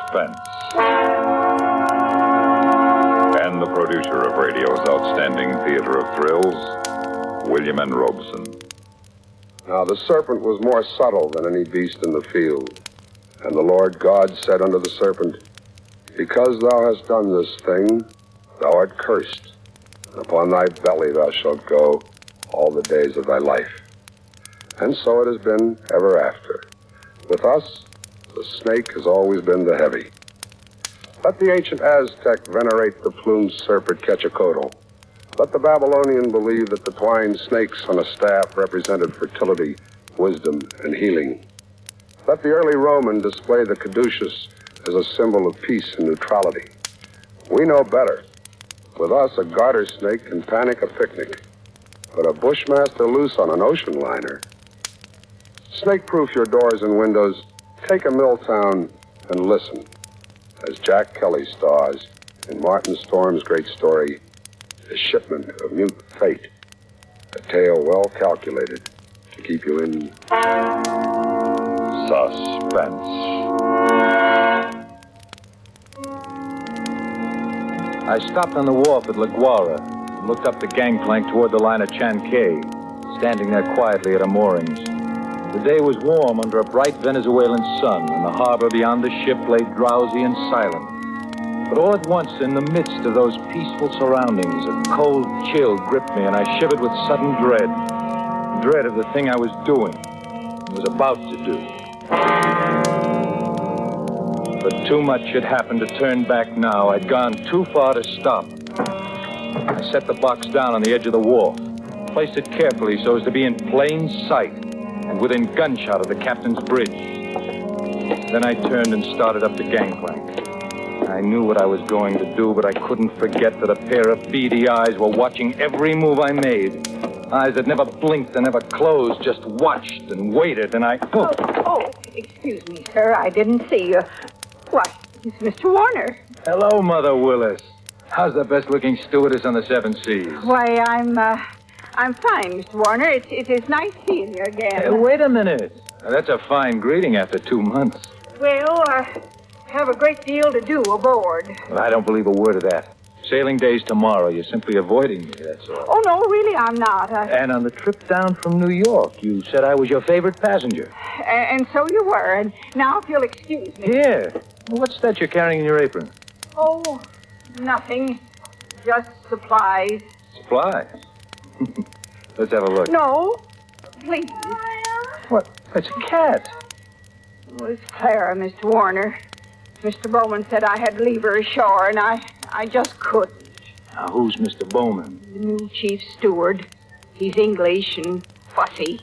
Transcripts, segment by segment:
Suspense. And the producer of radio's outstanding theater of thrills, William N. Robeson. Now the serpent was more subtle than any beast in the field. And the Lord God said unto the serpent, Because thou hast done this thing, thou art cursed, and upon thy belly thou shalt go all the days of thy life. And so it has been ever after. With us, the snake has always been the heavy. Let the ancient Aztec venerate the plumed serpent Quetzalcoatl. Let the Babylonian believe that the twined snakes on a staff represented fertility, wisdom, and healing. Let the early Roman display the caduceus as a symbol of peace and neutrality. We know better. With us, a garter snake can panic a picnic, but a bushmaster loose on an ocean liner. Snake-proof your doors and windows. Take a Milltown and listen, as Jack Kelly stars in Martin Storm's great story, The Shipment of Mute Fate, a tale well calculated to keep you in Suspense. I stopped on the wharf at La Guara and looked up the gangplank toward the line of Chankay, standing there quietly at our moorings. The day was warm under a bright Venezuelan sun, and the harbor beyond the ship lay drowsy and silent. But all at once, in the midst of those peaceful surroundings, a cold chill gripped me, and I shivered with sudden dread. Dread of the thing I was doing, was about to do. But too much had happened to turn back now. I'd gone too far to stop. I set the box down on the edge of the wharf, placed it carefully so as to be in plain sight and within gunshot of the captain's bridge. Then I turned and started up the gangplank. I knew what I was going to do, but I couldn't forget that a pair of beady eyes were watching every move I made. Eyes that never blinked and never closed, just watched and waited, and I... Oh, excuse me, sir. I didn't see you. Why, it's Mr. Warner. Hello, Mother Willis. How's the best-looking stewardess on the Seven Seas? Why, I'm fine, Mr. Warner. It is nice seeing you again. Hey, wait a minute. Now, that's a fine greeting after 2 months. Well, I have a great deal to do aboard. Well, I don't believe a word of that. Sailing day's tomorrow. You're simply avoiding me, that's all. Oh, no, really, I'm not. And on the trip down from New York, you said I was your favorite passenger. And so you were. And now, if you'll excuse me. Here. What's that you're carrying in your apron? Oh, nothing. Just supplies. Supplies? Let's have a look. No, please. What? It's a cat. Oh, it's Clara, Mr. Warner. Mr. Bowman said I had to leave her ashore, and I just couldn't. Now, who's Mr. Bowman? The new chief steward. He's English and fussy.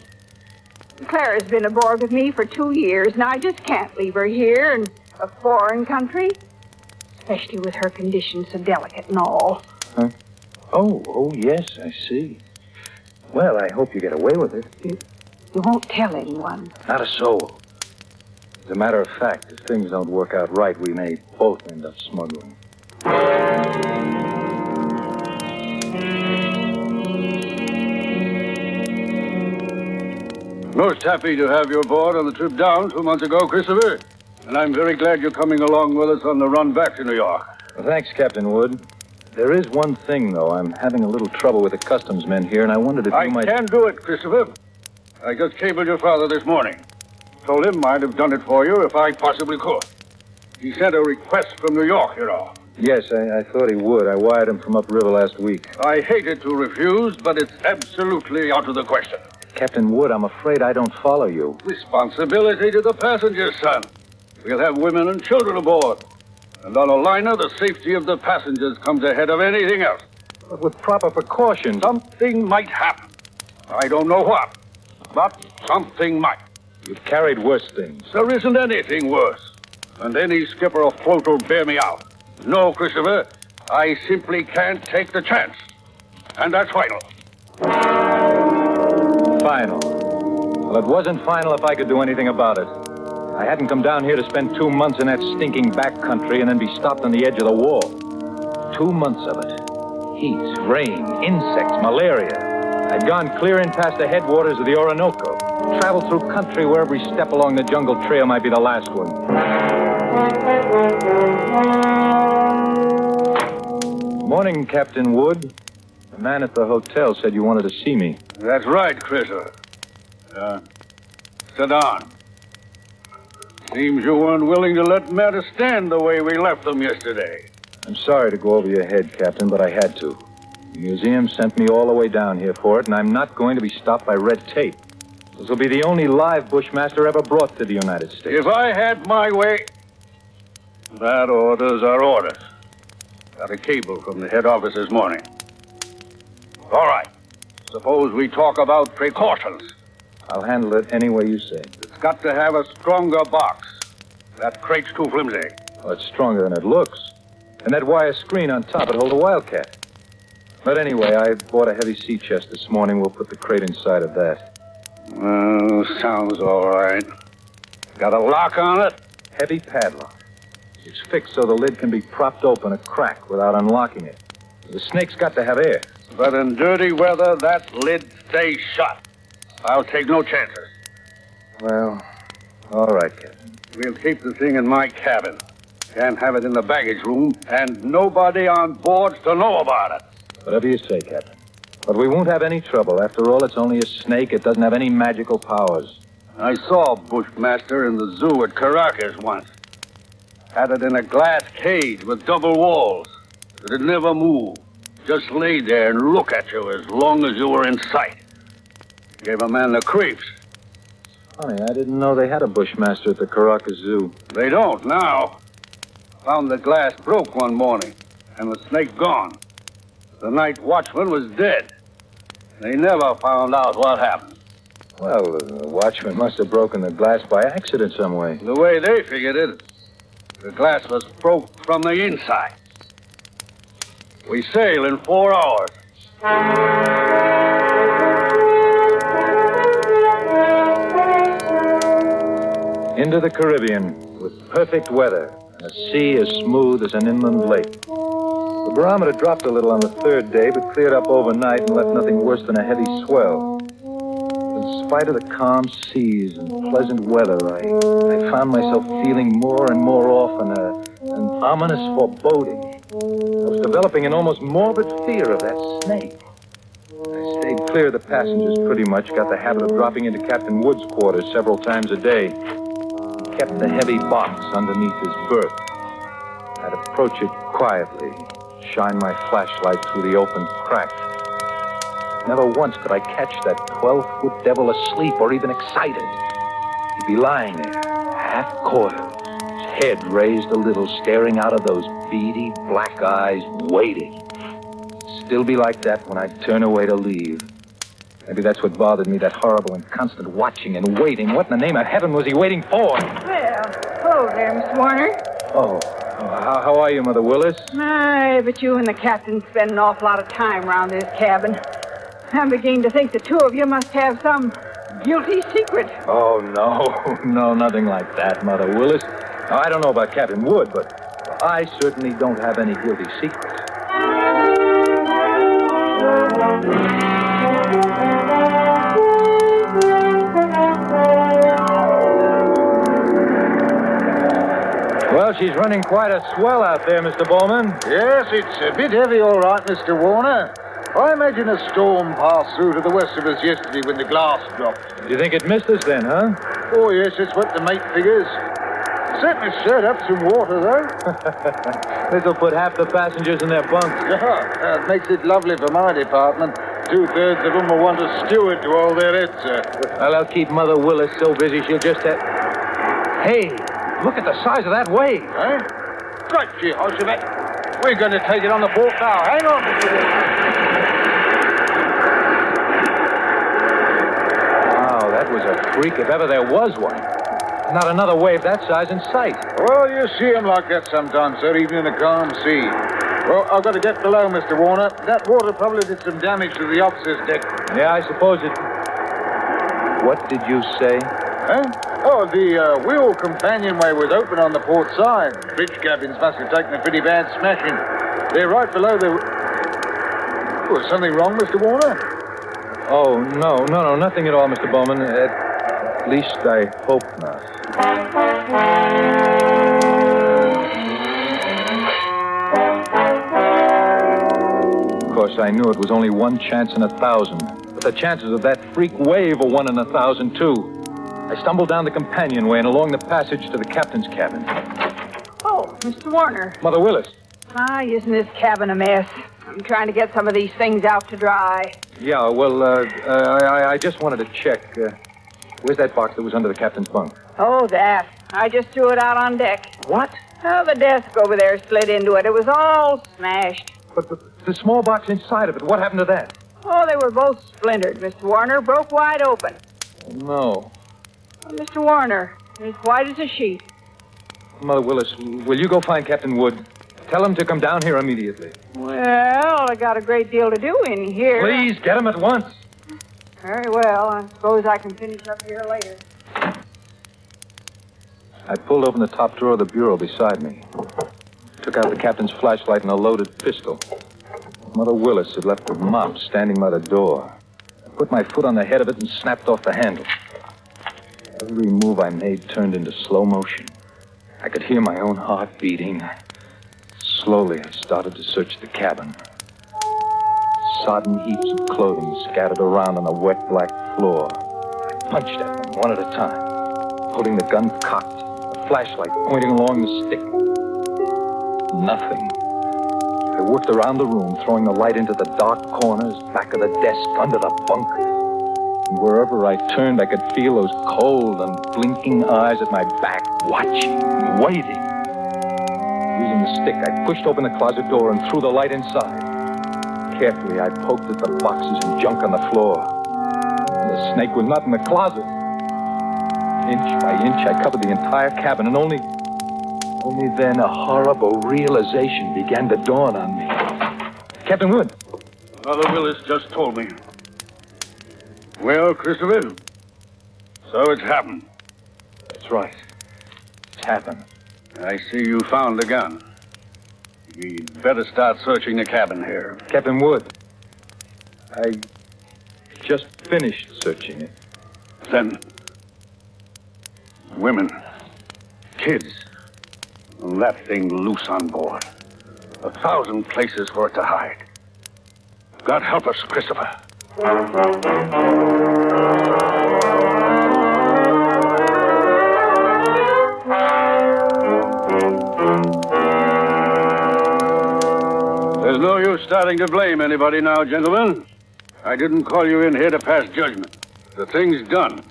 Clara's been aboard with me for 2 years, and I just can't leave her here in a foreign country, especially with her condition so delicate and all. Huh? Oh, yes, I see. Well, I hope you get away with it. You won't tell anyone. Not a soul. As a matter of fact, if things don't work out right, we may both end up smuggling. Most happy to have you aboard on the trip down 2 months ago, Christopher. And I'm very glad you're coming along with us on the run back to New York. Well, thanks, Captain Wood. There is one thing, though. I'm having a little trouble with the customs men here, and I wondered if you might... I can do it, Christopher. I just cabled your father this morning. Told him I'd have done it for you if I possibly could. He sent a request from New York, you know. Yes, I thought he would. I wired him from upriver last week. I hated to refuse, but it's absolutely out of the question. Captain Wood, I'm afraid I don't follow you. Responsibility to the passengers, son. We'll have women and children aboard. And on a liner, the safety of the passengers comes ahead of anything else. But with proper precautions... Something might happen. I don't know what, but something might. You've carried worse things. There isn't anything worse. And any skipper afloat will bear me out. No, Christopher, I simply can't take the chance. And that's final. Final. Well, it wasn't final if I could do anything about it. I hadn't come down here to spend 2 months in that stinking back country and then be stopped on the edge of the wall. 2 months of it. Heat, rain, insects, malaria. I'd gone clear in past the headwaters of the Orinoco. Traveled through country where every step along the jungle trail might be the last one. Morning, Captain Wood. The man at the hotel said you wanted to see me. That's right, Christopher. Sit down. Seems you weren't willing to let matters stand the way we left them yesterday. I'm sorry to go over your head, Captain, but I had to. The museum sent me all the way down here for it, and I'm not going to be stopped by red tape. This will be the only live Bushmaster ever brought to the United States. If I had my way, that orders are orders. Got a cable from the head office this morning. All right. Suppose we talk about precautions. I'll handle it any way you say. It's got to have a stronger box. That crate's too flimsy. Well, it's stronger than it looks. And that wire screen on top, it holds a Wildcat. But anyway, I bought a heavy sea chest this morning. We'll put the crate inside of that. Sounds all right. Got a lock on it? Heavy padlock. It's fixed so the lid can be propped open a crack without unlocking it. The snake's got to have air. But in dirty weather, that lid stays shut. I'll take no chances. Well, all right, Captain. We'll keep the thing in my cabin. Can't have it in the baggage room, and nobody on board's to know about it. Whatever you say, Captain. But we won't have any trouble. After all, it's only a snake. It doesn't have any magical powers. I saw a Bushmaster in the zoo at Caracas once. Had it in a glass cage with double walls. It'd never move. Just lay there and look at you as long as you were in sight. Gave a man the creeps. Funny, I didn't know they had a Bushmaster at the Caracas Zoo. They don't now. Found the glass broke one morning, and the snake gone. The night watchman was dead. They never found out what happened. Well, the watchman must have broken the glass by accident some way. The way they figured it, the glass was broke from the inside. We sail in 4 hours. Into the Caribbean with perfect weather and a sea as smooth as an inland lake. The barometer dropped a little on the third day, but cleared up overnight and left nothing worse than a heavy swell. In spite of the calm seas and pleasant weather, I found myself feeling more and more often an ominous foreboding. I was developing an almost morbid fear of that snake. I stayed clear of the passengers pretty much, got the habit of dropping into Captain Wood's quarters several times a day. He kept the heavy box underneath his berth. I'd approach it quietly, shine my flashlight through the open crack. Never once could I catch that 12-foot devil asleep or even excited. He'd be lying there, half-coiled, his head raised a little, staring out of those beady black eyes, waiting. Still be like that when I'd turn away to leave. Maybe that's what bothered me, that horrible and constant watching and waiting. What in the name of heaven was he waiting for? Well, hello there, Miss Warner. Oh, how are you, Mother Willis? Aye, but you and the captain spend an awful lot of time around this cabin. I'm beginning to think the two of you must have some guilty secret. Oh, no, nothing like that, Mother Willis. Now, I don't know about Captain Wood, but I certainly don't have any guilty secrets. Well, she's running quite a swell out there, Mr. Bowman. Yes, it's a bit heavy, all right, Mr. Warner. I imagine a storm passed through to the west of us yesterday when the glass dropped. You think it missed us then, huh? Oh, yes, that's what the mate figures. Certainly stirred up some water, though. This'll put half the passengers in their bunks. Yeah, it makes it lovely for my department. 2/3 of them will want a steward to hold their heads, sir. Well, I'll keep Mother Willis so busy she'll just have... Hey, look at the size of that wave. Eh? Great Jehoshaphat. We're going to take it on the port bow. Hang on, Mr. Warner. Wow, that was a freak if ever there was one. Not another wave that size in sight. Well, you see them like that sometimes, sir, even in a calm sea. Well, I've got to get below, Mr. Warner. That water probably did some damage to the officer's deck. Yeah, I suppose it... What did you say? Huh? Oh, the wheel companionway was open on the port side. Bridge cabins must have taken a pretty bad smashing. They're right below the... Was something wrong, Mr. Warner? Oh, no, nothing at all, Mr. Bowman. At least I hope not. course, I knew it was only one chance in 1,000. But the chances of that freak wave are 1 in 1,000, too. I stumbled down the companionway and along the passage to the captain's cabin. Oh, Mr. Warner. Mother Willis. Isn't this cabin a mess? I'm trying to get some of these things out to dry. Yeah, well, I just wanted to check. Where's that box that was under the captain's bunk? Oh, that. I just threw it out on deck. What? Oh, the desk over there slid into it. It was all smashed. But the small box inside of it, what happened to that? Oh, they were both splintered, Mr. Warner. Broke wide open. No. Oh, Mr. Warner, as white as a sheet. Mother Willis, will you go find Captain Wood? Tell him to come down here immediately. Well, I got a great deal to do in here. Please, get him at once. Very well. I suppose I can finish up here later. I pulled open the top drawer of the bureau beside me. Took out the captain's flashlight and a loaded pistol. Mother Willis had left the mop standing by the door. I put my foot on the head of it and snapped off the handle. Every move I made turned into slow motion. I could hear my own heart beating. Slowly, I started to search the cabin. Sodden heaps of clothing scattered around on the wet black floor. I punched at them one at a time, holding the gun cocked, the flashlight pointing along the stick. Nothing. I worked around the room, throwing the light into the dark corners, back of the desk, under the bunk. And wherever I turned, I could feel those cold and blinking eyes at my back, watching, waiting. Using the stick, I pushed open the closet door and threw the light inside. Carefully, I poked at the boxes and junk on the floor. The snake was not in the closet. Inch by inch, I covered the entire cabin, and only then a horrible realization began to dawn on me. Captain Wood. Mother Willis just told me. Well, Christopher, so it's happened. That's right. It's happened. I see you found the gun. We'd better start searching the cabin here. Captain Wood, I just finished searching it. Then, women, kids, and that thing loose on board. 1,000 places for it to hide. God help us, Christopher. There's no use starting to blame anybody now, gentlemen. I didn't call you in here to pass judgment. The thing's done,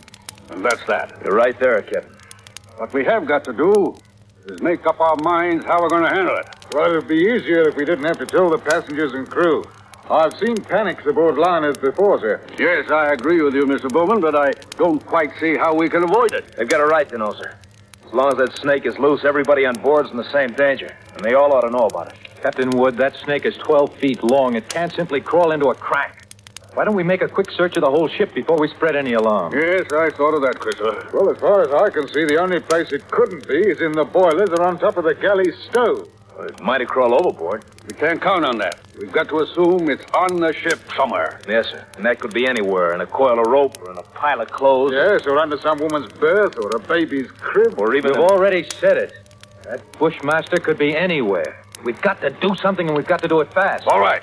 and that's that. You're right there, Captain. What we have got to do is make up our minds how we're going to handle it. Well, it'd be easier if we didn't have to tell the passengers and crew. I've seen panics aboard liners before, sir. Yes, I agree with you, Mr. Bowman, but I don't quite see how we can avoid it. They've got a right to know, sir. As long as that snake is loose, everybody on board's in the same danger. And they all ought to know about it. Captain Wood, that snake is 12 feet long. It can't simply crawl into a crack. Why don't we make a quick search of the whole ship before we spread any alarm? Yes, I thought of that, Christopher. Well, as far as I can see, the only place it couldn't be is in the boilers or on top of the galley stove. Well, it might have crawled overboard. We can't count on that. We've got to assume it's on the ship somewhere. Yes, sir. And that could be anywhere, in a coil of rope or in a pile of clothes. Yes, or under some woman's berth or a baby's crib. Or even... We've already said it. That Bushmaster could be anywhere. We've got to do something, and we've got to do it fast. All right.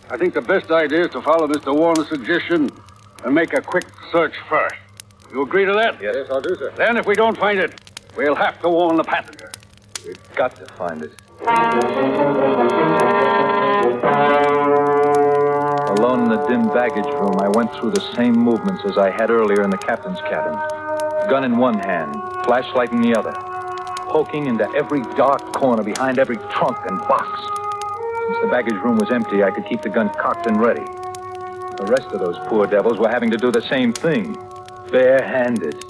I think the best idea is to follow Mr. Warner's suggestion and make a quick search first. You agree to that? Yes, I'll do, sir. Then if we don't find it, we'll have to warn the passenger. We've got to find it. Alone in the dim baggage room, I went through the same movements as I had earlier in the captain's cabin. Gun in one hand, flashlight in the other. Poking into every dark corner behind every trunk and box. Since the baggage room was empty, I could keep the gun cocked and ready. The rest of those poor devils were having to do the same thing. Bare-handed.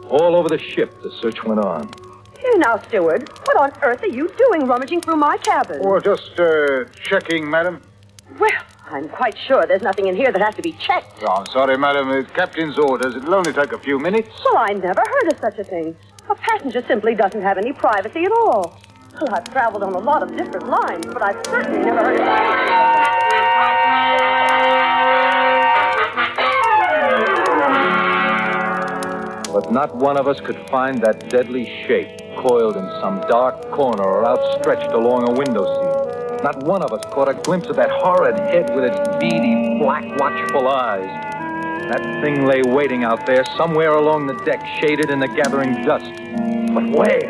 All over the ship, the search went on. Here now, steward. What on earth are you doing rummaging through my cabin? Oh, just checking, madam. Well, I'm quite sure there's nothing in here that has to be checked. Oh, I'm sorry, madam. It's captain's orders. It'll only take a few minutes. Well, I never heard of such a thing. A passenger simply doesn't have any privacy at all. Well, I've traveled on a lot of different lines, but I've certainly never heard of But not one of us could find that deadly shape coiled in some dark corner or outstretched along a window seat. Not one of us caught a glimpse of that horrid head with its beady, black, watchful eyes. That thing lay waiting out there, somewhere along the deck, shaded in the gathering dust. But where?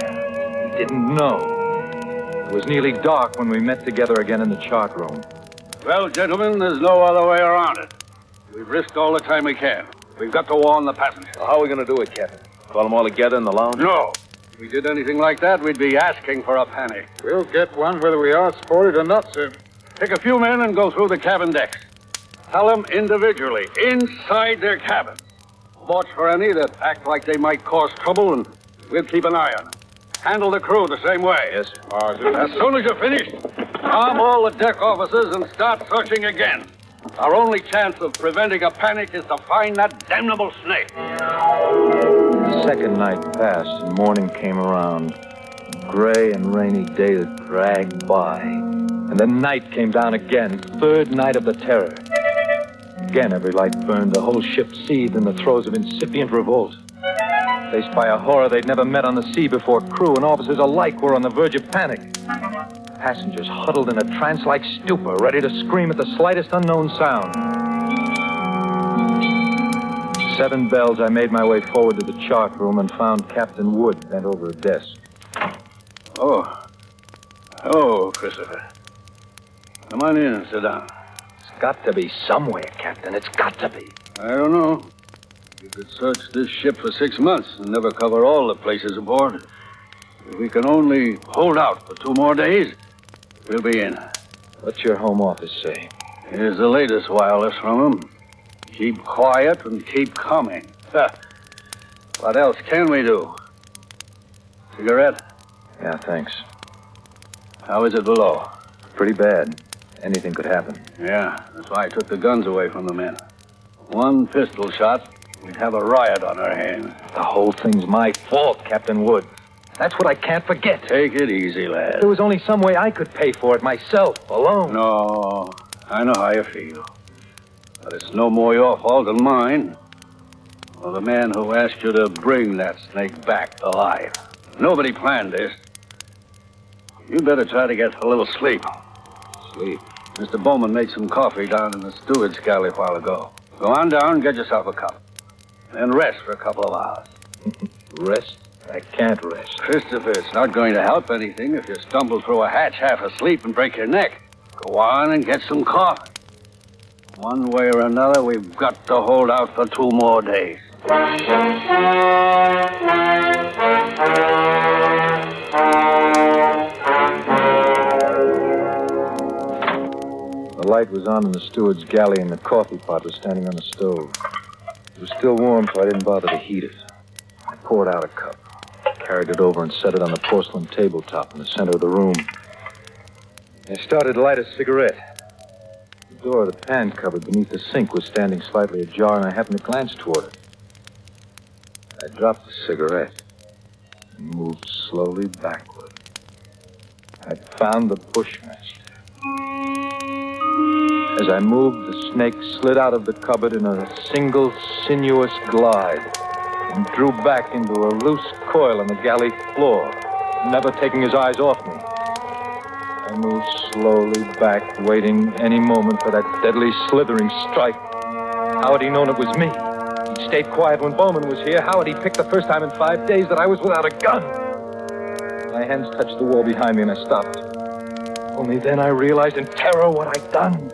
We didn't know. It was nearly dark when we met together again in the chart room. Well, gentlemen, there's no other way around it. We've risked all the time we can. We've got to warn the passengers. Well, how are we going to do it, Captain? Call them all together in the lounge? No. If we did anything like that, we'd be asking for a panic. We'll get one whether we ask for it or not, sir. Take a few men and go through the cabin decks. Tell them individually, inside their cabins. Watch for any that act like they might cause trouble, and we'll keep an eye on them. Handle the crew the same way. Yes, sir. As soon as you're finished, arm all the deck officers and start searching again. Our only chance of preventing a panic is to find that damnable snake. The second night passed and morning came around. Gray and rainy day that dragged by. And then night came down again, third night of the terror. Again, every light burned. The whole ship seethed in the throes of incipient revolt. Faced by a horror they'd never met on the sea before, crew and officers alike were on the verge of panic. Passengers huddled in a trance-like stupor, ready to scream at the slightest unknown sound. 7 bells, I made my way forward to the chart room and found Captain Wood bent over a desk. Oh, Christopher. Come on in and sit down. It's got to be somewhere, Captain. It's got to be. I don't know. You could search this ship for 6 months and never cover all the places aboard. If we can only hold out for 2 more days, we'll be in. What's your home office say? Here's the latest wireless from them. Keep quiet and keep coming. What else can we do? Cigarette? Yeah, thanks. How is it below? Pretty bad. Anything could happen. Yeah, that's why I took the guns away from the men. 1 pistol shot, we'd have a riot on our hands. The whole thing's my fault, Captain Wood. That's what I can't forget. Take it easy, lad. There was only some way I could pay for it myself, alone. No, I know how you feel. But it's no more your fault than mine. Or the man who asked you to bring that snake back alive. Nobody planned this. You'd better try to get a little sleep. Sleep? Mr. Bowman made some coffee down in the steward's galley a while ago. Go on down and get yourself a cup. Then rest for a couple of hours. Rest? I can't rest. Christopher, it's not going to help anything if you stumble through a hatch half asleep and break your neck. Go on and get some coffee. One way or another, we've got to hold out for 2 more days. The light was on in the steward's galley and the coffee pot was standing on the stove. It was still warm, so I didn't bother to heat it. I poured out a cup, carried it over and set it on the porcelain tabletop in the center of the room. I started to light a cigarette. The door of the pan cupboard beneath the sink was standing slightly ajar, and I happened to glance toward it. I dropped the cigarette and moved slowly backward. I'd found the Bushmaster. As I moved, the snake slid out of the cupboard in a single sinuous glide and drew back into a loose coil on the galley floor, never taking his eyes off me. I moved slowly back, waiting any moment for that deadly slithering strike. How had he known it was me? He stayed quiet when Bowman was here. How had he picked the first time in 5 days that I was without a gun? My hands touched the wall behind me and I stopped. Only then I realized in terror what I'd done.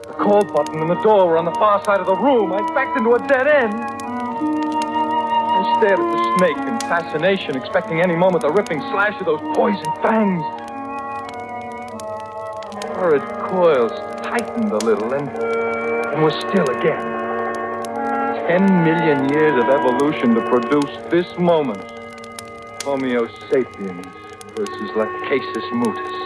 The call button and the door were on the far side of the room. I'd backed into a dead end. I stared at the snake in fascination, expecting any moment the ripping slash of those poison fangs. Horrid coils tightened a little and were still again. 10 million years of evolution to produce this moment. Homo sapiens versus Lachesis mutus.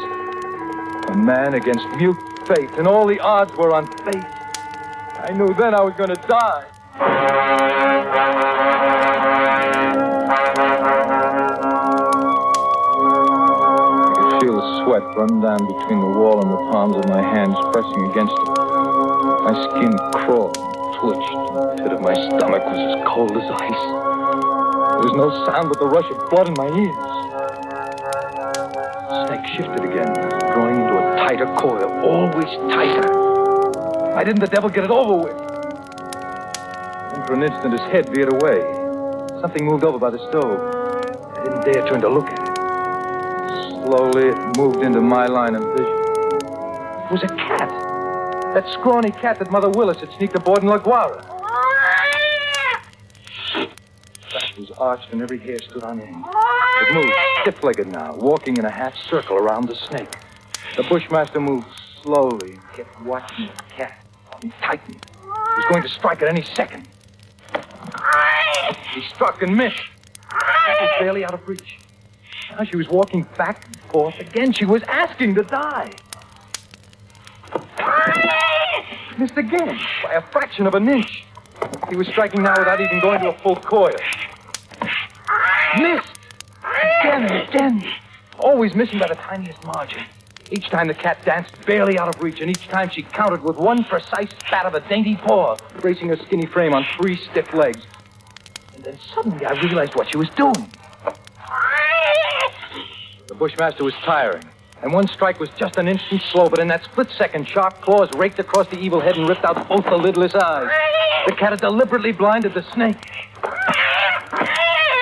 A man against mute fate, and all the odds were on fate. I knew then I was going to die. I could feel the sweat run down between the wall and the palms of my hands, pressing against it. My skin crawled and twitched, and the pit of my stomach was as cold as ice. There was no sound but the rush of blood in my ears. The snake shifted again, going into a tighter coil, always tighter. Why didn't the devil get it over with? And for an instant, his head veered away. Something moved over by the stove. I didn't dare turn to look at it. Slowly, it moved into my line of vision. It was a cat. That scrawny cat that Mother Willis had sneaked aboard in La Guara. The back was arched and every hair stood on end. It moved, stiff-legged now, walking in a half circle around the snake. The Bushmaster moved slowly and kept watching the cat. He tightened. He was going to strike at any second. He struck and missed. The cat was barely out of reach. Now she was walking back and forth again. She was asking to die. Missed again by a fraction of an inch. He was striking now without even going to a full coil. Missed! Again and again. Always missing by the tiniest margin. Each time the cat danced barely out of reach, and each time she countered with one precise spat of a dainty paw, bracing her skinny frame on 3 stiff legs. And then suddenly I realized what she was doing. The Bushmaster was tiring, and one strike was just an instant slow, but in that split second, sharp claws raked across the evil head and ripped out both the lidless eyes. The cat had deliberately blinded the snake.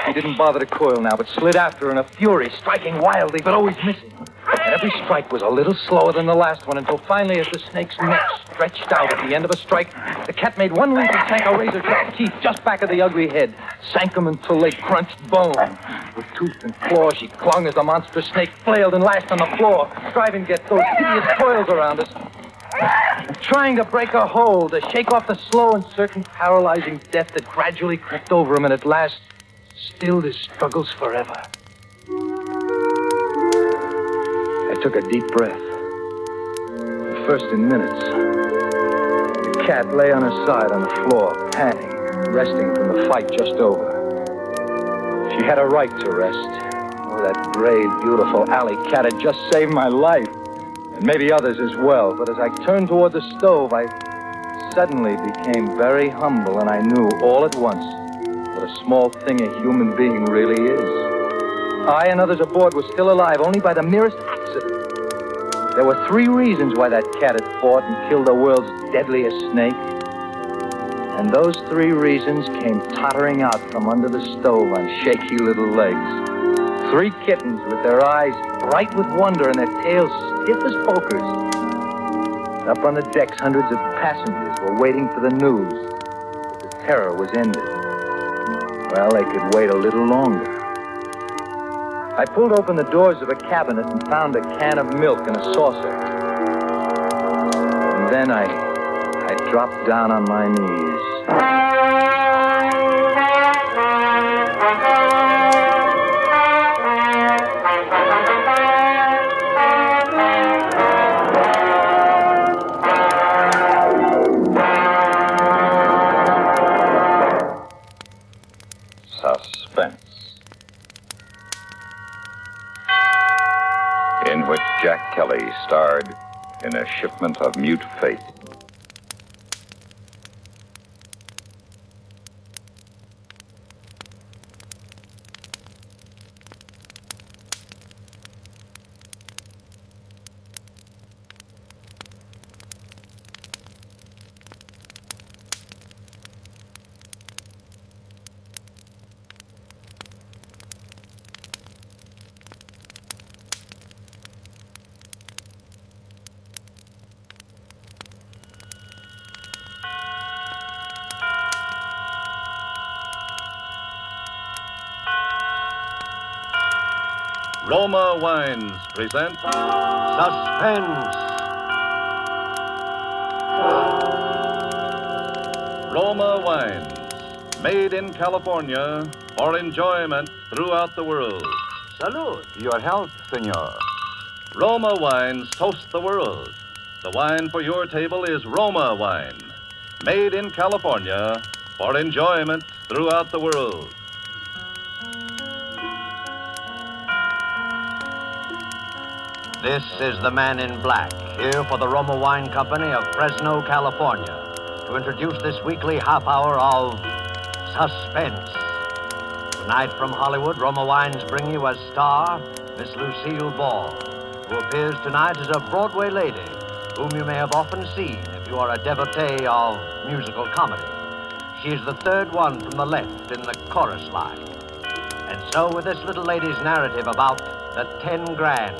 He didn't bother to coil now, but slid after her in a fury, striking wildly, but always missing. And every strike was a little slower than the last one, until finally, as the snake's neck stretched out at the end of a strike, the cat made one leap and sank her razor-sharp teeth just back of the ugly head. Sank them until they crunched bone. With tooth and claw, she clung as the monstrous snake flailed and lashed on the floor, striving to get those hideous coils around us. Trying to break her hold, to shake off the slow and certain paralyzing death that gradually crept over him and at last stilled his struggles forever. I took a deep breath. The first in minutes. The cat lay on her side on the floor, panting, resting from the fight just over. She had a right to rest. Oh, that brave, beautiful alley cat had just saved my life. And maybe others as well. But as I turned toward the stove, I suddenly became very humble, and I knew all at once what a small thing a human being really is. I and others aboard were still alive only by the merest accident. There were 3 reasons why that cat had fought and killed the world's deadliest snake. And those 3 reasons came tottering out from under the stove on shaky little legs. 3 kittens with their eyes bright with wonder and their tails stiff as pokers. Up on the decks, hundreds of passengers were waiting for the news that the terror was ended. Well, they could wait a little longer. I pulled open the doors of a cabinet and found a can of milk and a saucer. And then I dropped down on my knees. Suspense, in which Jack Kelly starred in A Shipment of Mute Fate. Roma Wines present Suspense. Roma Wines, made in California for enjoyment throughout the world. Salud. Your health, senor. Roma Wines toast the world. The wine for your table is Roma Wine, made in California for enjoyment throughout the world. This is the man in black, here for the Roma Wine Company of Fresno, California, to introduce this weekly half hour of Suspense. Tonight from Hollywood, Roma Wines bring you as star, Miss Lucille Ball. who appears tonight as a Broadway lady, whom you may have often seen if you are a devotee of musical comedy. She is the third one from the left in the chorus line. And so with this little lady's narrative about the 10 grand,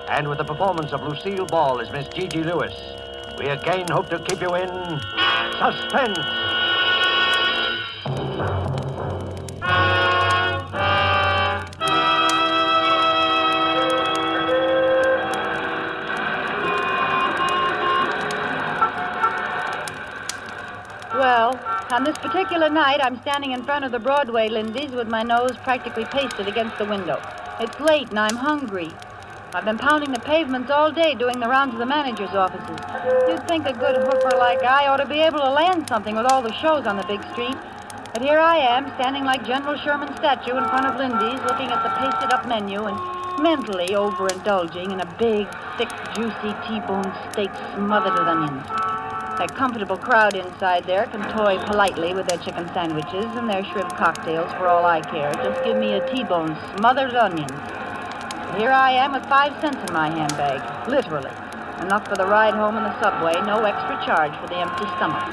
and with the performance of Lucille Ball as Miss Gigi Lewis, we again hope to keep you in suspense. Well, on this particular night, I'm standing in front of the Broadway Lindy's with my nose practically pasted against the window. It's late and I'm hungry. I've been pounding the pavements all day doing the rounds of the manager's offices. You'd think a good hoofer like I ought to be able to land something with all the shows on the big street. But here I am, standing like General Sherman's statue in front of Lindy's, looking at the pasted-up menu and mentally overindulging in a big, thick, juicy T-bone steak smothered with onions. That comfortable crowd inside there can toy politely with their chicken sandwiches and their shrimp cocktails for all I care. Just give me a T-bone smothered with onions. Here I am with 5 cents in my handbag, literally. Enough for the ride home in the subway, no extra charge for the empty stomach.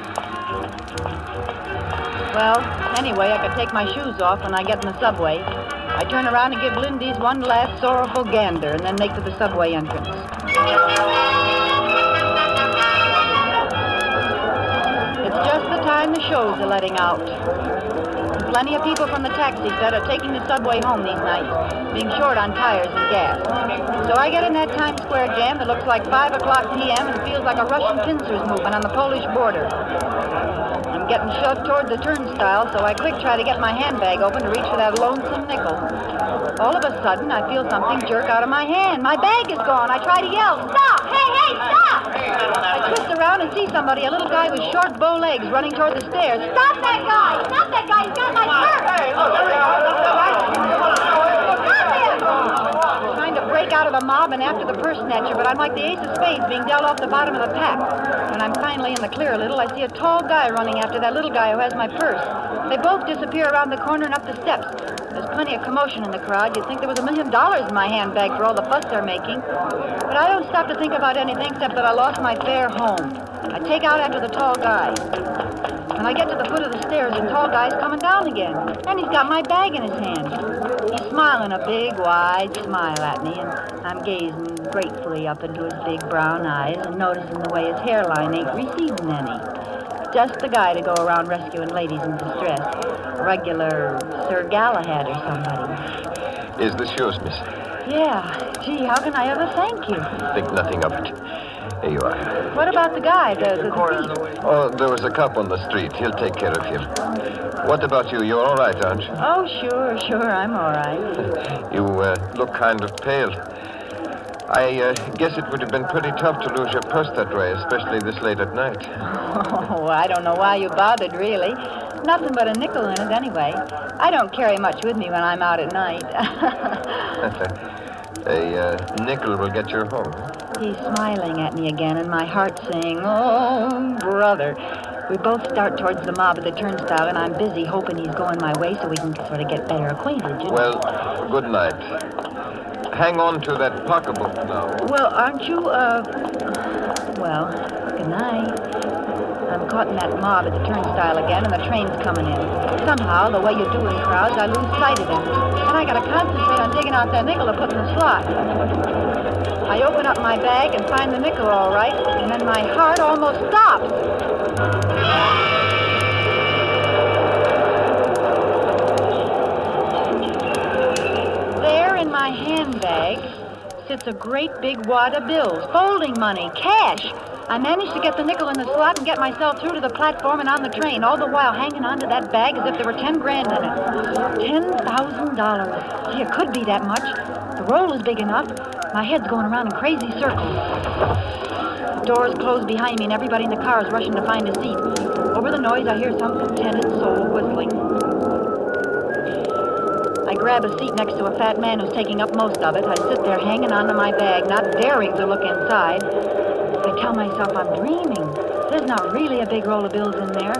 Well, anyway, I could take my shoes off when I get in the subway. I turn around and give Lindy's one last sorrowful gander and then make for the subway entrance. It's just the time the shows are letting out. Plenty of people from the taxi set are taking the subway home these nights, being short on tires and gas. So I get in that Times Square jam that looks like 5 o'clock p.m. and feels like a Russian pincers movement on the Polish border. I'm getting shoved toward the turnstile, so I quick try to get my handbag open to reach for that lonesome nickel. All of a sudden, I feel something jerk out of my hand. My bag is gone. I try to yell, "Stop! Hey, hey, stop!" I twist around and see somebody, a little guy with short bow legs, running toward the stairs. "Stop that guy! Stop that guy! He's got my purse!" Hey, look, there he goes. Trying to break out of the mob and after the purse snatcher, but I'm like the ace of spades being dealt off the bottom of the pack. When I'm finally in the clear a little, I see a tall guy running after that little guy who has my purse. They both disappear around the corner and up the steps. There's plenty of commotion in the crowd. You'd think there was $1 million in my handbag for all the fuss they're making. But I don't stop to think about anything except that I lost my fare home. I take out after the tall guy. When I get to the foot of the stairs, the tall guy's coming down again. And he's got my bag in his hand. He's smiling a big, wide smile at me, and I'm gazing gratefully up into his big brown eyes and noticing the way his hairline ain't receding any. Just the guy to go around rescuing ladies in distress. Regular Sir Galahad or somebody. Is this yours, miss? Yeah. Gee, how can I ever thank you? Think nothing of it. Here you are. What about the guy, the thief? Oh, there was a cop on the street. He'll take care of you. What about you? You're all right, aren't you? Oh, sure, I'm all right. You look kind of pale. I guess it would have been pretty tough to lose your purse that way, especially this late at night. Oh, I don't know why you bothered, really. Nothing but a nickel in it, anyway. I don't carry much with me when I'm out at night. A nickel will get you home. He's smiling at me again, and my heart's saying, "Oh, brother." We both start towards the mob at the turnstile, and I'm busy hoping he's going my way so we can sort of get better acquainted, you know? Well, good night. Hang on to that pocketbook now. Well, aren't you, well, good night. I'm caught in that mob at the turnstile again, and the train's coming in. Somehow, the way you do in crowds, I lose sight of it. And I gotta concentrate on digging out that nickel to put in the slot. I open up my bag and find the nickel all right, and then my heart almost stops. There in my handbag sits a great big wad of bills, folding money, cash. I managed to get the nickel in the slot and get myself through to the platform and on the train, all the while hanging onto that bag as if there were 10 grand in it. $10,000. Gee, it could be that much. The roll is big enough. My head's going around in crazy circles. The doors close behind me and everybody in the car is rushing to find a seat. Over the noise, I hear some contented soul whistling. I grab a seat next to a fat man who's taking up most of it. I sit there hanging onto my bag, not daring to look inside. I tell myself I'm dreaming. There's not really a big roll of bills in there.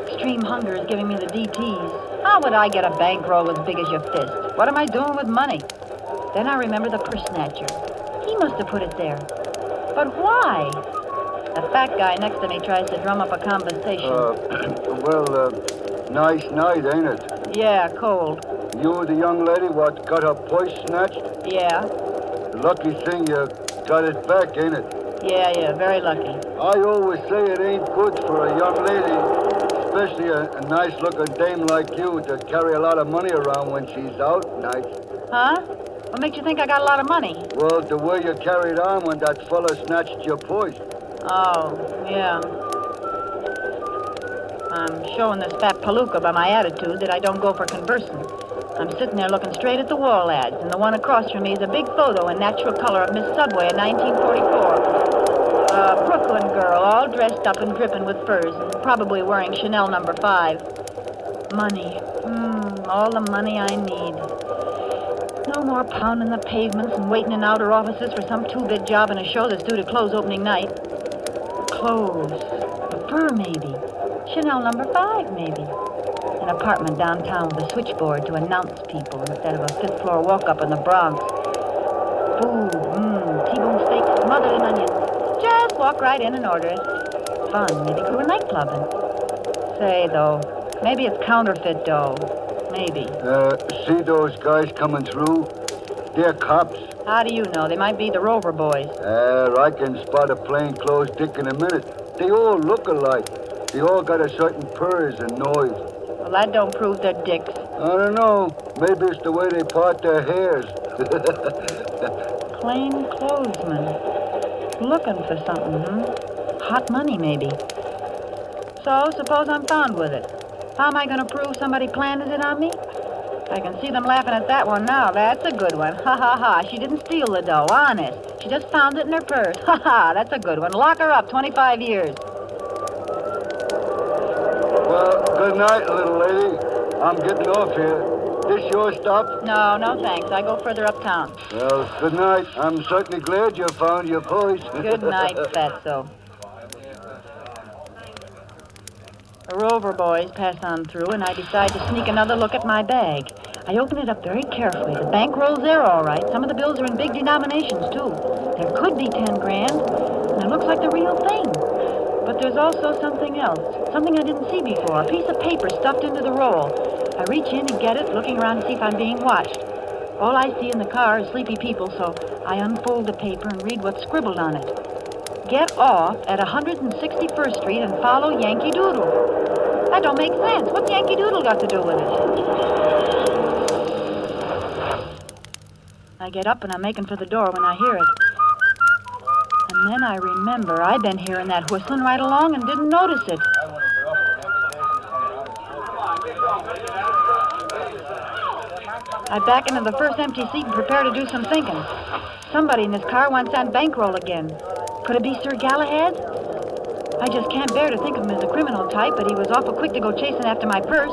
Extreme hunger is giving me the DTs. How would I get a bankroll as big as your fist? What am I doing with money? Then I remember the purse snatcher. He must have put it there. But why? The fat guy next to me tries to drum up a conversation. Nice night, ain't it? Yeah, cold. You the young lady what got her purse snatched? Yeah. Lucky thing you got it back, ain't it? Yeah, very lucky. I always say it ain't good for a young lady, especially a nice-looking dame like you, to carry a lot of money around when she's out nights. Huh? What makes you think I got a lot of money? Well, the way you carried on when that fella snatched your purse. Oh, yeah. I'm showing this fat palooka by my attitude that I don't go for conversing. I'm sitting there looking straight at the wall ads, and the one across from me is a big photo in natural color of Miss Subway in 1944. A Brooklyn girl, all dressed up and dripping with furs, and probably wearing Chanel No. 5. Money. All the money I need. No more pounding the pavements and waiting in outer offices for some two-bit job in a show that's due to close opening night. Clothes. A fur, maybe. Chanel No. 5, maybe. An apartment downtown with a switchboard to announce people instead of a fifth-floor walk-up in the Bronx. Food, T-bone steaks smothered in onions. Just walk right in and order it. Fun, maybe go to a nightclub. Say, though, maybe it's counterfeit dough. Maybe. See those guys coming through? They're cops. How do you know? They might be the Rover boys. I can spot a plainclothes dick in a minute. They all look alike. They all got a certain purrs and noise. Well, that don't prove they're dicks. I don't know. Maybe it's the way they part their hairs. Plainclothesmen. Looking for something, Hot money, maybe. So, suppose I'm found with it. How am I going to prove somebody planted it on me? I can see them laughing at that one now. That's a good one. Ha, ha, ha. She didn't steal the dough, honest. She just found it in her purse. Ha, ha. That's a good one. Lock her up, 25 years. Well, good night, little lady. I'm getting off here. This your stop? No, thanks. I go further uptown. Well, good night. I'm certainly glad you found your purse. Good night, fatso. The Rover boys pass on through, and I decide to sneak another look at my bag. I open it up very carefully. The bankroll's there, all right. Some of the bills are in big denominations, too. There could be 10 grand, and it looks like the real thing. But there's also something else, something I didn't see before, a piece of paper stuffed into the roll. I reach in and get it, looking around to see if I'm being watched. All I see in the car is sleepy people, so I unfold the paper and read what's scribbled on it. Get off at 161st Street and follow Yankee Doodle. That don't make sense. What's Yankee Doodle got to do with it? I get up and I'm making for the door when I hear it. And then I remember I've been hearing that whistling right along and didn't notice it. I back into the first empty seat and prepare to do some thinking. Somebody in this car wants that bankroll again. Could it be Sir Galahad? I just can't bear to think of him as a criminal type, but he was awful quick to go chasing after my purse.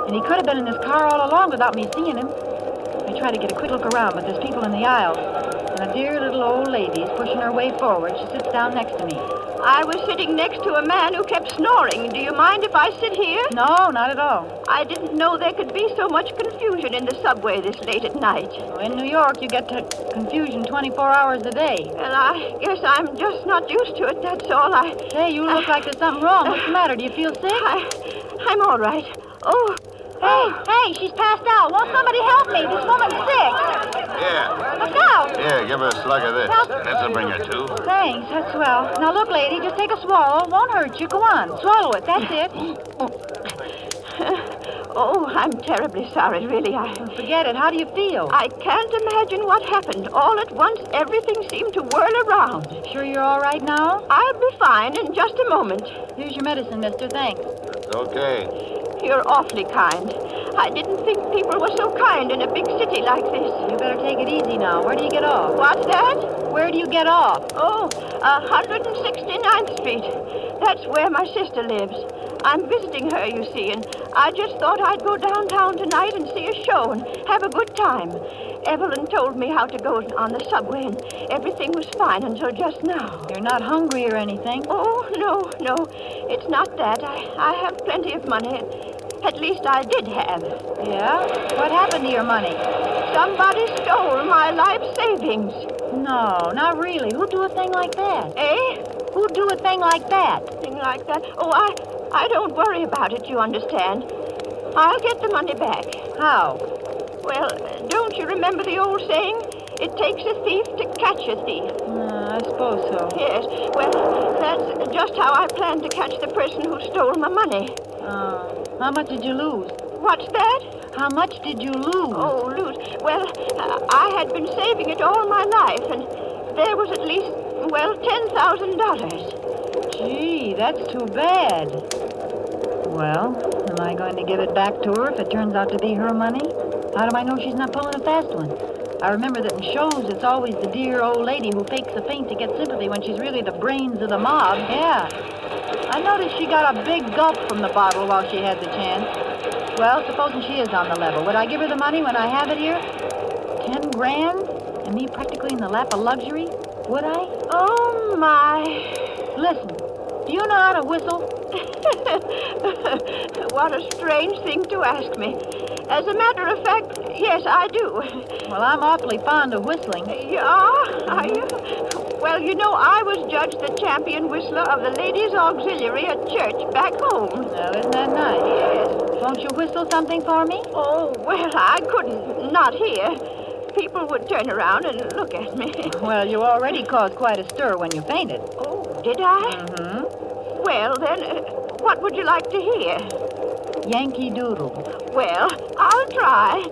And he could have been in this car all along without me seeing him. I try to get a quick look around, but there's people in the aisle. And a dear little old lady is pushing her way forward. She sits down next to me. I was sitting next to a man who kept snoring. Do you mind if I sit here? No, not at all. I didn't know there could be so much confusion in the subway this late at night. Well, in New York, you get to confusion 24 hours a day. Well, I guess I'm just not used to it, that's all. Hey, you look like there's something wrong. What's the matter? Do you feel sick? I'm all right. Oh. Hey, she's passed out. Won't somebody help me? This woman's sick. Yeah. Look out. Here, give her a slug of this. This'll bring her to. Thanks, that's swell. Now, look, lady, just take a swallow. Won't hurt you. Go on, swallow it. That's it. Oh, I'm terribly sorry, really. Forget it. How do you feel? I can't imagine what happened. All at once, everything seemed to whirl around. Sure you're all right now? I'll be fine in just a moment. Here's your medicine, mister. Thanks. It's okay. You're awfully kind. I didn't think people were so kind in a big city like this. You better take it easy now. Where do you get off? What's that? Where do you get off? Oh, 169th Street. That's where my sister lives. I'm visiting her, you see, and I just thought I'd go downtown tonight and see a show and have a good time. Evelyn told me how to go on the subway, and everything was fine until just now. You're not hungry or anything? Oh, no. It's not that. I have plenty of money. At least I did have. Yeah? What happened to your money? Somebody stole my life savings. No, not really. Who'd do a thing like that? Eh? Who'd do a thing like that? Thing like that? Oh, I don't worry about it, you understand. I'll get the money back. How? Well, don't you remember the old saying? It takes a thief to catch a thief. I suppose so. Yes. Well, that's just how I plan to catch the person who stole my money. How much did you lose? What's that? How much did you lose? Oh, lose. Well, I had been saving it all my life, and there was at least, well, $10,000. Gee, that's too bad. Well, am I going to give it back to her if it turns out to be her money? How do I know she's not pulling a fast one? I remember that in shows, it's always the dear old lady who fakes a faint to get sympathy when she's really the brains of the mob. Yeah. I noticed she got a big gulp from the bottle while she had the chance. Well, supposing she is on the level, would I give her the money when I have it here? 10 grand? And me practically in the lap of luxury? Would I? Oh, my. Listen, do you know how to whistle? What a strange thing to ask me. As a matter of fact, yes, I do. Well, I'm awfully fond of whistling. Yeah? Are you? Well, you know, I was judged the champion whistler of the Ladies' Auxiliary at church back home. Well, isn't that nice? Yes. Won't you whistle something for me? Oh, well, I couldn't. Not here. People would turn around and look at me. Well, you already caused quite a stir when you fainted. Oh, did I? Mm-hmm. Well, then, what would you like to hear? Yankee Doodle. Well, I'll try.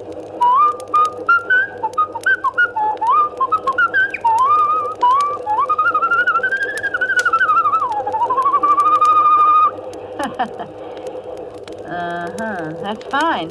That's fine.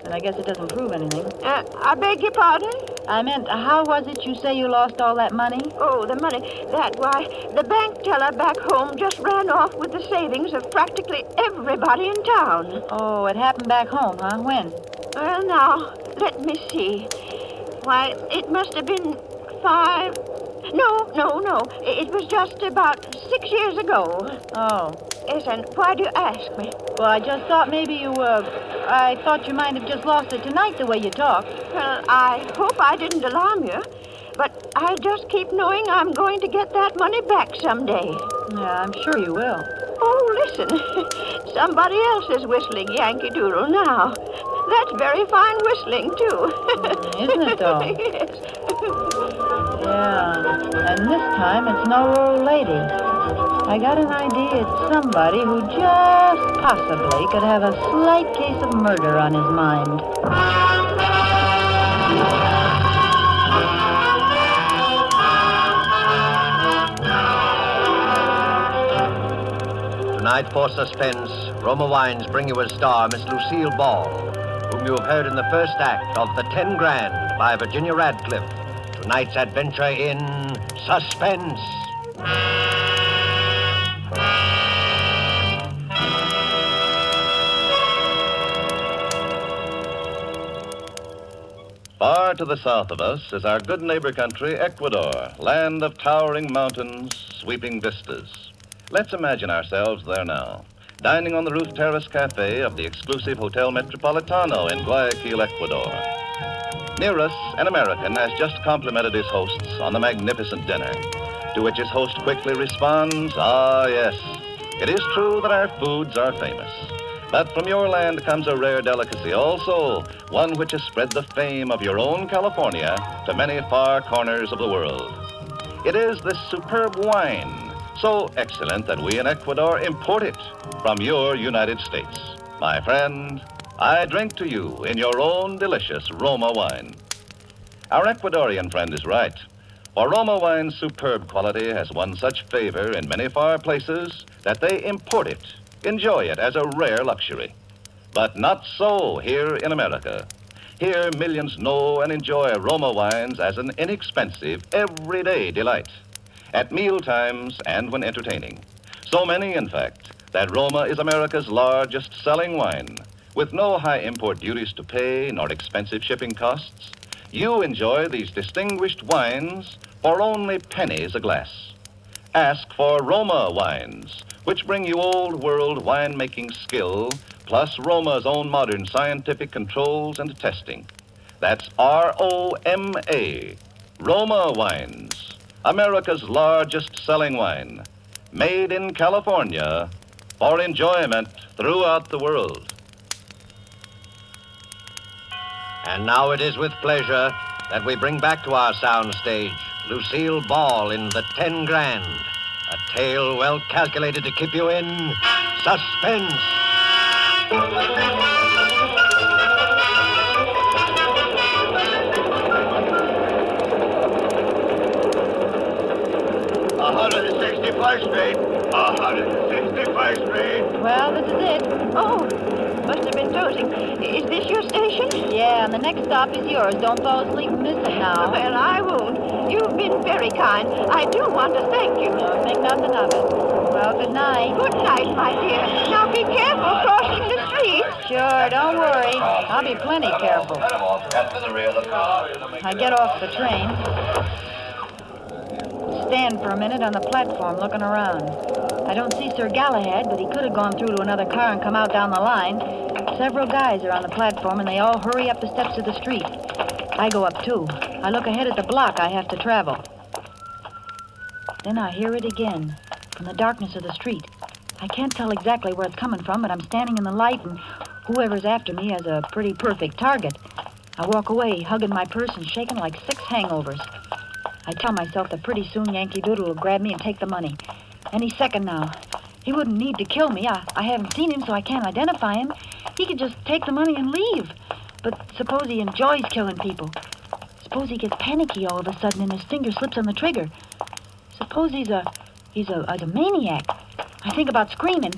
But I guess it doesn't prove anything. I beg your pardon? I meant, how was it you say you lost all that money? Oh, the money. Why, the bank teller back home just ran off with the savings of practically everybody in town. Oh, it happened back home, huh? When? Well, now, let me see. Why, it must have been 5... No. It was just about 6 years ago. Oh. Yes, and why do you ask me? Well, I just thought maybe you, I thought you might have just lost it tonight the way you talked. Well, I hope I didn't alarm you, but I just keep knowing I'm going to get that money back someday. Yeah, I'm sure you will. Oh, listen. Somebody else is whistling Yankee Doodle now. That's very fine whistling, too. Isn't it, though? Yes. Yeah, and this time it's no old lady. I got an idea it's somebody who just possibly could have a slight case of murder on his mind. Tonight for Suspense, Roma Wines bring you as star Miss Lucille Ball, whom you have heard in the first act of The 10 Grand by Virginia Radcliffe. Tonight's adventure in Suspense. Far to the south of us is our good neighbor country, Ecuador, land of towering mountains, sweeping vistas. Let's imagine ourselves there now, dining on the roof terrace cafe of the exclusive Hotel Metropolitano in Guayaquil, Ecuador. Near us, an American has just complimented his hosts on the magnificent dinner, to which his host quickly responds, "Ah, yes, it is true that our foods are famous. But from your land comes a rare delicacy also, one which has spread the fame of your own California to many far corners of the world. It is this superb wine, so excellent that we in Ecuador import it from your United States. My friend, I drink to you in your own delicious Roma wine." Our Ecuadorian friend is right, for Roma wine's superb quality has won such favor in many far places that they import it, enjoy it as a rare luxury. But not so here in America. Here, millions know and enjoy Roma wines as an inexpensive, everyday delight, at meal times and when entertaining. So many, in fact, that Roma is America's largest selling wine, with no high import duties to pay nor expensive shipping costs. You enjoy these distinguished wines for only pennies a glass. Ask for Roma wines, which bring you old world winemaking skill plus Roma's own modern scientific controls and testing. That's R-O-M-A, Roma Wines, America's largest selling wine, made in California for enjoyment throughout the world. And now it is with pleasure that we bring back to our soundstage Lucille Ball in The 10 Grand, a tale well calculated to keep you in suspense. Street. 161st Street. Well, this is it. Oh, must have been dozing. Is this your station? Yeah, and the next stop is yours. Don't fall asleep and miss it now. Well, I won't. You've been very kind. I do want to thank you. Don't think nothing of it. Well, good night. Good night, my dear. Now be careful crossing the street. Sure, don't worry. I'll be plenty careful. I get off the train. Stand for a minute on the platform looking around. I don't see Sir Galahad, but he could have gone through to another car and come out down the line. Several guys are on the platform, and they all hurry up the steps of the street. I go up, too. I look ahead at the block I have to travel. Then I hear it again, from the darkness of the street. I can't tell exactly where it's coming from, but I'm standing in the light, and whoever's after me has a pretty perfect target. I walk away, hugging my purse and shaking like 6 hangovers. I tell myself that pretty soon Yankee Doodle will grab me and take the money. Any second now. He wouldn't need to kill me. I haven't seen him, so I can't identify him. He could just take the money and leave. But suppose he enjoys killing people. Suppose he gets panicky all of a sudden and his finger slips on the trigger. Suppose he's a maniac. I think about screaming,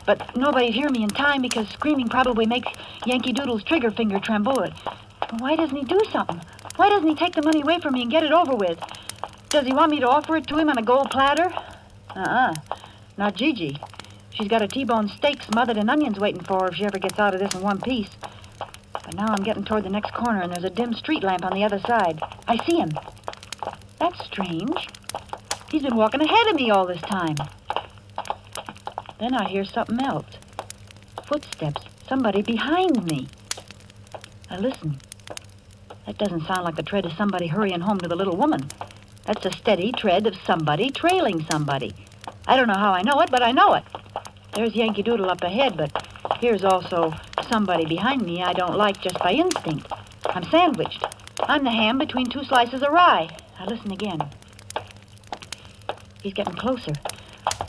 but nobody'd hear me in time because screaming probably makes Yankee Doodle's trigger finger tremble. Why doesn't he do something? Why doesn't he take the money away from me and get it over with? Does he want me to offer it to him on a gold platter? Not Gigi. She's got a T-bone steak smothered in onions waiting for her if she ever gets out of this in one piece. But now I'm getting toward the next corner, and there's a dim street lamp on the other side. I see him. That's strange. He's been walking ahead of me all this time. Then I hear something else. Footsteps. Somebody behind me. I listen. That doesn't sound like the tread of somebody hurrying home to the little woman. That's a steady tread of somebody trailing somebody. I don't know how I know it, but I know it. There's Yankee Doodle up ahead, but here's also somebody behind me I don't like just by instinct. I'm sandwiched. I'm the ham between 2 slices of rye. I listen again. He's getting closer.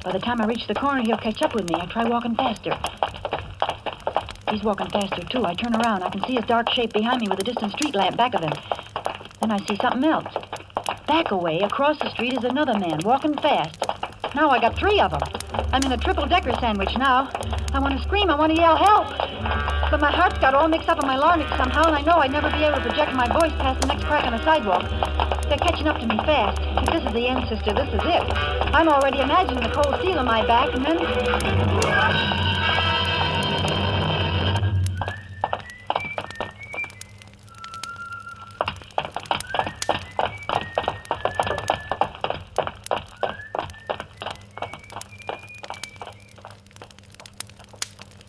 By the time I reach the corner, he'll catch up with me. I try walking faster. He's walking faster, too. I turn around. I can see his dark shape behind me with a distant street lamp back of him. Then I see something else. Back away, across the street, is another man, walking fast. Now I got 3 of them. I'm in a triple-decker sandwich now. I want to scream. I want to yell help. But my heart's got all mixed up in my larynx somehow, and I know I'd never be able to project my voice past the next crack on the sidewalk. They're catching up to me fast. If this is the end, sister, this is it. I'm already imagining the cold steel on my back, and then...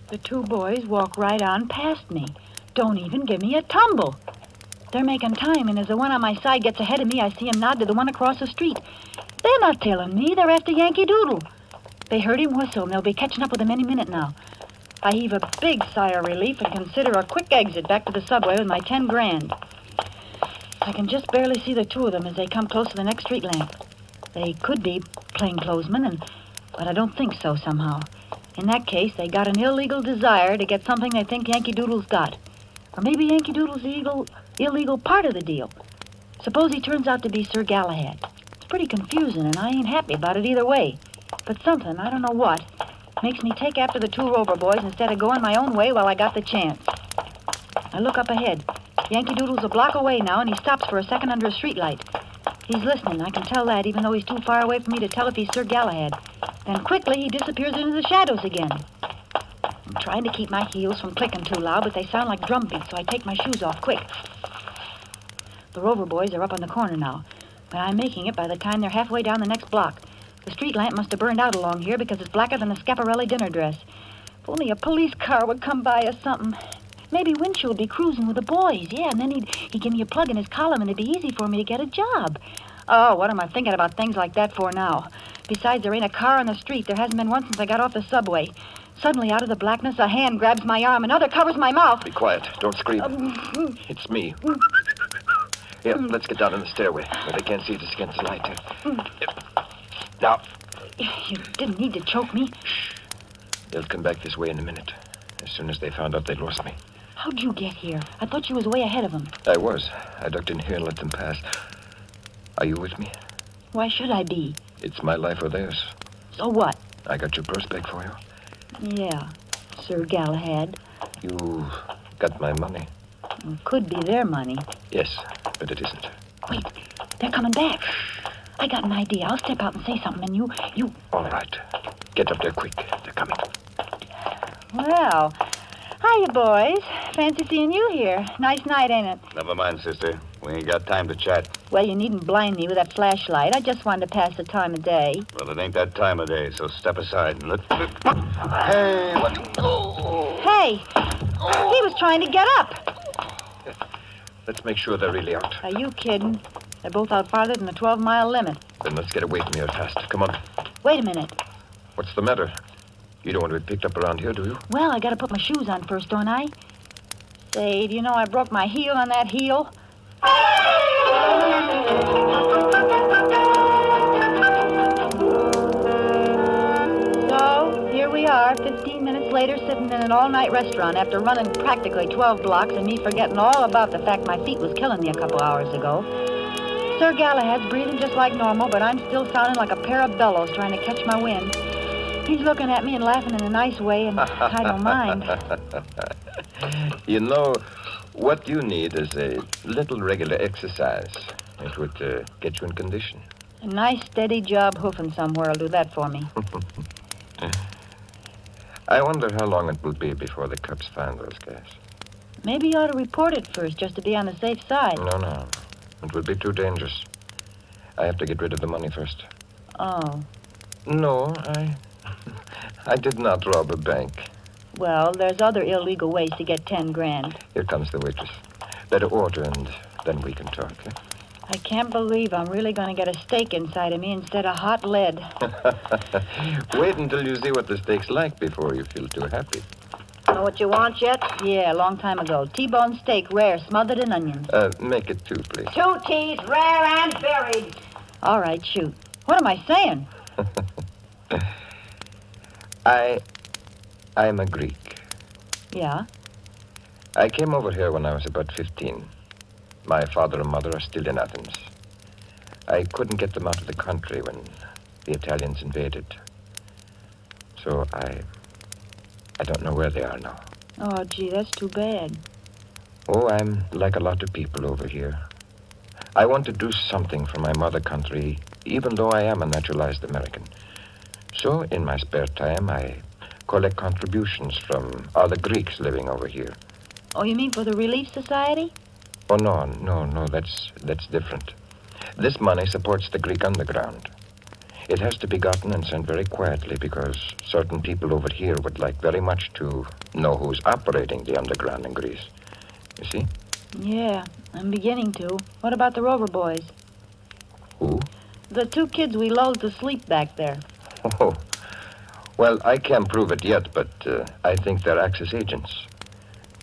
The 2 boys walk right on past me. Don't even give me a tumble. They're making time, and as the one on my side gets ahead of me, I see him nod to the one across the street. They're not tailing me. They're after Yankee Doodle. They heard him whistle, and they'll be catching up with him any minute now. I heave a big sigh of relief and consider a quick exit back to the subway with my 10 grand. I can just barely see the 2 of them as they come close to the next street lamp. They could be plainclothesmen, but I don't think so somehow. In that case, they got an illegal desire to get something they think Yankee Doodle's got. Or maybe Yankee Doodle's the illegal part of the deal. Suppose he turns out to be Sir Galahad. It's pretty confusing, and I ain't happy about it either way. But something, I don't know what, makes me take after the 2 Rover boys instead of going my own way while I got the chance. I look up ahead. Yankee Doodle's a block away now, and he stops for a second under a streetlight. He's listening, I can tell that, even though he's too far away for me to tell if he's Sir Galahad. Then quickly, he disappears into the shadows again. I'm trying to keep my heels from clicking too loud, but they sound like drum beats, so I take my shoes off quick. The Rover boys are up on the corner now, but I'm making it by the time they're halfway down the next block. The street lamp must have burned out along here because it's blacker than a Schiaparelli dinner dress. If only a police car would come by or something. Maybe Winchell would be cruising with the boys, yeah, and then he'd give me a plug in his column and it'd be easy for me to get a job. Oh, what am I thinking about things like that for now? Besides, there ain't a car on the street. There hasn't been one since I got off the subway. Suddenly, out of the blackness, a hand grabs my arm, another covers my mouth. Be quiet. Don't scream. It's me. Here, let's get down in the stairway where they can't see us against the light. Now. You didn't need to choke me. They'll come back this way in a minute. As soon as they found out they'd lost me. How'd you get here? I thought you was way ahead of them. I was. I ducked in here and let them pass. Are you with me? Why should I be? It's my life or theirs. So what? I got your purse back for you. Yeah, Sir Galahad. You got my money. It could be their money. Yes, but it isn't. Wait, they're coming back. I got an idea. I'll step out and say something, and you... All right. Get up there quick. They're coming. Well, hiya, boys. Fancy seeing you here. Nice night, ain't it? Never mind, sister. We ain't got time to chat. Well, you needn't blind me with that flashlight. I just wanted to pass the time of day. Well, it ain't that time of day, so step aside and let... Hey, what? Oh. Hey, he was trying to get up. Let's make sure they're really out. Are you kidding? They're both out farther than the 12-mile limit. Then let's get away from here fast. Come on. Wait a minute. What's the matter? You don't want to be picked up around here, do you? Well, I gotta put my shoes on first, don't I? Say, do you know I broke my heel on that heel? So, here we are, 15 minutes later, sitting in an all-night restaurant after running practically 12 blocks and me forgetting all about the fact my feet was killing me a couple hours ago. Sir Galahad's breathing just like normal, but I'm still sounding like a pair of bellows trying to catch my wind. He's looking at me and laughing in a nice way, and I don't mind. You know, what you need is a little regular exercise. It would get you in condition. A nice, steady job hoofing somewhere will do that for me. I wonder how long it will be before the cops find those guys. Maybe you ought to report it first, just to be on the safe side. No. It would be too dangerous. I have to get rid of the money first. Oh. No, I did not rob a bank. Well, there's other illegal ways to get 10 grand. Here comes the waitress. Better order, and then we can talk. Eh? I can't believe I'm really going to get a steak inside of me instead of hot lead. Wait until you see what the steak's like before you feel too happy. Know what you want yet? Yeah, a long time ago. T-bone steak, rare, smothered in onions. Make it 2, please. 2 T's, rare and buried. All right, shoot. What am I saying? I'm a Greek. Yeah? I came over here when I was about 15. My father and mother are still in Athens. I couldn't get them out of the country when the Italians invaded. So I don't know where they are now. Oh, gee, that's too bad. Oh, I'm like a lot of people over here. I want to do something for my mother country, even though I am a naturalized American. So, in my spare time, I collect contributions from other Greeks living over here. Oh, you mean for the Relief Society? Oh, no, that's different. This money supports the Greek underground. It has to be gotten and sent very quietly because certain people over here would like very much to know who's operating the underground in Greece. You see? Yeah, I'm beginning to. What about the Rover boys? Who? The 2 kids we lulled to sleep back there. Oh, well, I can't prove it yet, but I think they're Axis agents.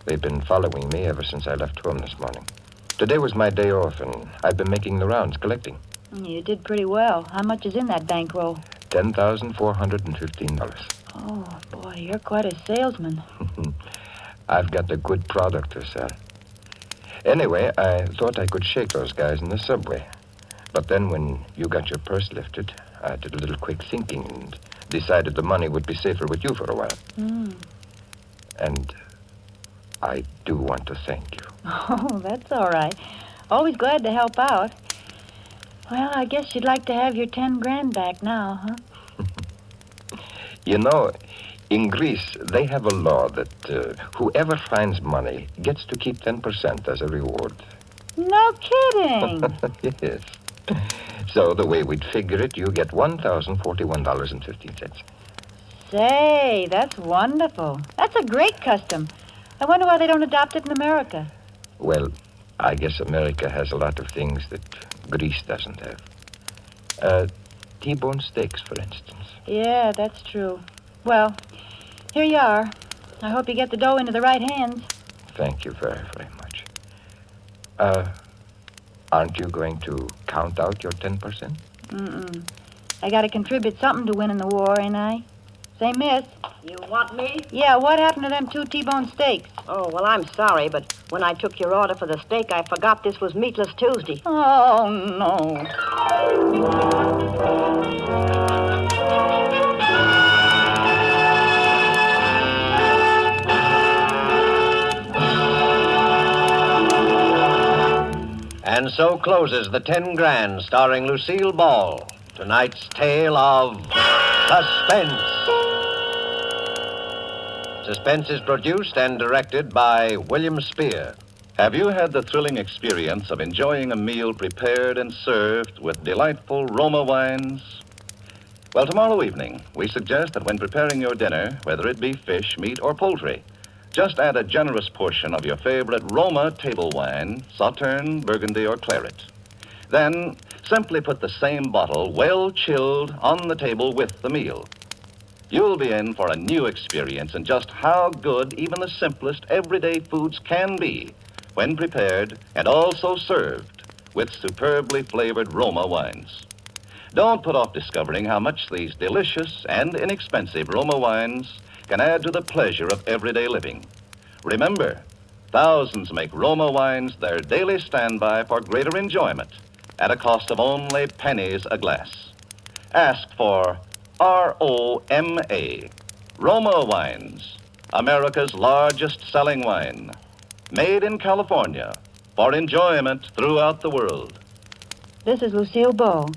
They've been following me ever since I left home this morning. Today was my day off, and I've been making the rounds, collecting. You did pretty well. How much is in that bankroll? $10,415. Oh, boy, you're quite a salesman. I've got a good product to sell. Anyway, I thought I could shake those guys in the subway. But then when you got your purse lifted, I did a little quick thinking and decided the money would be safer with you for a while. And I do want to thank you. Oh, that's all right. Always glad to help out. Well, I guess you'd like to have your 10 grand back now, huh? You know, in Greece, they have a law that whoever finds money gets to keep 10% as a reward. No kidding. Yes. So the way we'd figure it, you get $1,041.15. Say, that's wonderful. That's a great custom. I wonder why they don't adopt it in America. Well, I guess America has a lot of things that Greece doesn't have. T-bone steaks, for instance. Yeah, that's true. Well, here you are. I hope you get the dough into the right hands. Thank you very, very much. Aren't you going to count out your 10%? Mm-mm. I gotta contribute something to winning the war, ain't I? Say, miss. You want me? Yeah, what happened to them 2 T-bone steaks? Oh, well, I'm sorry, but when I took your order for the steak, I forgot this was Meatless Tuesday. Oh, no. And so closes the 10 Grand, starring Lucille Ball. Tonight's tale of Suspense. Suspense is produced and directed by William Spear. Have you had the thrilling experience of enjoying a meal prepared and served with delightful Roma wines? Well, tomorrow evening, we suggest that when preparing your dinner, whether it be fish, meat, or poultry, just add a generous portion of your favorite Roma table wine, Sauterne, Burgundy, or Claret. Then, simply put the same bottle, well chilled, on the table with the meal. You'll be in for a new experience in just how good even the simplest everyday foods can be when prepared and also served with superbly flavored Roma wines. Don't put off discovering how much these delicious and inexpensive Roma wines can add to the pleasure of everyday living. Remember, thousands make Roma wines their daily standby for greater enjoyment at a cost of only pennies a glass. Ask for R-O-M-A, Roma Wines, America's largest selling wine, made in California for enjoyment throughout the world. This is Lucille Ball.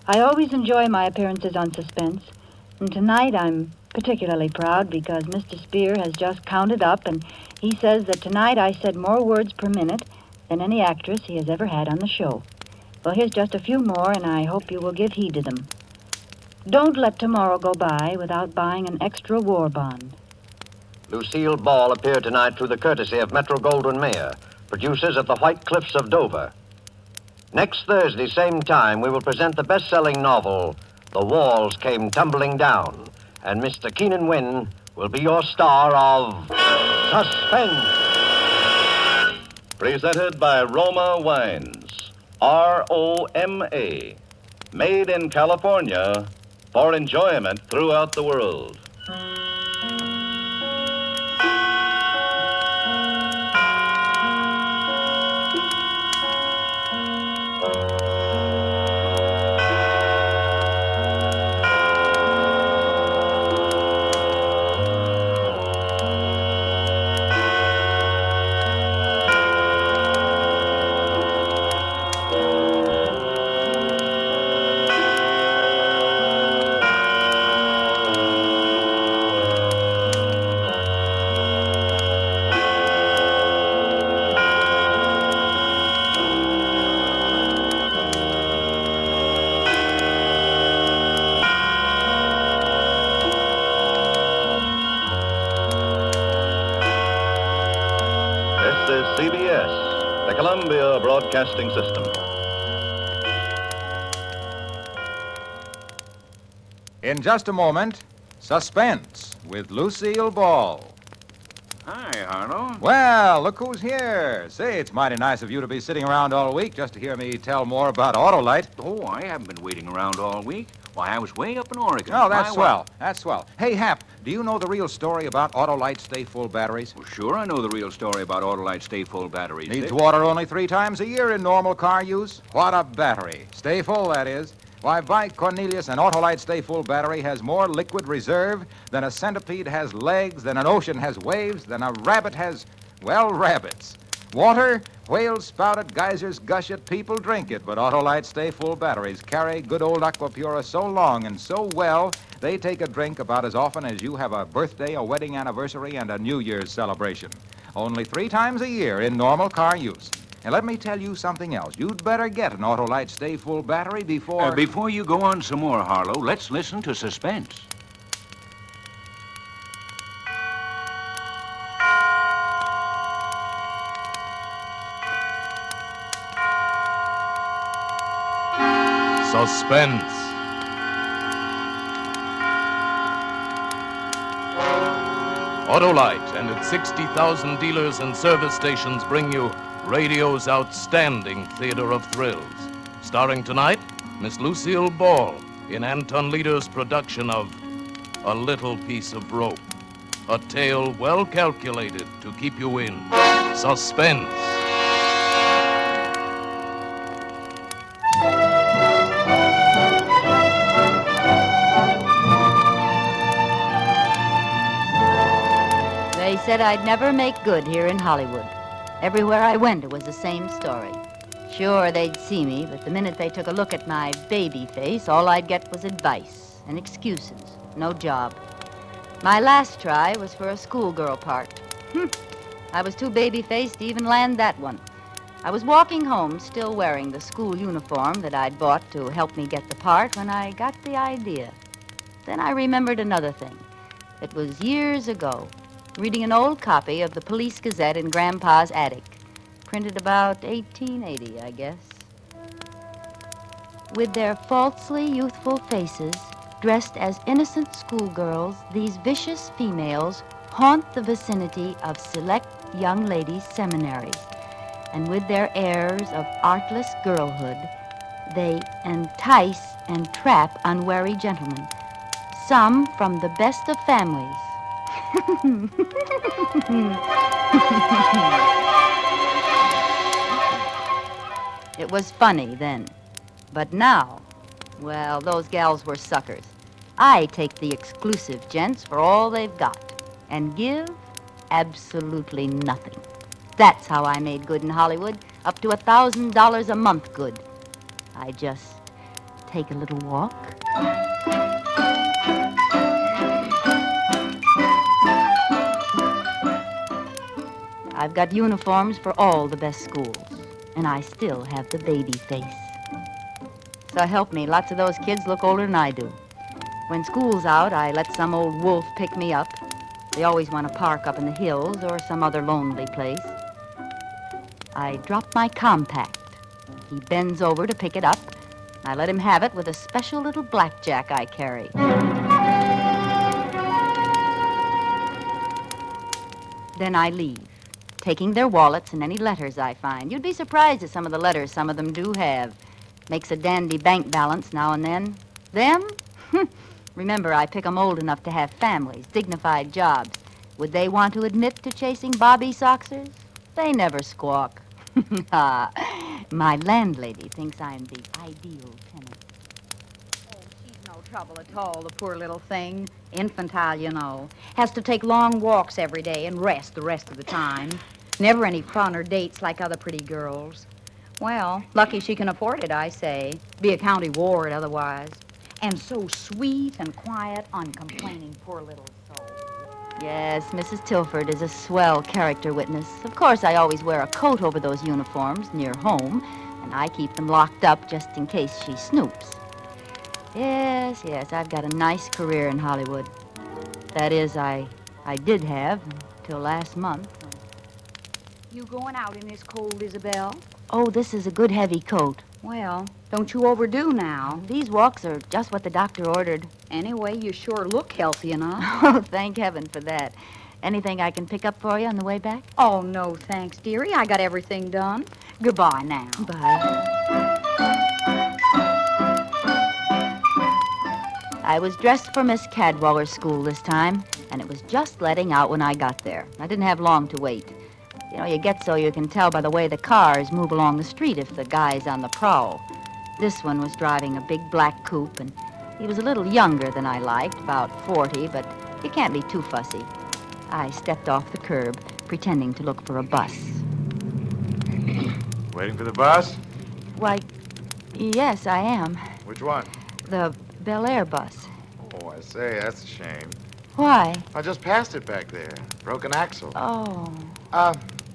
I always enjoy my appearances on Suspense, and tonight I'm particularly proud because Mr. Spear has just counted up, and he says that tonight I said more words per minute than any actress he has ever had on the show. Well, here's just a few more, and I hope you will give heed to them. Don't let tomorrow go by without buying an extra war bond. Lucille Ball appeared tonight through the courtesy of Metro-Goldwyn-Mayer, producers at the White Cliffs of Dover. Next Thursday, same time, we will present the best-selling novel, The Walls Came Tumbling Down, and Mr. Keenan Wynn will be your star of Suspense. Presented by Roma Wines, R-O-M-A, made in California for enjoyment throughout the world. This is CBS, the Columbia Broadcasting System. In just a moment, Suspense with Lucille Ball. Hi, Harlow. Well, look who's here. Say, it's mighty nice of you to be sitting around all week just to hear me tell more about Autolite. Oh, I haven't been waiting around all week. Why, I was way up in Oregon. Oh, that's Why, swell. That's swell. Hey, Hap, do you know the real story about Autolite Stay Full batteries? Well, sure, I know the real story about Autolite Stay Full batteries. Needs water only 3 times a year in normal car use. What a battery. Stay full, that is. Why, by Cornelius, an Autolite Stay Full battery has more liquid reserve than a centipede has legs, than an ocean has waves, than a rabbit has, well, rabbits. Water, whales spout it, geysers gush it, people drink it, but Autolite Stay Full batteries carry good old Aquapura so long and so well, they take a drink about as often as you have a birthday, a wedding anniversary, and a New Year's celebration. Only 3 times a year in normal car use. And let me tell you something else. You'd better get an Autolite Stay Full battery before... Before you go on some more, Harlow, let's listen to Suspense. Suspense. Autolite and its 60,000 dealers and service stations bring you radio's outstanding theater of thrills. Starring tonight, Miss Lucille Ball in Anton Leder's production of A Little Piece of Rope. A tale well calculated to keep you in suspense. They said I'd never make good here in Hollywood. Everywhere I went, it was the same story. Sure, they'd see me, but the minute they took a look at my baby face, all I'd get was advice and excuses. No job. My last try was for a schoolgirl part. I was too baby-faced to even land that one. I was walking home, still wearing the school uniform that I'd bought to help me get the part, when I got the idea. Then I remembered another thing. It was years ago, reading an old copy of the Police Gazette in Grandpa's attic. Printed about 1880, I guess. With their falsely youthful faces, dressed as innocent schoolgirls, these vicious females haunt the vicinity of select young ladies' seminaries. And with their airs of artless girlhood, they entice and trap unwary gentlemen, some from the best of families. It was funny then. But now, well, those gals were suckers. I take the exclusive gents for all they've got and give absolutely nothing. That's how I made good in Hollywood, up to $1,000 a month good. I just take a little walk. I've got uniforms for all the best schools, and I still have the baby face. So help me, lots of those kids look older than I do. When school's out, I let some old wolf pick me up. They always want to park up in the hills or some other lonely place. I drop my compact. He bends over to pick it up. I let him have it with a special little blackjack I carry. Then I leave, taking their wallets and any letters I find. You'd be surprised at some of the letters some of them do have. Makes a dandy bank balance now and then. Them? Remember, I pick 'em old enough to have families, dignified jobs. Would they want to admit to chasing Bobby Soxers? They never squawk. My landlady thinks I'm the ideal tenant. Oh, she's no trouble at all, the poor little thing. Infantile, you know. Has to take long walks every day and rest the rest of the time. Never any fun or dates like other pretty girls. Well, lucky she can afford it, I say. Be a county ward otherwise. And so sweet and quiet, uncomplaining, poor little soul. Yes, Mrs. Tilford is a swell character witness. Of course, I always wear a coat over those uniforms near home, and I keep them locked up just in case she snoops. Yes, I've got a nice career in Hollywood. That is, I did have until last month. You going out in this cold, Isabel? Oh, this is a good heavy coat. Well, don't you overdo now. These walks are just what the doctor ordered. Anyway, you sure look healthy enough. Oh, thank heaven for that. Anything I can pick up for you on the way back? Oh, no, thanks, dearie. I got everything done. Goodbye now. Bye. I was dressed for Miss Cadwaller's school this time, and it was just letting out when I got there. I didn't have long to wait. You know, you get so you can tell by the way the cars move along the street if the guy's on the prowl. This one was driving a big black coupe, and he was a little younger than I liked, about 40, but you can't be too fussy. I stepped off the curb, pretending to look for a bus. Waiting for the bus? Why, yes, I am. Which one? The Bel Air bus. Oh, I say, that's a shame. Why? I just passed it back there. Broken axle. Oh.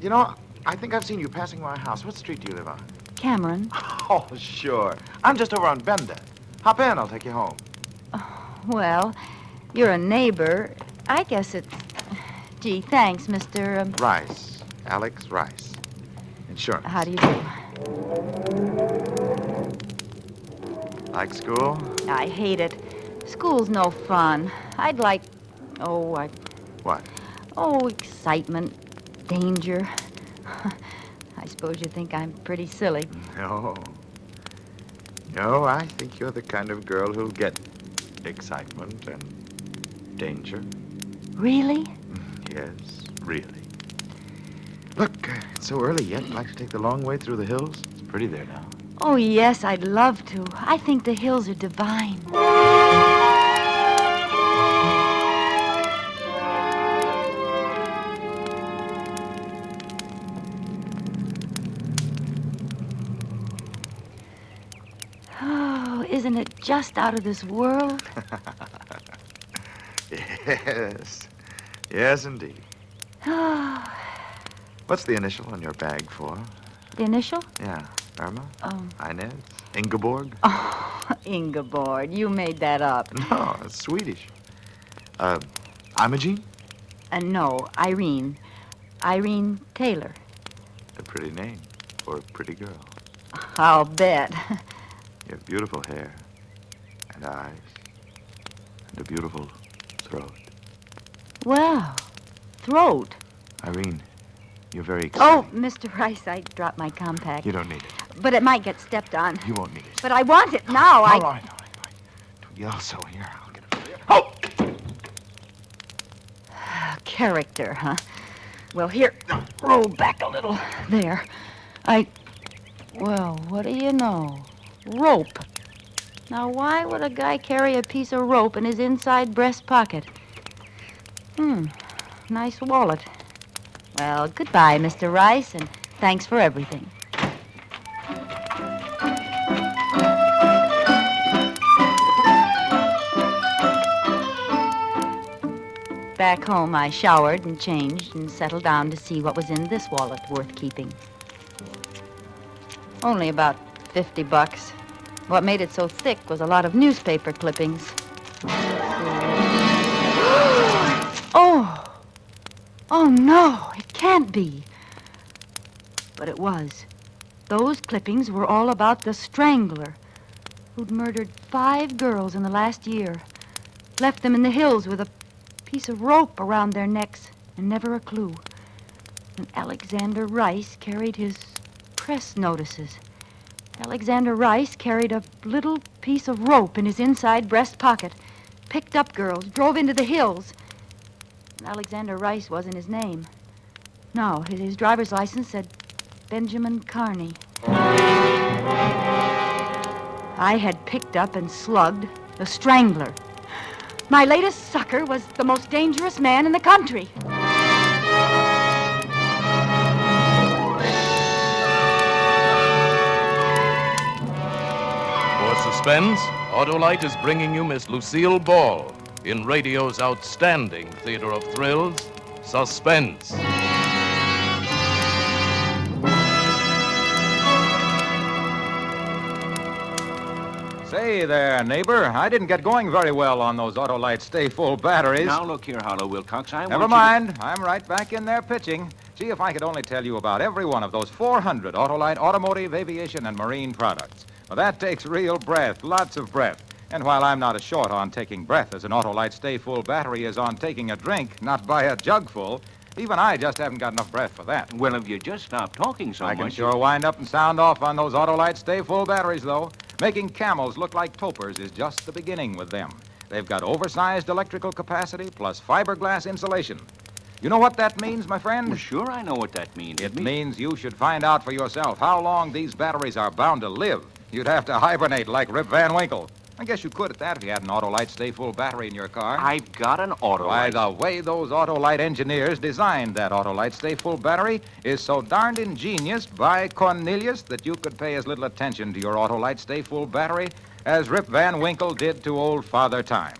You know, I think I've seen you passing my house. What street do you live on? Cameron. Oh, sure. I'm just over on Bender. Hop in, I'll take you home. Well, you're a neighbor. I guess it's... Gee, thanks, Mr. Rice. Alex Rice. Insurance. How do you do? Like school? I hate it. School's no fun. I'd like... What? Excitement, danger. I suppose you think I'm pretty silly. No. No, I think you're the kind of girl who'll get excitement and danger. Really? Yes, really. Look, it's so early yet. I'd like to take the long way through the hills. It's pretty there now. Oh, yes, I'd love to. I think the hills are divine. Oh, isn't it just out of this world? Yes. Yes, indeed. Oh, What's the initial on your bag for? the initial? Yeah. Irma? Oh. Inez? Ingeborg? Oh, Ingeborg, you made that up. No, it's Swedish. Imogene? No, Irene. Irene Taylor. A pretty name for a pretty girl. I'll bet. You have beautiful hair and eyes and a beautiful throat. Well, throat. Irene, you're very exciting. Oh, Mr. Rice, I dropped my compact. You don't need it. But it might get stepped on. You won't need it. But I want it now. All right. Don't yell so. Here, I'll get it for you. Oh! Character, huh? Well, here, roll back a little. There. Well, what do you know? Rope. Now, why would a guy carry a piece of rope in his inside breast pocket? Nice wallet. Well, goodbye, Mr. Rice, and thanks for everything. Back home, I showered and changed and settled down to see what was in this wallet worth keeping. Only about $50. What made it so thick was a lot of newspaper clippings. Oh, no, it can't be. But it was. Those clippings were all about the strangler who'd murdered 5 girls in the last year, left them in the hills with a piece of rope around their necks and never a clue. And Alexander Rice carried his press notices. Alexander Rice carried a little piece of rope in his inside breast pocket, picked up girls, drove into the hills. And Alexander Rice wasn't his name. No, his driver's license said Benjamin Carney. I had picked up and slugged the strangler. My latest sucker was the most dangerous man in the country. For Suspense, Autolite is bringing you Miss Lucille Ball in radio's outstanding theater of thrills, Suspense. Say there, neighbor. I didn't get going very well on those Autolite stay-full batteries. Now, look here, Harlow Wilcox. Never mind. I'm right back in there pitching. Gee, if I could only tell you about every one of those 400 Autolite automotive, aviation, and marine products. Well, that takes real breath, lots of breath. And while I'm not as short on taking breath as an Autolite stay-full battery is on taking a drink, not by a jugful, even I just haven't got enough breath for that. Well, if you just stop talking so much... I can sure wind up and sound off on those Autolite stay-full batteries, though. Making camels look like topers is just the beginning with them. They've got oversized electrical capacity plus fiberglass insulation. You know what that means, my friend? Well, sure, I know what that means. It means you should find out for yourself how long these batteries are bound to live. You'd have to hibernate like Rip Van Winkle. I guess you could at that if you had an Autolite stay-full battery in your car. I've got an Autolite. Why, the way those Autolite engineers designed that Autolite stay-full battery is so darned ingenious by Cornelius that you could pay as little attention to your Autolite stay-full battery as Rip Van Winkle did to old Father Time.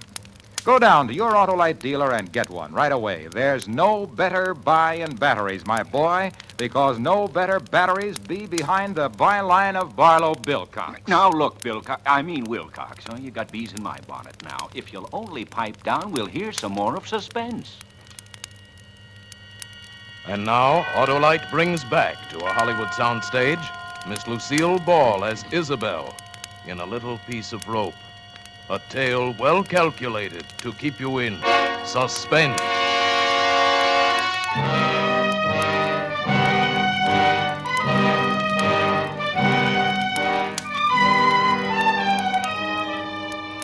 Go down to your Autolite dealer and get one right away. There's no better buy in batteries, my boy, because no better batteries be behind the byline of Barlow Bilcox. Now, look, Wilcox. Oh, you got bees in my bonnet now. If you'll only pipe down, we'll hear some more of Suspense. And now, Autolite brings back to a Hollywood soundstage Miss Lucille Ball as Isabel in a little piece of rope. A tale well calculated to keep you in suspense.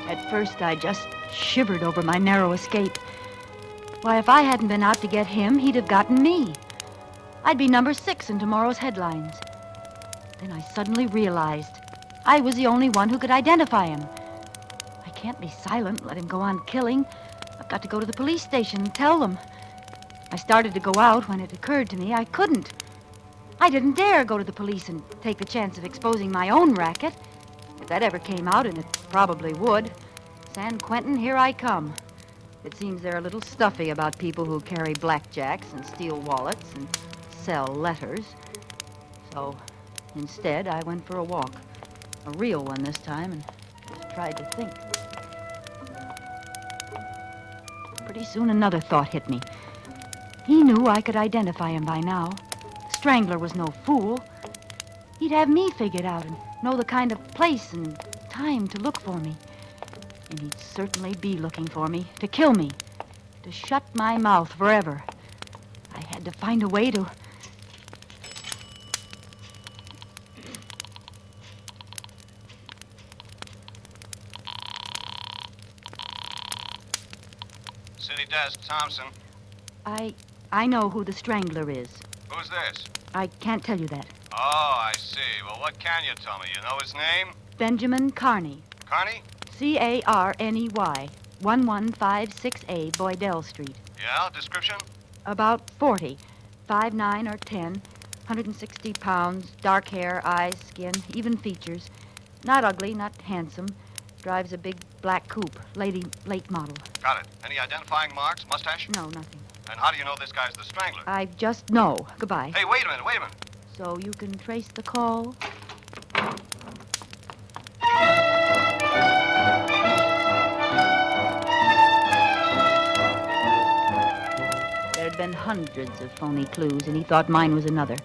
At first, I just shivered over my narrow escape. Why, if I hadn't been out to get him, he'd have gotten me. I'd be number 6 in tomorrow's headlines. Then I suddenly realized I was the only one who could identify him. I can't be silent, let him go on killing. I've got to go to the police station and tell them. I started to go out when it occurred to me I couldn't. I didn't dare go to the police and take the chance of exposing my own racket. If that ever came out, and it probably would, San Quentin, here I come. It seems they're a little stuffy about people who carry blackjacks and steal wallets and sell letters. So instead, I went for a walk. A real one this time, and just tried to think. Pretty soon another thought hit me. He knew I could identify him by now. Strangler was no fool. He'd have me figured out and know the kind of place and time to look for me. And he'd certainly be looking for me, to kill me, to shut my mouth forever. I had to find a way to... City Desk, Thompson. I know who the Strangler is. Who's this? I can't tell you that. Oh, I see. Well, what can you tell me? You know his name? Benjamin Carney. Carney? Carney, 1156A, Boydell Street. Yeah, description? About 40, 5'9" or 10, 160 pounds, dark hair, eyes, skin, even features. Not ugly, not handsome. Drives a big black coupe, late model. Got it. Any identifying marks? Mustache? No, nothing. And how do you know this guy's the Strangler? I just know. Goodbye. Hey, wait a minute. So you can trace the call? There'd been hundreds of phony clues, and he thought mine was another.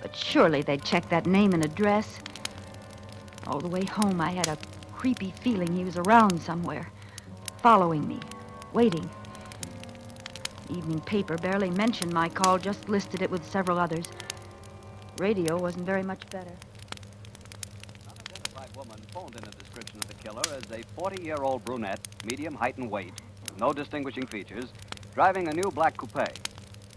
But surely they'd check that name and address. All the way home, I had a creepy feeling he was around somewhere, following me, waiting. The evening paper barely mentioned my call, just listed it with several others. Radio wasn't very much better. An unidentified woman phoned in a description of the killer as a 40-year-old brunette, medium height and weight, with no distinguishing features, driving a new black coupe.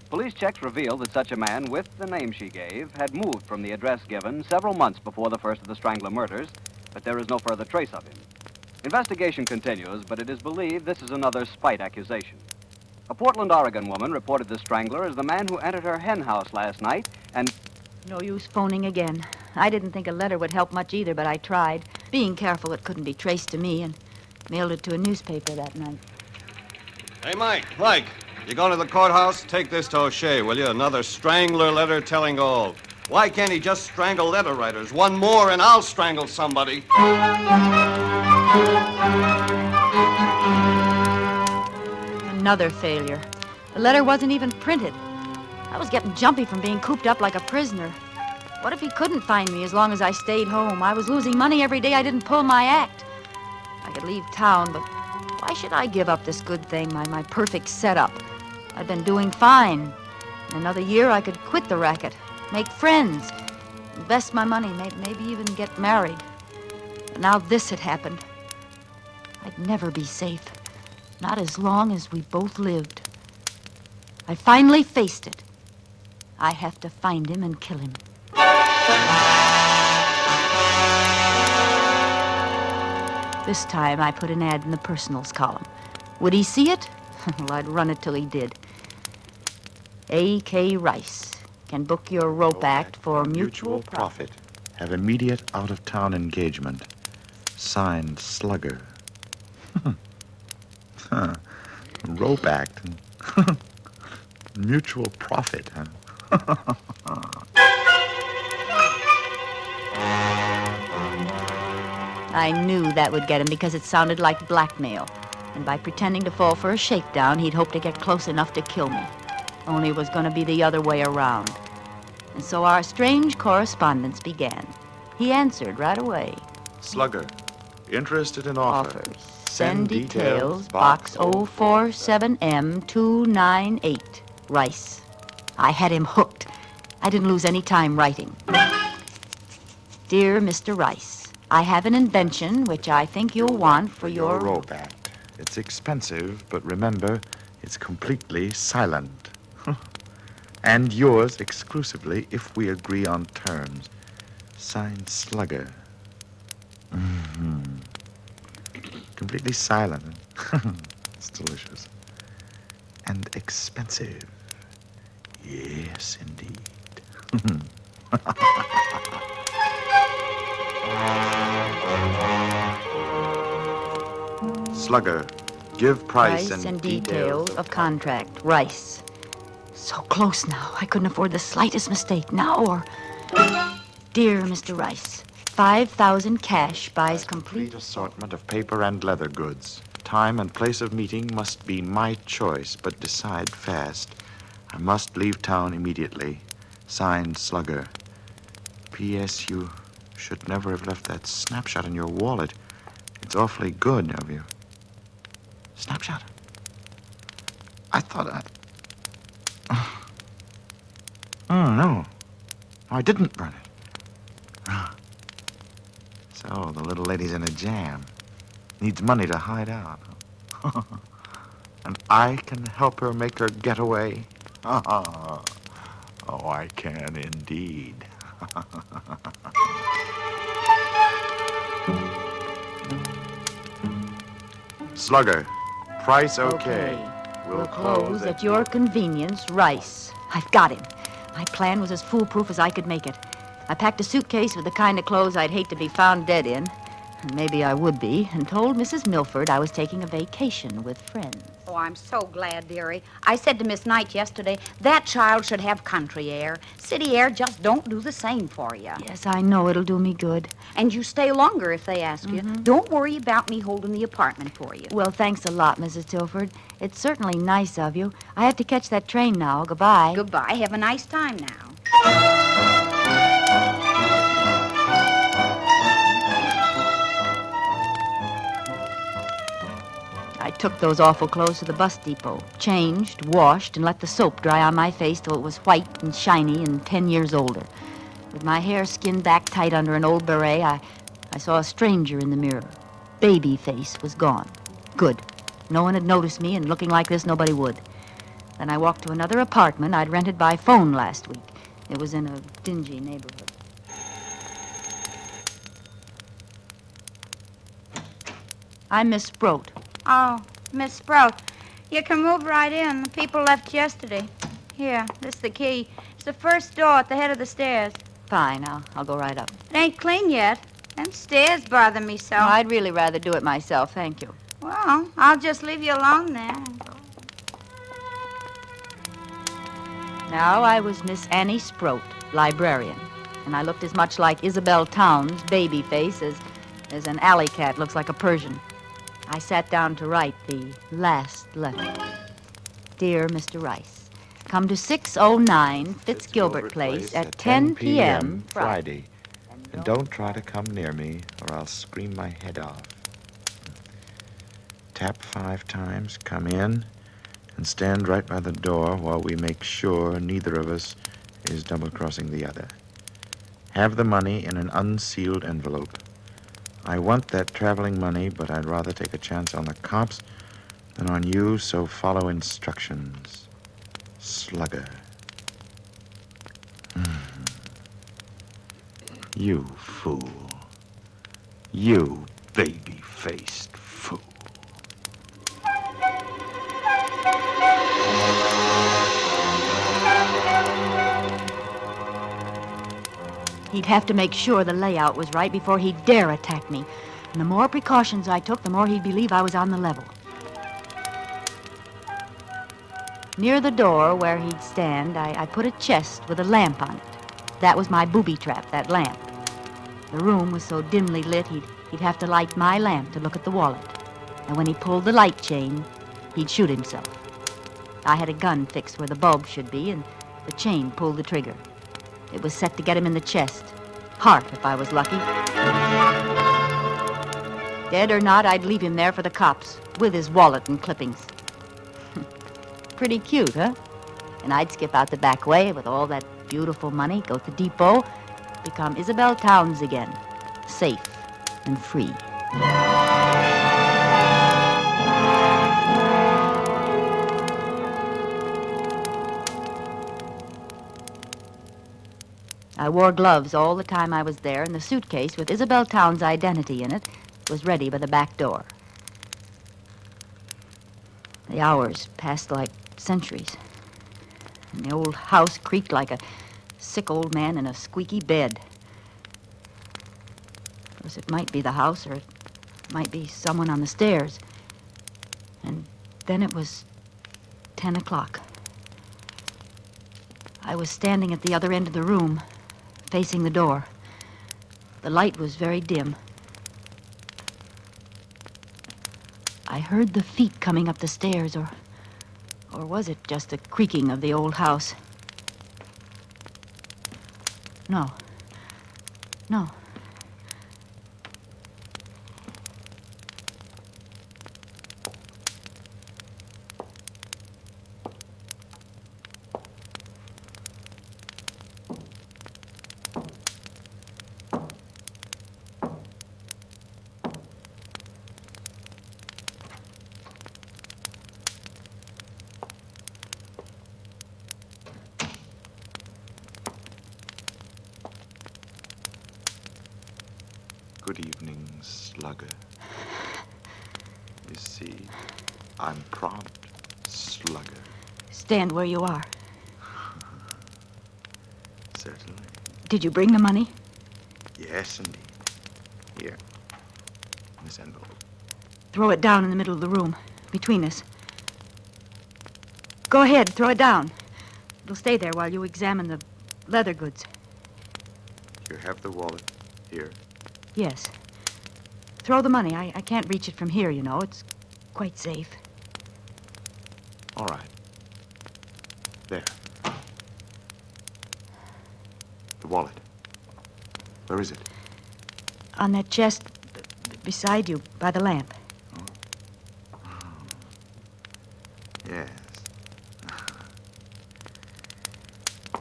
Police checks revealed that such a man, with the name she gave, had moved from the address given several months before the first of the Strangler murders, but there is no further trace of him. Investigation continues, but it is believed this is another spite accusation. A Portland, Oregon woman reported the Strangler as the man who entered her hen house last night and... No use phoning again. I didn't think a letter would help much either, but I tried, being careful it couldn't be traced to me, and mailed it to a newspaper that night. Hey, Mike, you going to the courthouse? Take this to O'Shea, will you? Another Strangler letter telling all. Why can't he just strangle letter writers? One more and I'll strangle somebody. Another failure. The letter wasn't even printed. I was getting jumpy from being cooped up like a prisoner. What if he couldn't find me as long as I stayed home? I was losing money every day I didn't pull my act. I could leave town, but why should I give up this good thing, my perfect setup? I'd been doing fine. In another year, I could quit the racket, make friends, invest my money, maybe even get married. But now this had happened. I'd never be safe. Not as long as we both lived. I finally faced it. I have to find him and kill him. This time I put an ad in the personals column. Would he see it? Well, I'd run it till he did. A.K. Rice can book your rope act for mutual profit. Have immediate out-of-town engagement. Signed, Slugger. Rope act. Mutual profit, huh? I knew that would get him because it sounded like blackmail. And by pretending to fall for a shakedown, he'd hope to get close enough to kill me. Only it was going to be the other way around. And so our strange correspondence began. He answered right away. Slugger, Interested in offers. Send details, Box 047M298, Rice. I had him hooked. I didn't lose any time writing. Dear Mr. Rice, I have an invention which I think you'll want for your robot. It's expensive, but remember, it's completely silent. And yours exclusively if we agree on terms. Signed, Slugger. Completely silent. It's delicious. And expensive. Yes, indeed. Slugger, give price and details of contract. Rice. So close now. I couldn't afford the slightest mistake now or... Dear Mr. Rice, 5,000 cash buys complete assortment of paper and leather goods. Time and place of meeting must be my choice, but decide fast. I must leave town immediately. Signed, Slugger. P.S. You should never have left that snapshot in your wallet. It's awfully good of you. Snapshot? I thought Oh, no. I didn't burn it. So, the little lady's in a jam. Needs money to hide out. And I can help her make her get away. Oh, I can indeed. Slugger, price okay. We'll close at your convenience, Rice. I've got him. My plan was as foolproof as I could make it. I packed a suitcase with the kind of clothes I'd hate to be found dead in, and maybe I would be, and told Mrs. Milford I was taking a vacation with friends. Oh, I'm so glad, dearie. I said to Miss Knight yesterday, that child should have country air. City air just don't do the same for you. Yes, I know it'll do me good. And you stay longer if they ask you. Don't worry about me holding the apartment for you. Well, thanks a lot, Mrs. Tilford. It's certainly nice of you. I have to catch that train now. Goodbye. Goodbye. Have a nice time now. I took those awful clothes to the bus depot, changed, washed, and let the soap dry on my face till it was white and shiny and 10 years older. With my hair skinned back tight under an old beret, I saw a stranger in the mirror. Baby face was gone. Good. No one had noticed me, and looking like this, nobody would. Then I walked to another apartment I'd rented by phone last week. It was in a dingy neighborhood. I'm Miss Sproat. Oh, Miss Sprout, you can move right in. The people left yesterday. Here, this is the key. It's the first door at the head of the stairs. Fine, I'll go right up. It ain't clean yet. Them stairs bother me so. No, I'd really rather do it myself, thank you. Well, I'll just leave you alone then. Now I was Miss Annie Sproat, librarian, and I looked as much like Isabel Towns' baby face as an alley cat looks like a Persian. I sat down to write the last letter. Dear Mr. Rice, come to 609 Fitzgilbert Place at 10 p.m. Friday. And don't try to come near me, or I'll scream my head off. Tap 5 times, come in, and stand right by the door while we make sure neither of us is double-crossing the other. Have the money in an unsealed envelope. I want that traveling money, but I'd rather take a chance on the cops than on you, so follow instructions. Slugger. You fool. You baby-faced fool. He'd have to make sure the layout was right before he'd dare attack me. And the more precautions I took, the more he'd believe I was on the level. Near the door where he'd stand, I put a chest with a lamp on it. That was my booby trap, that lamp. The room was so dimly lit, he'd have to light my lamp to look at the wallet. And when he pulled the light chain, he'd shoot himself. I had a gun fixed where the bulb should be, and the chain pulled the trigger. It was set to get him in the chest. Heart, if I was lucky. Dead or not, I'd leave him there for the cops, with his wallet and clippings. Pretty cute, huh? And I'd skip out the back way with all that beautiful money, go to Depot, become Isabel Towns again, safe and free. I wore gloves all the time I was there, and the suitcase with Isabel Towns' identity in it was ready by the back door. The hours passed like centuries, and the old house creaked like a sick old man in a squeaky bed. Of course, it might be the house, or it might be someone on the stairs. And then it was 10 o'clock. I was standing at the other end of the room, facing the door. The light was very dim. I heard the feet coming up the stairs, or was it just the creaking of the old house? No. Good evening, Slugger. You see, I'm prompt, Slugger. Stand where you are. Certainly. Did you bring the money? Yes, indeed. Here. This envelope. Throw it down in the middle of the room, between us. Go ahead, throw it down. It'll stay there while you examine the leather goods. You have the wallet here. Yes. Throw the money. I can't reach it from here, you know. It's quite safe. All right. There. The wallet. Where is it? On that chest beside you, by the lamp. Yes.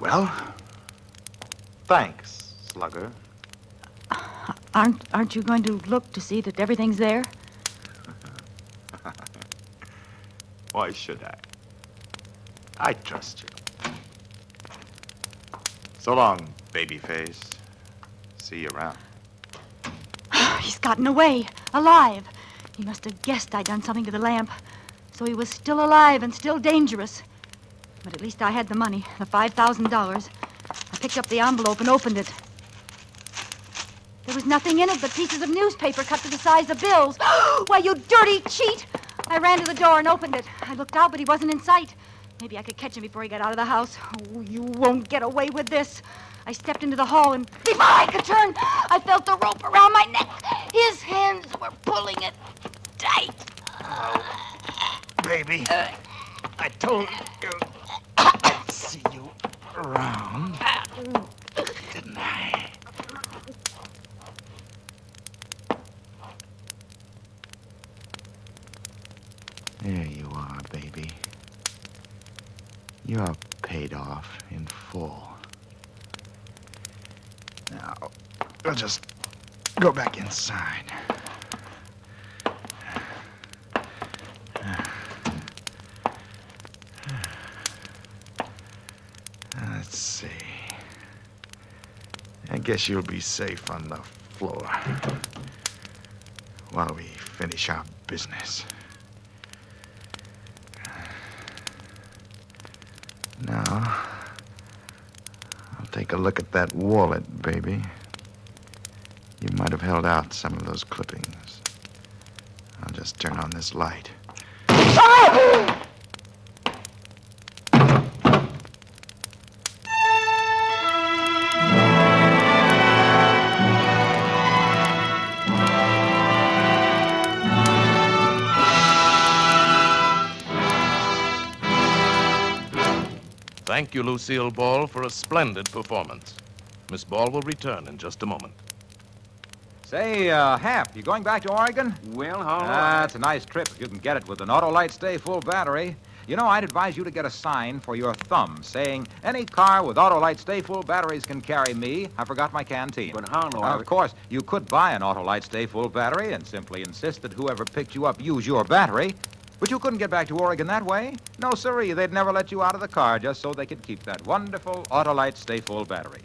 Well, thanks, Slugger. Aren't you going to look to see that everything's there? Why should I? I trust you. So long, babyface. See you around. He's gotten away, alive. He must have guessed I'd done something to the lamp. So he was still alive and still dangerous. But at least I had the money, the $5,000. I picked up the envelope and opened it. There was nothing in it but pieces of newspaper cut to the size of bills. Why, you dirty cheat! I ran to the door and opened it. I looked out, but he wasn't in sight. Maybe I could catch him before he got out of the house. Oh, you won't get away with this. I stepped into the hall, and before I could turn, I felt the rope around my neck. His hands were pulling it tight. Oh, baby. I told you I'd see you around, didn't I? There you are, baby. You're paid off in full. Now, we'll just go back inside. Let's see. I guess you'll be safe on the floor while we finish our business. Now, I'll take a look at that wallet, baby. You might have held out some of those clippings. I'll just turn on this light. Thank you, Lucille Ball, for a splendid performance. Miss Ball will return in just a moment. Say, Hap, you going back to Oregon? Well, how long? That's a nice trip if you can get it with an Autolite Stay Full battery. You know, I'd advise you to get a sign for your thumb saying, any car with Autolite Stay Full batteries can carry me. I forgot my canteen. But how long? Of course, you could buy an Autolite Stay Full battery and simply insist that whoever picked you up use your battery. But you couldn't get back to Oregon that way. No, sirree. They'd never let you out of the car just so they could keep that wonderful Autolite Stay Full battery.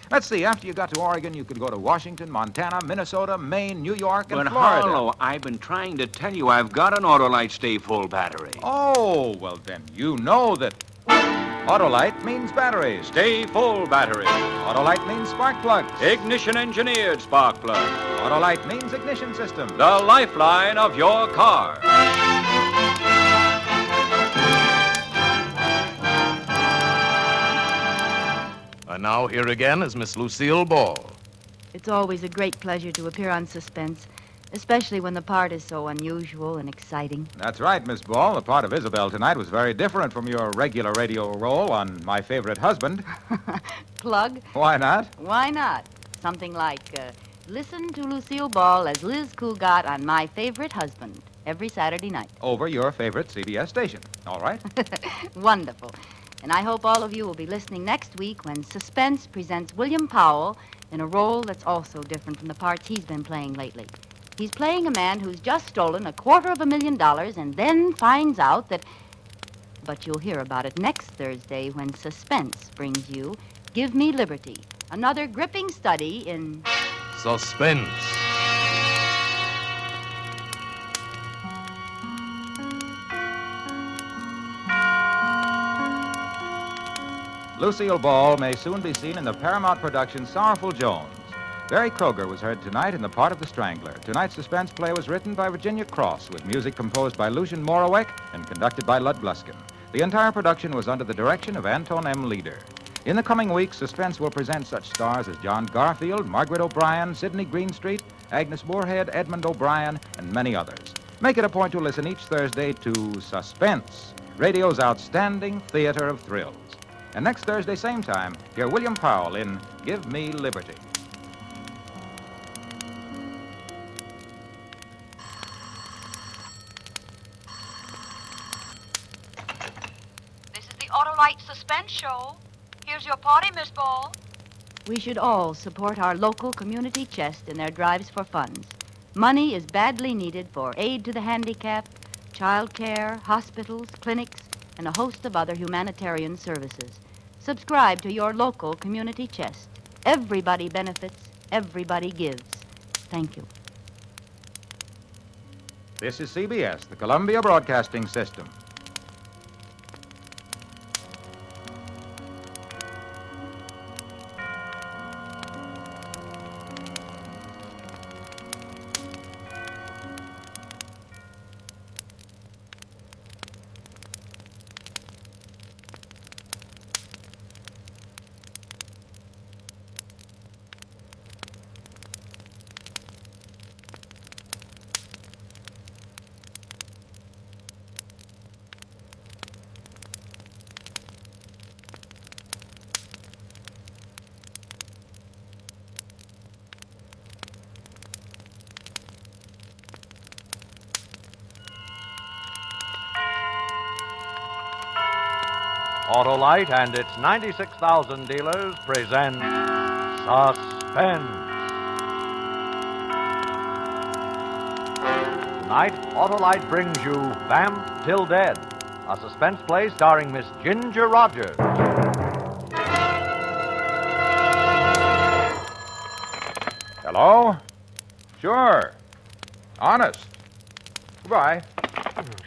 Let's see, after you got to Oregon, you could go to Washington, Montana, Minnesota, Maine, New York, and But Florida. Harlow, I've been trying to tell you I've got an Autolite Stay Full battery. Oh, well, then you know that Autolite means batteries. Stay Full battery. Autolite means spark plugs. Ignition engineered spark plug. Autolite means ignition system. The lifeline of your car. And now here again is Miss Lucille Ball. It's always a great pleasure to appear on Suspense, especially when the part is so unusual and exciting. That's right, Miss Ball. The part of Isabel tonight was very different from your regular radio role on My Favorite Husband. Plug? Why not? Why not? Something like, listen to Lucille Ball as Liz Cougat on My Favorite Husband every Saturday night. Over your favorite CBS station. All right? Wonderful. And I hope all of you will be listening next week when Suspense presents William Powell in a role that's also different from the parts he's been playing lately. He's playing a man who's just stolen $250,000 and then finds out that... But you'll hear about it next Thursday when Suspense brings you Give Me Liberty, another gripping study in... Suspense. Lucille Ball may soon be seen in the Paramount production Sorrowful Jones. Barry Kroger was heard tonight in the part of the Strangler. Tonight's suspense play was written by Virginia Cross with music composed by Lucian Moraweck and conducted by Lud Gluskin. The entire production was under the direction of Anton M. Leader. In the coming weeks, Suspense will present such stars as John Garfield, Margaret O'Brien, Sidney Greenstreet, Agnes Moorehead, Edmund O'Brien, and many others. Make it a point to listen each Thursday to Suspense, radio's outstanding theater of thrills. And next Thursday, same time, hear William Powell in Give Me Liberty. This is the Autolite Suspense Show. Here's your party, Miss Ball. We should all support our local community chest in their drives for funds. Money is badly needed for aid to the handicapped, child care, hospitals, clinics, and a host of other humanitarian services. Subscribe to your local community chest. Everybody benefits, everybody gives. Thank you. This is CBS, the Columbia Broadcasting System. Autolite and its 96,000 dealers present Suspense. Tonight, Autolite brings you Vamp Till Dead, a suspense play starring Miss Ginger Rogers. Hello? Sure. Honest. Goodbye.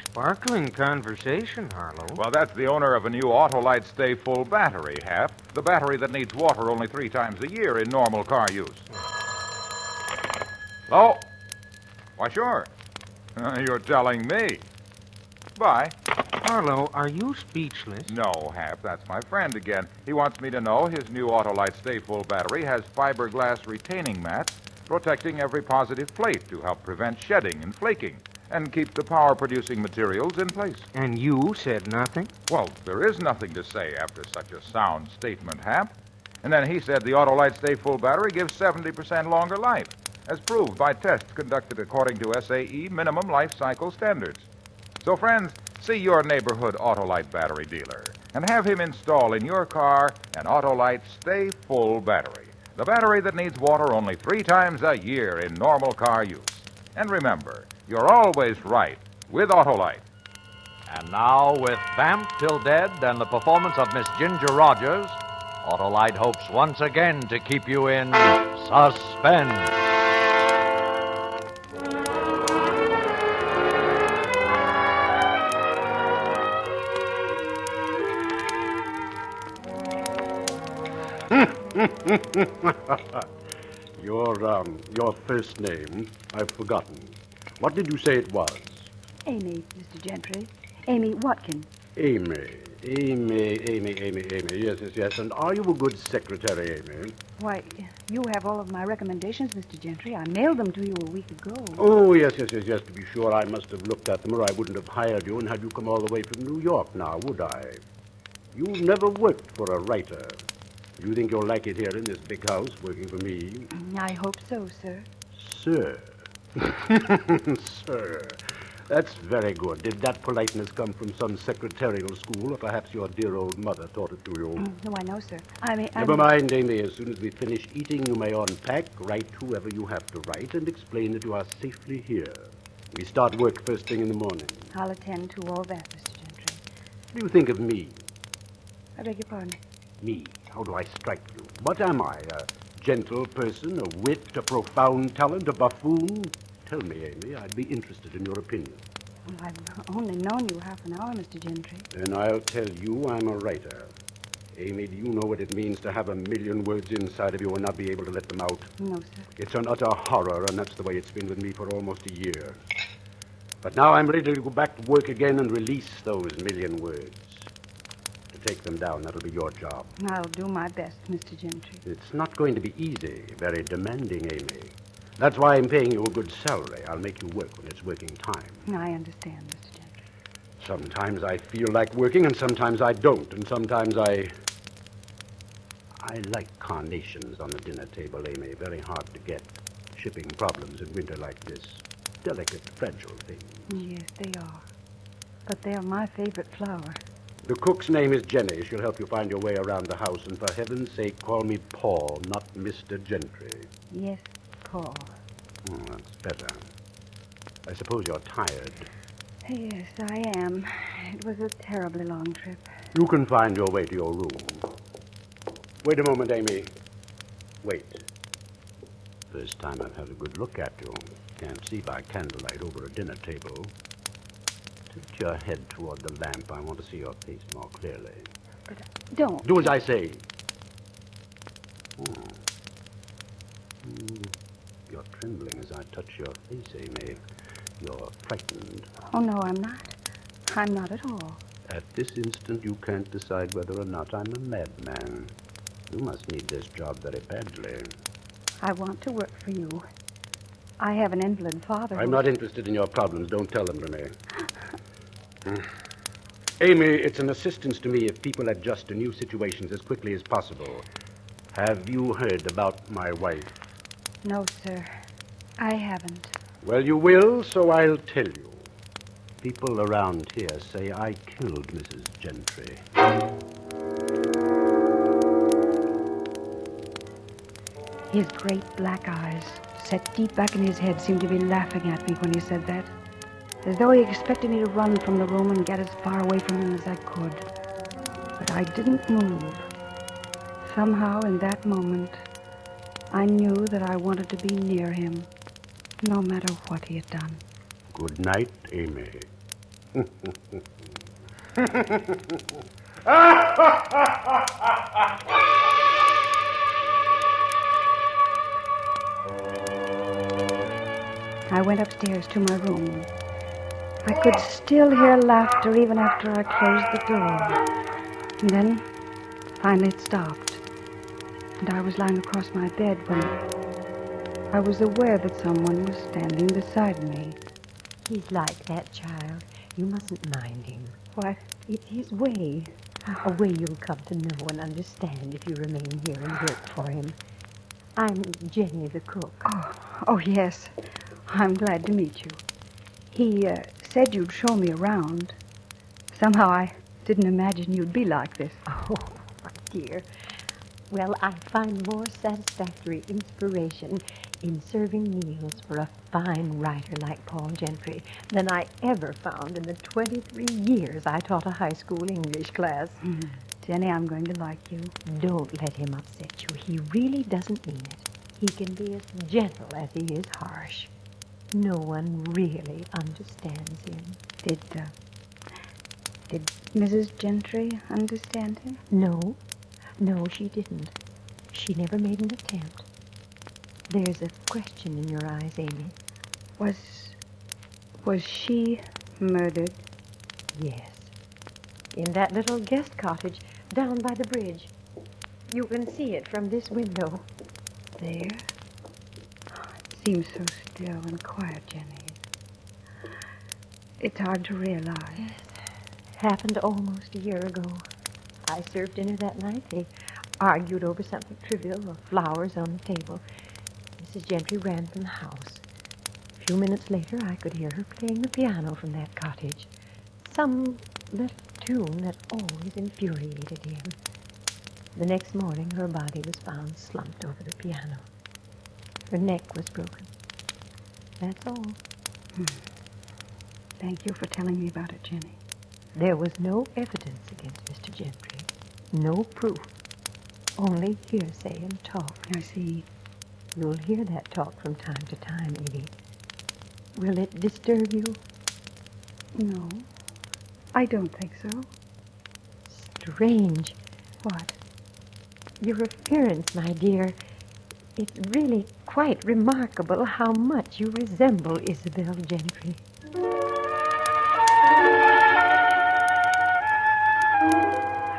Sparkling conversation, Harlow. Well, that's the owner of a new Autolite Stay Full battery, Hap. The battery that needs water only 3 times a year in normal car use. Hello? Why, sure. You're telling me. Bye. Harlow, are you speechless? No, Hap, that's my friend again. He wants me to know his new Autolite Stay Full battery has fiberglass retaining mats protecting every positive plate to help prevent shedding and flaking and keep the power-producing materials in place. And you said nothing? Well, there is nothing to say after such a sound statement, Hap. And then he said the Autolite Stay Full battery gives 70% longer life. as proved by tests conducted according to SAE minimum life cycle standards. So, friends, see your neighborhood Autolite battery dealer and have him install in your car an Autolite Stay Full battery, the battery that needs water only 3 times a year in normal car use. And remember, you're always right with Autolite. And now, with Vamp Till Dead and the performance of Miss Ginger Rogers, Autolite hopes once again to keep you in suspense. Your first name, I've forgotten. What did you say it was? Amy, Mr. Gentry. Amy Watkin. Amy. Yes. And are you a good secretary, Amy? Why, you have all of my recommendations, Mr. Gentry. I mailed them to you a week ago. Oh, yes. To be sure, I must have looked at them or I wouldn't have hired you and had you come all the way from New York now, would I? You've never worked for a writer. Do you think you'll like it here in this big house, working for me? I hope so, sir. Sir. Sir. That's very good. Did that politeness come from some secretarial school, or perhaps your dear old mother taught it to you? No, I know, sir. Never mind, Amy. As soon as we finish eating, you may unpack, write whoever you have to write, and explain that you are safely here. We start work first thing in the morning. I'll attend to all that, Mr. Gentry. What do you think of me? I beg your pardon? Me? How do I strike you? What am I? A gentle person, a wit, a profound talent, a buffoon? Tell me, Amy. I'd be interested in your opinion. Well, I've only known you half an hour, Mr. Gentry. Then I'll tell you I'm a writer. Amy, do you know what it means to have 1,000,000 words inside of you and not be able to let them out? No, sir. It's an utter horror, and that's the way it's been with me for almost a year. But now I'm ready to go back to work again and release those 1,000,000 words. To take them down, that'll be your job. I'll do my best, Mr. Gentry. It's not going to be easy, very demanding, Amy. That's why I'm paying you a good salary. I'll make you work when it's working time. I understand, Mr. Gentry. Sometimes I feel like working, and sometimes I don't. And sometimes I like carnations on the dinner table, Amy. Very hard to get. Shipping problems in winter like this. Delicate, fragile things. Yes, they are. But they're my favorite flower. The cook's name is Jenny. She'll help you find your way around the house. And for heaven's sake, call me Paul, not Mr. Gentry. Yes, Paul. Oh, that's better. I suppose you're tired. Yes, I am. It was a terribly long trip. You can find your way to your room. Wait a moment, Amy. Wait. First time I've had a good look at you. Can't see by candlelight over a dinner table. Tilt your head toward the lamp. I want to see your face more clearly. But don't. Do as I say. You're trembling as I touch your face, Amy. You're frightened. Oh, no, I'm not. I'm not at all. At this instant, you can't decide whether or not I'm a madman. You must need this job very badly. I want to work for you. I have an invalid father. I'm not interested in your problems. Don't tell them to me. Amy, it's an assistance to me if people adjust to new situations as quickly as possible. Have you heard about my wife? No, sir. I haven't. Well, you will, so I'll tell you. People around here say I killed Mrs. Gentry. His great black eyes, set deep back in his head, seemed to be laughing at me when he said that, as though he expected me to run from the room and get as far away from him as I could. But I didn't move. Somehow, in that moment, I knew that I wanted to be near him, no matter what he had done. Good night, Amy. I went upstairs to my room. I could still hear laughter even after I closed the door. And then, finally it stopped. And I was lying across my bed when I was aware that someone was standing beside me. He's like that, child. You mustn't mind him. What? It's his way. A way you'll come to know and understand if you remain here and work for him. I'm Jenny, the cook. Oh, yes. I'm glad to meet you. He said you'd show me around. Somehow I didn't imagine you'd be like this. Oh, my dear. Well, I find more satisfactory inspiration in serving meals for a fine writer like Paul Gentry than I ever found in the 23 years I taught a high school English class. Jenny, I'm going to like you. Don't let him upset you. He really doesn't mean it. He can be as gentle as he is harsh. No one really understands him. Did Mrs. Gentry understand him? No, she didn't. She never made an attempt. There's a question in your eyes, Amy. Was she murdered? Yes. In that little guest cottage down by the bridge. You can see it from this window. There? It seems so still and quiet, Jenny. It's hard to realize. Yes. Happened almost a year ago. I served dinner that night. They argued over something trivial, or flowers on the table. Mrs. Gentry ran from the house. A few minutes later, I could hear her playing the piano from that cottage. Some little tune that always infuriated him. The next morning, her body was found slumped over the piano. Her neck was broken. That's all. Thank you for telling me about it, Jenny. There was no evidence against Mr. Gentry. No proof. Only hearsay and talk. I see. You'll hear that talk from time to time, Edie. Will it disturb you? No, I don't think so. Strange. What? Your appearance, my dear. It's really quite remarkable how much you resemble Isabel Gentry.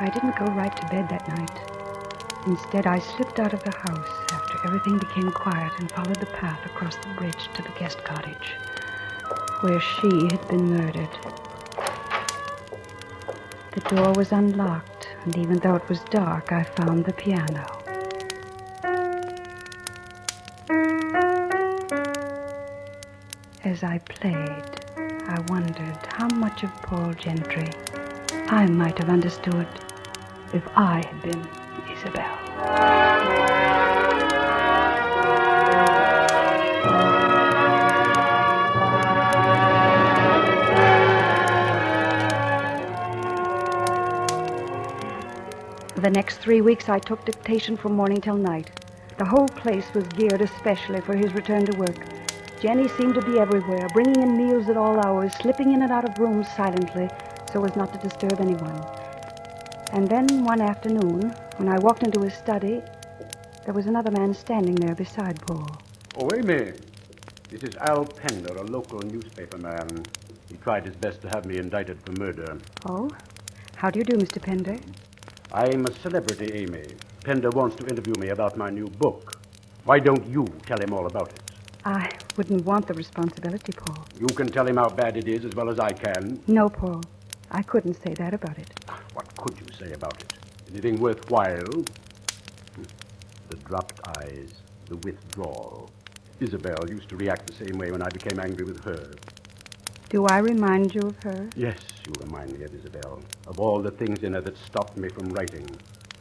I didn't go right to bed that night. Instead, I slipped out of the house after everything became quiet and followed the path across the bridge to the guest cottage, where she had been murdered. The door was unlocked, and even though it was dark, I found the piano. As I played, I wondered how much of Paul Gentry I might have understood if I had been Isabel. For the next 3 weeks, I took dictation from morning till night. The whole place was geared especially for his return to work. Jenny seemed to be everywhere, bringing in meals at all hours, slipping in and out of rooms silently so as not to disturb anyone. And then one afternoon, when I walked into his study, there was another man standing there beside Paul. Oh, Amy. This is Al Pender, a local newspaper man. He tried his best to have me indicted for murder. Oh? How do you do, Mr. Pender? I'm a celebrity, Amy. Pender wants to interview me about my new book. Why don't you tell him all about it? I wouldn't want the responsibility, Paul. You can tell him how bad it is as well as I can. No, Paul. I couldn't say that about it. What could you say about it? Anything worthwhile? The dropped eyes, the withdrawal. Isabel used to react the same way when I became angry with her. Do I remind you of her? Yes, you remind me of Isabel, of all the things in her that stopped me from writing.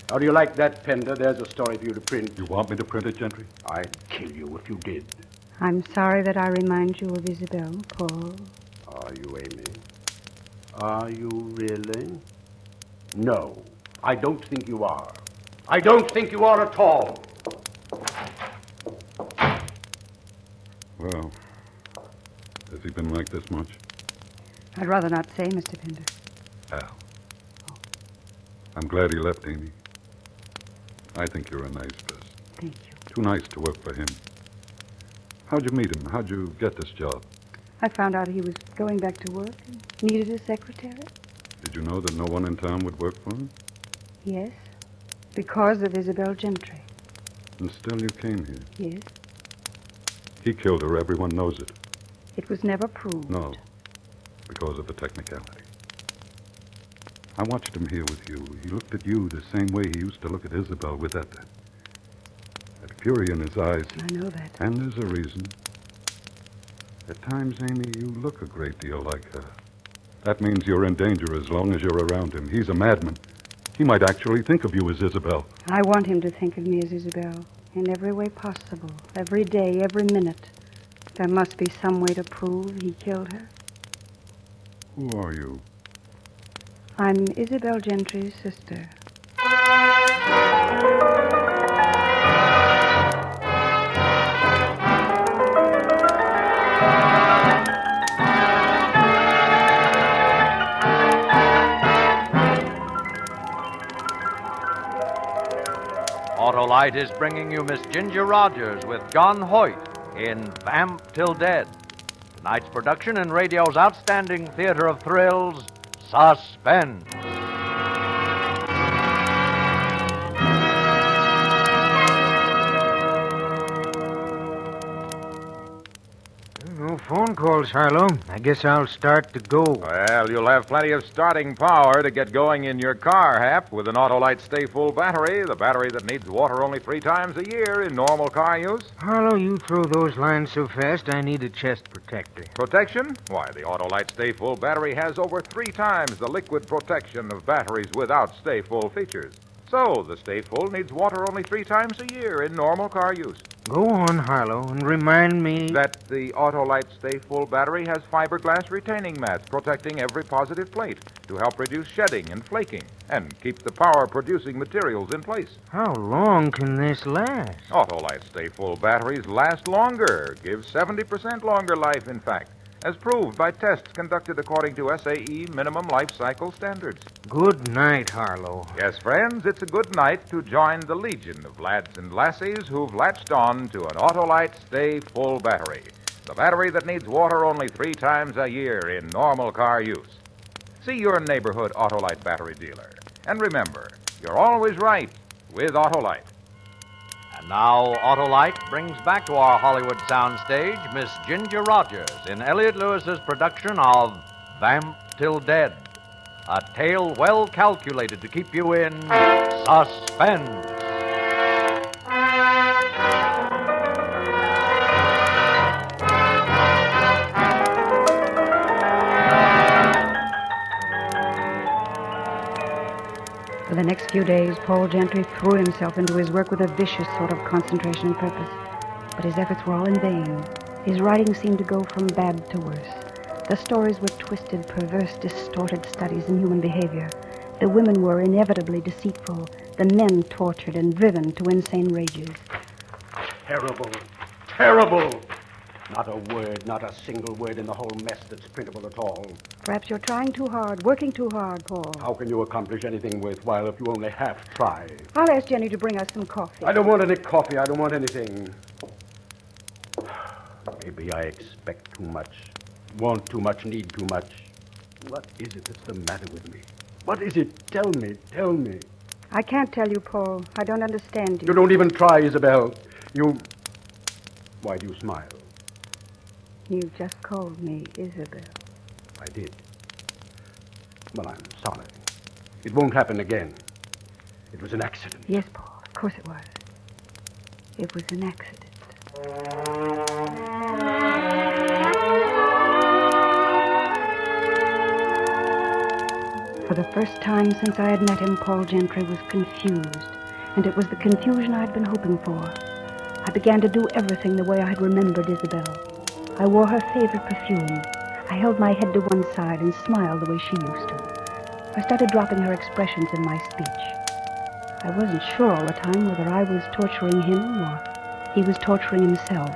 How do you like that, Pender? There's a story for you to print. You want me to print it, Gentry? I'd kill you if you did. I'm sorry that I remind you of Isabel, Paul. Are you, Amy? Are you really? No, I don't think you are. I don't think you are at all. Well, has he been like this much? I'd rather not say, Mr. Pender. Al. I'm glad he left, Amy. I think you're a nice person. Thank you. Too nice to work for him. How'd you meet him? How'd you get this job? I found out he was going back to work and needed a secretary. Did you know that no one in town would work for him? Yes, because of Isabel Gentry. And still you came here. Yes. He killed her. Everyone knows it. It was never proved. No, because of a technicality. I watched him here with you. He looked at you the same way he used to look at Isabel with that That fury in his eyes. I know that. And there's a reason. At times, Amy, you look a great deal like her. That means you're in danger as long as you're around him. He's a madman. He might actually think of you as Isabel. I want him to think of me as Isabel in every way possible, every day, every minute. There must be some way to prove he killed her. Who are you? I'm Isabel Gentry's sister. Autolite is bringing you Miss Ginger Rogers with John Hoyt in Vamp Till Dead. Tonight's production in radio's outstanding theater of thrills, Suspense. No phone calls, Harlow. I guess I'll start to go. Well, you'll have plenty of starting power to get going in your car, Hap, with an Autolite Stay Full battery, the battery that needs water only 3 times a year in normal car use. Harlow, you throw those lines so fast, I need a chest protector. Protection? Why, the Autolite Stay Full battery has over 3 times the liquid protection of batteries without Stay Full features. So, the Stay Full needs water only 3 times a year in normal car use. Go on, Harlow, and remind me... That the Autolite Stay Full battery has fiberglass retaining mats protecting every positive plate to help reduce shedding and flaking and keep the power-producing materials in place. How long can this last? Autolite Stay Full batteries last longer, give 70% longer life, in fact, as proved by tests conducted according to SAE minimum life cycle standards. Good night, Harlow. Yes, friends, it's a good night to join the legion of lads and lassies who've latched on to an Autolite Stay Full battery, the battery that needs water only 3 times a year in normal car use. See your neighborhood Autolite battery dealer. And remember, you're always right with Autolite. And now, Autolite brings back to our Hollywood soundstage Miss Ginger Rogers in Elliot Lewis's production of Vamp Till Dead, a tale well calculated to keep you in suspense. For the next few days, Paul Gentry threw himself into his work with a vicious sort of concentration and purpose. But his efforts were all in vain. His writing seemed to go from bad to worse. The stories were twisted, perverse, distorted studies in human behavior. The women were inevitably deceitful, the men tortured and driven to insane rages. Terrible. Terrible. Not a word, not a single word in the whole mess that's printable at all. Perhaps you're trying too hard, working too hard, Paul. How can you accomplish anything worthwhile if you only half try? I'll ask Jenny to bring us some coffee. I don't want any coffee. I don't want anything. Maybe I expect too much, want too much, need too much. What is it that's the matter with me? What is it? Tell me, tell me. I can't tell you, Paul. I don't understand you. You don't even try, Isabel. Why do you smile? You just called me Isabel. I did. Well, I'm sorry. It won't happen again. It was an accident. Yes, Paul. Of course it was. It was an accident. For the first time since I had met him, Paul Gentry was confused, and it was the confusion I had been hoping for. I began to do everything the way I had remembered Isabel. I wore her favorite perfume. I held my head to one side and smiled the way she used to. I started dropping her expressions in my speech. I wasn't sure all the time whether I was torturing him or he was torturing himself.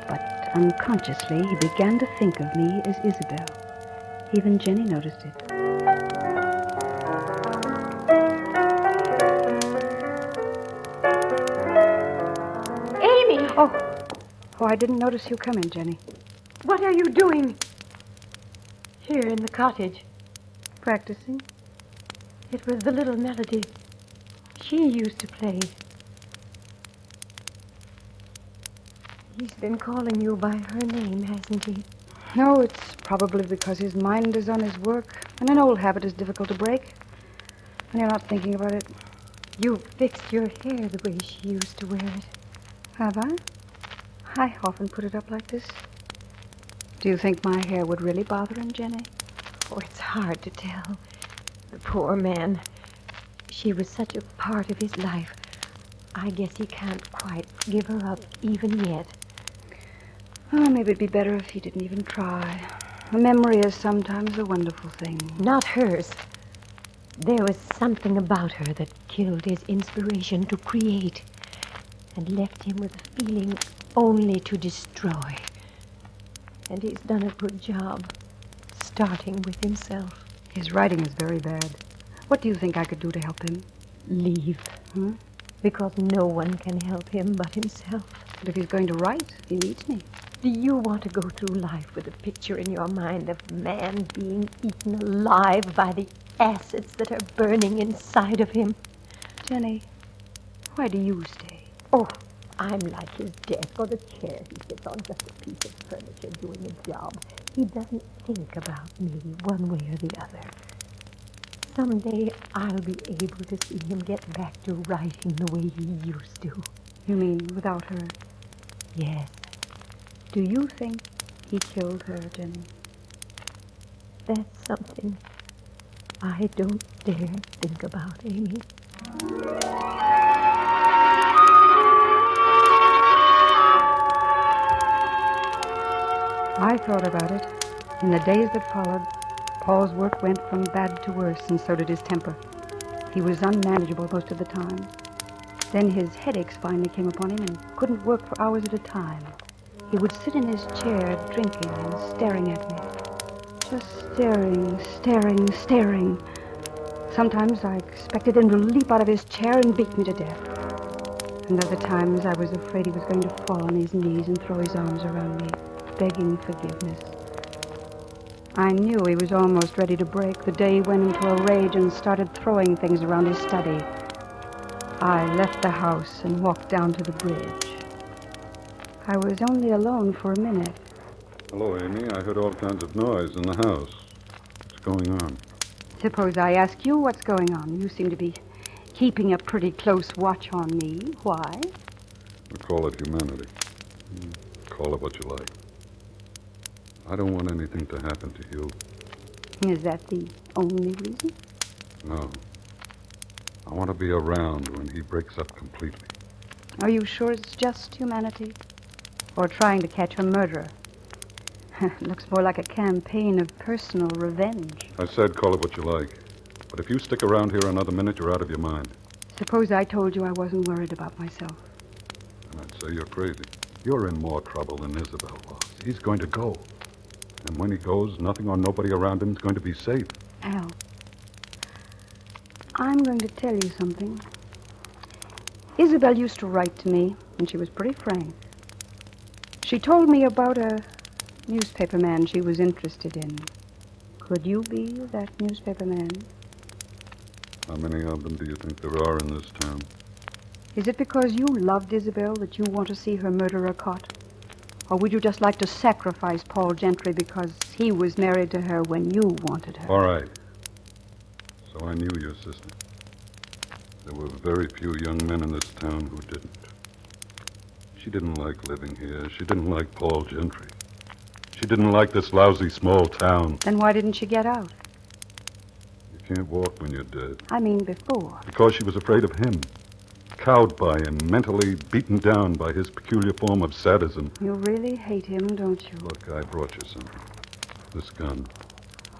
But unconsciously, he began to think of me as Isabel. Even Jenny noticed it. Amy! Oh, I didn't notice you come in, Jenny. What are you doing? Here in the cottage. Practicing? It was the little melody she used to play. He's been calling you by her name, hasn't he? No, it's probably because his mind is on his work, and an old habit is difficult to break. When you're not thinking about it, You fixed your hair the way she used to wear it. Have I? I often put it up like this. Do you think my hair would really bother him, Jenny? Oh, it's hard to tell. The poor man. She was such a part of his life. I guess he can't quite give her up even yet. Oh, maybe it'd be better if he didn't even try. A memory is sometimes a wonderful thing. Not hers. There was something about her that killed his inspiration to create and left him with a feeling only to destroy. And he's done a good job, starting with himself. His writing is very bad. What do you think I could do to help him? Leave. Because no one can help him but himself. But if he's going to write, he needs me. Do you want to go through life with a picture in your mind of man being eaten alive by the acids that are burning inside of him? Jenny, why do you stay? Oh, I'm like his desk or the chair he sits on, just a piece of furniture doing a job. He doesn't think about me one way or the other. Someday I'll be able to see him get back to writing the way he used to. You mean without her? Yes. Do you think he killed her, Jenny? That's something I don't dare think about, Amy. I thought about it. In the days that followed, Paul's work went from bad to worse, and so did his temper. He was unmanageable most of the time. Then his headaches finally came upon him and couldn't work for hours at a time. He would sit in his chair, drinking and staring at me. Just staring. Sometimes I expected him to leap out of his chair and beat me to death. And other times I was afraid he was going to fall on his knees and throw his arms around me, begging forgiveness. I knew he was almost ready to break the day he went into a rage and started throwing things around his study. I left the house and walked down to the bridge. I was only alone for a minute. Hello, Amy. I heard all kinds of noise in the house. What's going on? Suppose I ask you what's going on. You seem to be keeping a pretty close watch on me. Why? We call it humanity. Call it what you like. I don't want anything to happen to you. Is that the only reason? No. I want to be around when he breaks up completely. Are you sure it's just humanity? Or trying to catch a murderer? Looks more like a campaign of personal revenge. I said call it what you like. But if you stick around here another minute, you're out of your mind. Suppose I told you I wasn't worried about myself. And I'd say you're crazy. You're in more trouble than Isabel was. He's going to go. And when he goes, nothing or nobody around him is going to be safe. Al, I'm going to tell you something. Isabel used to write to me, and she was pretty frank. She told me about a newspaper man she was interested in. Could you be that newspaper man? How many of them do you think there are in this town? Is it because you loved Isabel that you want to see her murderer caught? Or would you just like to sacrifice Paul Gentry because he was married to her when you wanted her? All right. So I knew your sister. There were very few young men in this town who didn't. She didn't like living here. She didn't like Paul Gentry. She didn't like this lousy small town. Then why didn't she get out? You can't walk when you're dead. I mean before. Because she was afraid of him. Cowed by him, mentally beaten down by his peculiar form of sadism. You really hate him, don't you? Look, I brought you something. This gun.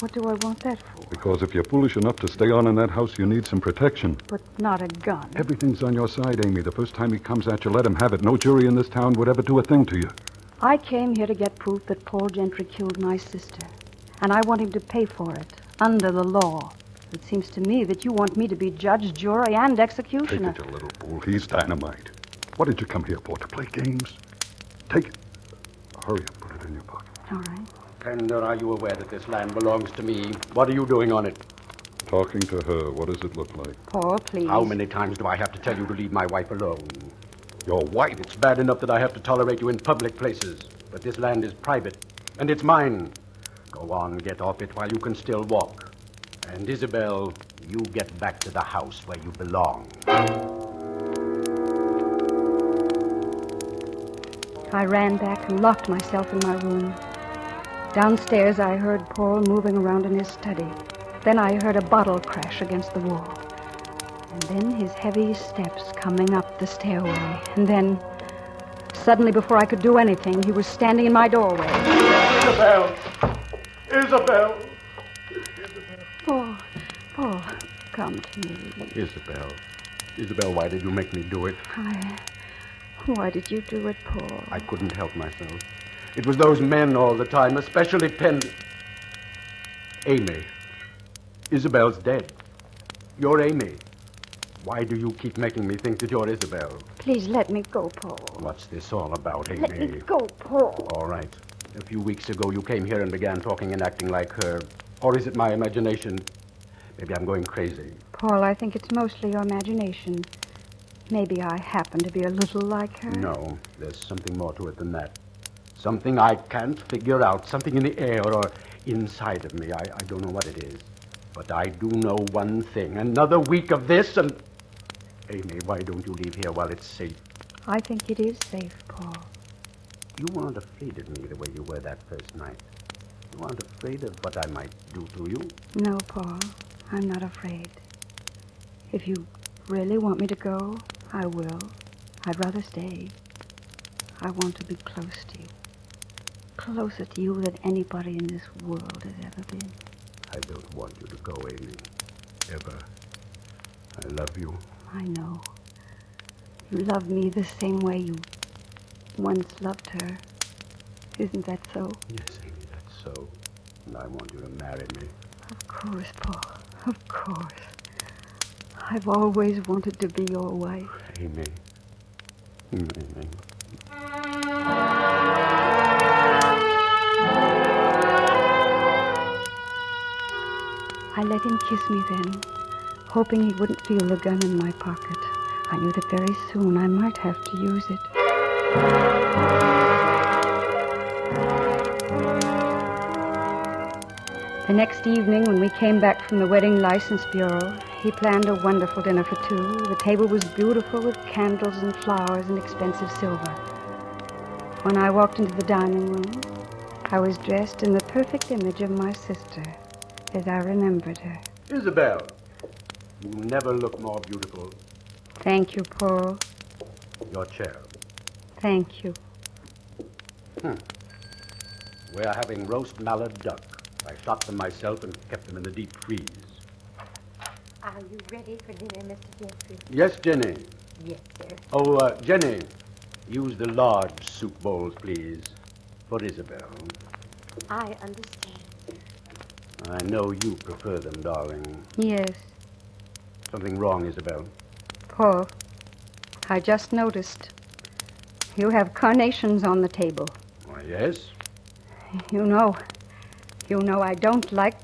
What do I want that for? Because if you're foolish enough to stay on in that house, you need some protection. But not a gun. Everything's on your side, Amy. The first time he comes at you, let him have it. No jury in this town would ever do a thing to you. I came here to get proof that Paul Gentry killed my sister. And I want him to pay for it, under the law. It seems to me that you want me to be judge, jury, and executioner. Take it, you little fool. He's dynamite. What did you come here for? To play games? Take it. Hurry up. Put it in your pocket. All right. And are you aware that this land belongs to me? What are you doing on it? Talking to her. What does it look like? Paul, please. How many times do I have to tell you to leave my wife alone? Your wife? It's bad enough that I have to tolerate you in public places. But this land is private, and it's mine. Go on, get off it while you can still walk. And Isabel, you get back to the house where you belong. I ran back and locked myself in my room. Downstairs, I heard Paul moving around in his study. Then I heard a bottle crash against the wall. And then his heavy steps coming up the stairway. And then, suddenly, before I could do anything, he was standing in my doorway. Isabel! Isabel! Paul, come to me. Isabel. Isabel, why did you make me do it? Why did you do it, Paul? I couldn't help myself. It was those men all the time, especially Amy. Isabel's dead. You're Amy. Why do you keep making me think that you're Isabel? Please let me go, Paul. What's this all about, Amy? Let me go, Paul. All right. A few weeks ago, you came here and began talking and acting like her. Or is it my imagination? Maybe I'm going crazy. Paul, I think it's mostly your imagination. Maybe I happen to be a little like her. No, there's something more to it than that. Something I can't figure out. Something in the air or inside of me. I don't know what it is. But I do know one thing. Another week of this and... Amy, why don't you leave here while it's safe? I think it is safe, Paul. You aren't afraid of me the way you were that first night. You aren't afraid of what I might do to you. No, Paul, I'm not afraid. If you really want me to go, I will. I'd rather stay. I want to be close to you. Closer to you than anybody in this world has ever been. I don't want you to go, Amy. Ever. I love you. I know. You love me the same way you once loved her. Isn't that so? Yes, Amy, that's so. And I want you to marry me. Of course, Paul. Of course. I've always wanted to be your wife. Amy. Amy. I let him kiss me then, hoping he wouldn't feel the gun in my pocket. I knew that very soon I might have to use it. The next evening, when we came back from the Wedding License Bureau, he planned a wonderful dinner for two. The table was beautiful with candles and flowers and expensive silver. When I walked into the dining room, I was dressed in the perfect image of my sister, as I remembered her. Isabel, you never look more beautiful. Thank you, Paul. Your chair. Thank you. We're having roast mallard duck. I shot them myself and kept them in the deep freeze. Are you ready for dinner, Mr. Jeffrey? Yes, Jenny. Yes, sir. Oh, Jenny, use the large soup bowls, please, for Isabel. I understand. I know you prefer them, darling. Yes. Something wrong, Isabel? Paul, I just noticed. You have carnations on the table. Why, yes. You know I don't like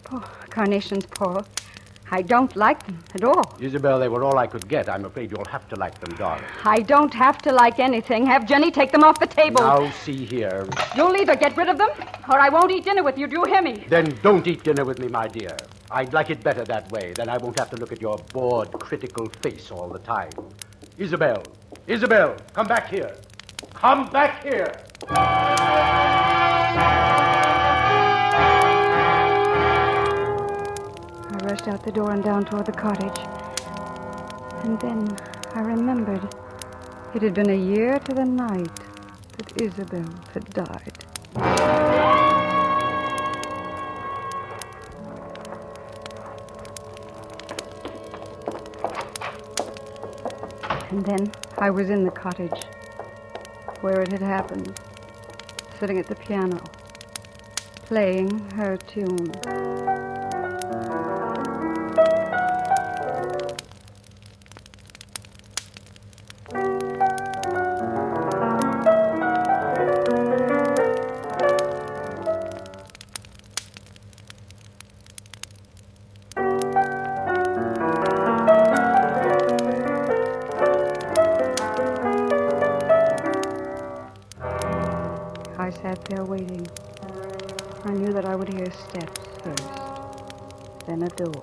carnations, Paul. I don't like them at all. Isabel, they were all I could get. I'm afraid you'll have to like them, darling. I don't have to like anything. Have Jenny take them off the table. Now, see here. You'll either get rid of them, or I won't eat dinner with you. Do you hear me? Then don't eat dinner with me, my dear. I'd like it better that way. Then I won't have to look at your bored, critical face all the time. Isabel, come back here. Come back here. I rushed out the door and down toward the cottage. And then I remembered it had been a year to the night that Isabel had died. And then I was in the cottage where it had happened, sitting at the piano, playing her tune. I sat there waiting. I knew that I would hear steps first, then a door.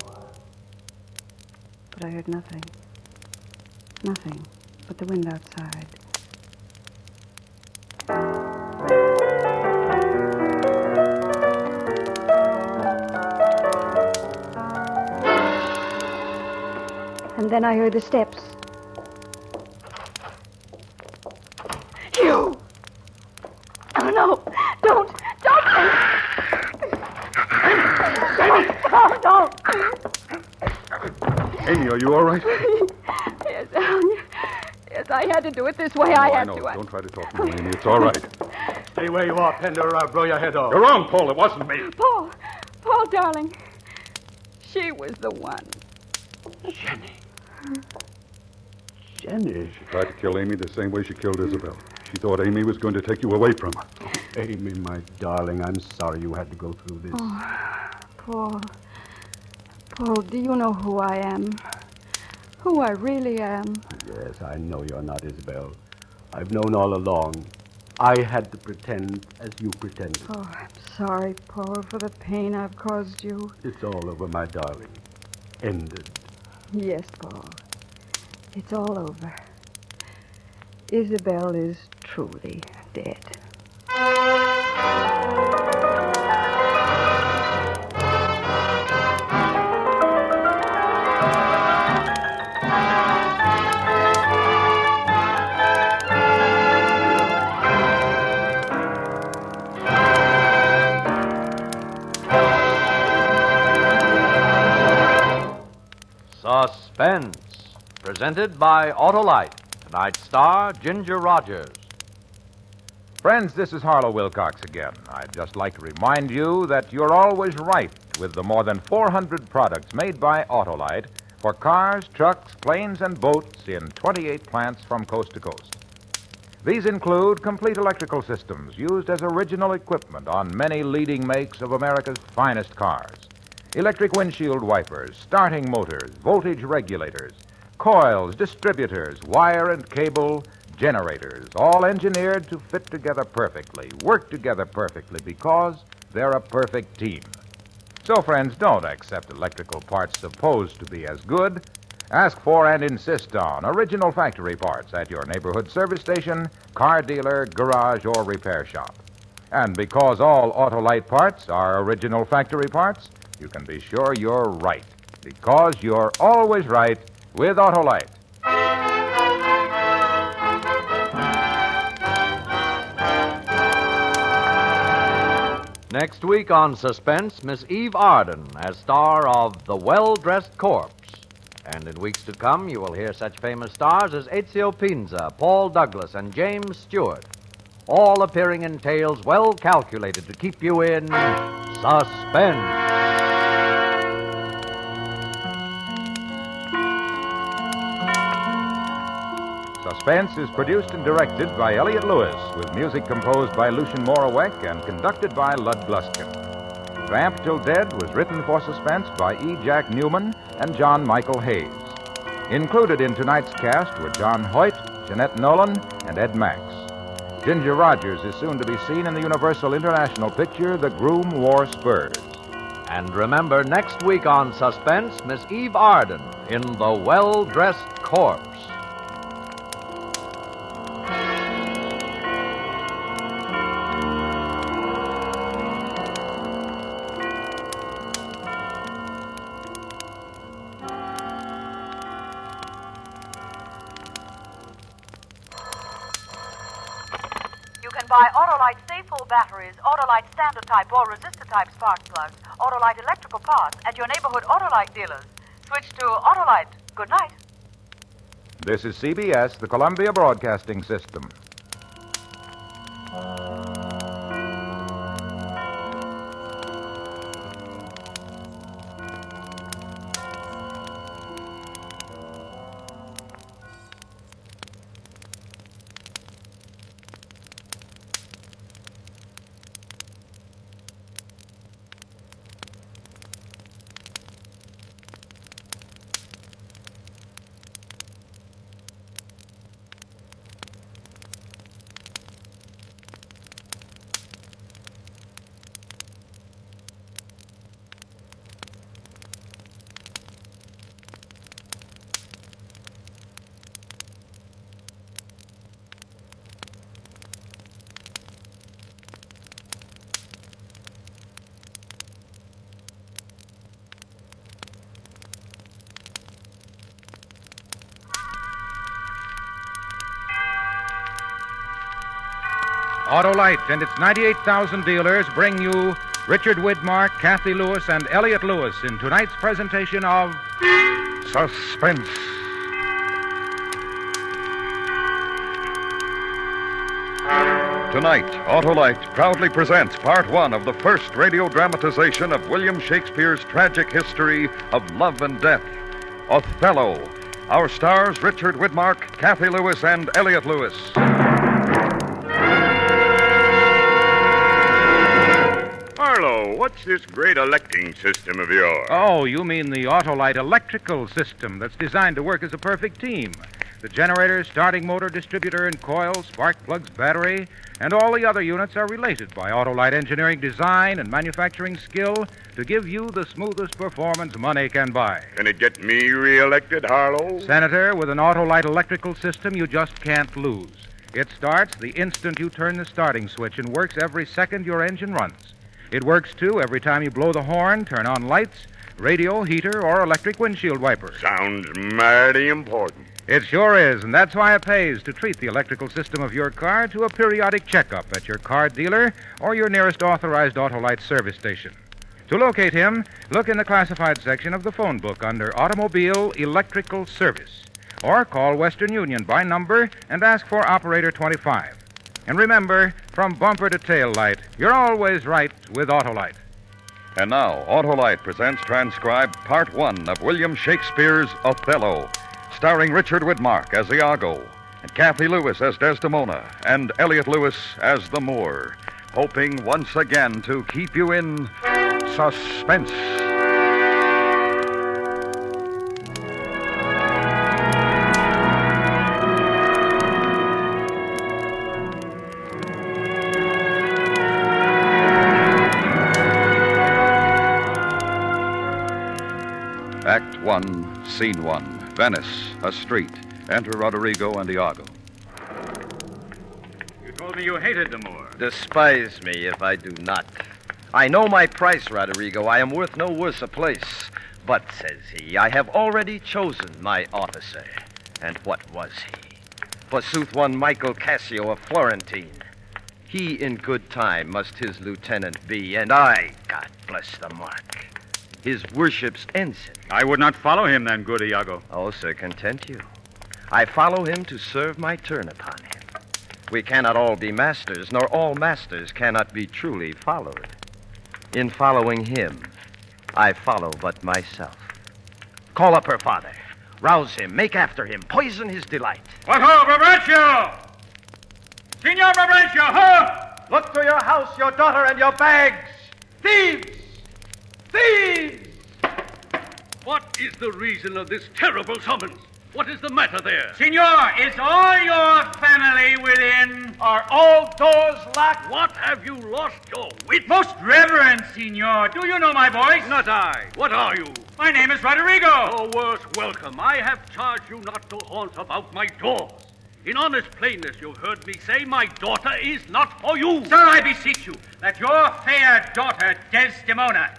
But I heard nothing. Nothing but the wind outside. And then I heard the steps. You! Oh, no! Don't! Oh, don't! Amy, are you all right? Yes, yes, I had to do it this way. I had know. to. Don't try to talk to me, Amy. It's all right. Stay where you are, Pender, or I'll blow your head off. You're wrong, Paul. It wasn't me. Paul, darling. She was the one. Jenny. She tried to kill Amy the same way she killed Isabel. She thought Amy was going to take you away from her. Oh, Amy, my darling, I'm sorry you had to go through this. Oh, Paul. Paul, do you know who I am? Who I really am? Yes, I know you're not Isabel. I've known all along. I had to pretend as you pretended. Oh, I'm sorry, Paul, for the pain I've caused you. It's all over, my darling. Ended. Yes, Paul. It's all over. Isabel is truly dead. Suspense, presented by Autolite. Tonight's star, Ginger Rogers. Friends, this is Harlow Wilcox again. I'd just like to remind you that you're always right with the more than 400 products made by Autolite for cars, trucks, planes, and boats in 28 plants from coast to coast. These include complete electrical systems used as original equipment on many leading makes of America's finest cars. Electric windshield wipers, starting motors, voltage regulators, coils, distributors, wire and cable, generators, all engineered to fit together perfectly, work together perfectly, because they're a perfect team. So, friends, don't accept electrical parts supposed to be as good. Ask for and insist on original factory parts at your neighborhood service station, car dealer, garage, or repair shop. And because all Autolite parts are original factory parts, you can be sure you're right, because you're always right with Autolite. Next week on Suspense, Miss Eve Arden as star of The Well-Dressed Corpse. And in weeks to come, you will hear such famous stars as Ezio Pinza, Paul Douglas, and James Stewart, all appearing in tales well calculated to keep you in suspense. Suspense is produced and directed by Elliott Lewis, with music composed by Lucien Morawek and conducted by Lud Gluskin. Vamp Till Dead was written for Suspense by E. Jack Newman and John Michael Hayes. Included in tonight's cast were John Hoyt, Jeanette Nolan, and Ed Max. Ginger Rogers is soon to be seen in the Universal International picture The Groom Wore Spurs. And remember, next week on Suspense, Miss Eve Arden in The Well-Dressed Corpse. Buy Autolite Stay-Full batteries, Autolite Standard Type or Resistor Type spark plugs, Autolite electrical parts at your neighborhood Autolite dealers. Switch to Autolite. Good night. This is CBS, the Columbia Broadcasting System. Autolite and its 98,000 dealers bring you Richard Widmark, Kathy Lewis, and Elliot Lewis in tonight's presentation of Suspense. Tonight, Autolite proudly presents part one of the first radio dramatization of William Shakespeare's tragic history of love and death, Othello. Our stars, Richard Widmark, Kathy Lewis, and Elliot Lewis. Harlow, what's this great electing system of yours? Oh, you mean the Autolite electrical system that's designed to work as a perfect team. The generator, starting motor, distributor, and coil, spark plugs, battery, and all the other units are related by Autolite engineering design and manufacturing skill to give you the smoothest performance money can buy. Can it get me reelected, Harlow? Senator, with an Autolite electrical system, you just can't lose. It starts the instant you turn the starting switch and works every second your engine runs. It works, too, every time you blow the horn, turn on lights, radio, heater, or electric windshield wiper. Sounds mighty important. It sure is, and that's why it pays to treat the electrical system of your car to a periodic checkup at your car dealer or your nearest authorized Autolite service station. To locate him, look in the classified section of the phone book under Automobile Electrical Service, or call Western Union by number and ask for Operator 25. And remember, from bumper to tail light, you're always right with Autolite. And now, Autolite presents transcribed part one of William Shakespeare's Othello, starring Richard Widmark as Iago, and Kathy Lewis as Desdemona, and Elliot Lewis as the Moor, hoping once again to keep you in suspense. Act 1, Scene 1. Venice, a street. Enter Roderigo and Iago. You told me you hated the Moor. Despise me if I do not. I know my price, Roderigo. I am worth no worse a place. But, says he, I have already chosen my officer. And what was he? Forsooth, one Michael Cassio of Florentine. He in good time must his lieutenant be, and I, God bless the mark, his worship's ensign. I would not follow him then, good Iago. Oh, sir, content you. I follow him to serve my turn upon him. We cannot all be masters, nor all masters cannot be truly followed. In following him, I follow but myself. Call up her father. Rouse him, make after him, poison his delight. What ho, Brabantio! Signor Brabantio, ho! Look to your house, your daughter, and your bags! Thieves! Thieves! What is the reason of this terrible summons? What is the matter there? Signor, is all your family within? Are all doors locked? What, have you lost your wit? Most reverend Signor, do you know my voice? Not I. What are you? My name is Roderigo. Oh, worst welcome. I have charged you not to haunt about my doors. In honest plainness, you've heard me say my daughter is not for you. Sir, I beseech you that your fair daughter, Desdemona,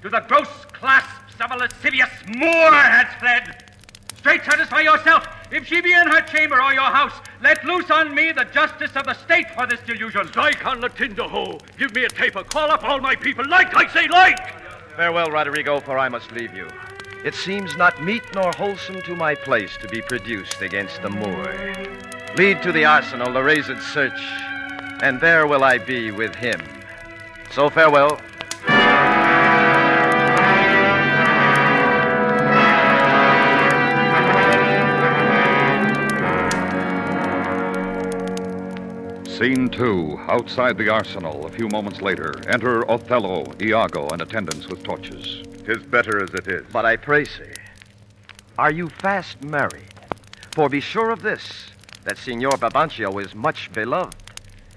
to the gross clasps of a lascivious Moor has fled. Straight satisfy yourself. If she be in her chamber or your house, let loose on me the justice of the state for this delusion. Strike on the tinder hoe. Give me a taper. Call up all my people. Like, I say, like! Farewell, Roderigo, for I must leave you. It seems not meet nor wholesome to my place to be produced against the Moor. Lead to the arsenal the razed search, and there will I be with him. So farewell. Scene 2, outside the arsenal. A few moments later, enter Othello, Iago, and attendants with torches. 'Tis better as it is. But I pray, sir, are you fast married? For be sure of this, that Signor Brabantio is much beloved,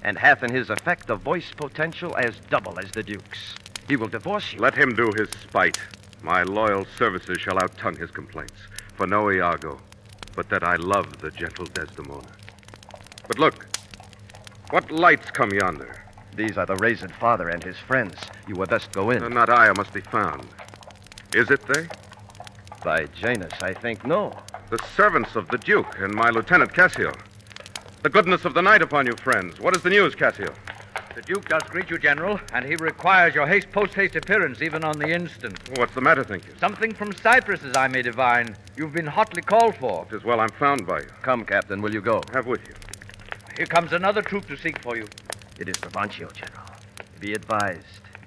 and hath in his effect a voice potential as double as the Duke's. He will divorce you. Let him do his spite. My loyal services shall outtongue his complaints. For no Iago, but that I love the gentle Desdemona. But look, what lights come yonder? These are the razed father and his friends. You had best go in. Not I must be found. Is it they? By Janus, I think no. The servants of the Duke and my Lieutenant Cassio. The goodness of the night upon you, friends. What is the news, Cassio? The Duke does greet you, General, and he requires your post-haste appearance even on the instant. What's the matter, think you? Something from Cyprus, as I may divine. You've been hotly called for. It is well I'm found by you. Come, Captain, will you go? Have with you. Here comes another troop to seek for you. It is Brabantio, General. Be advised,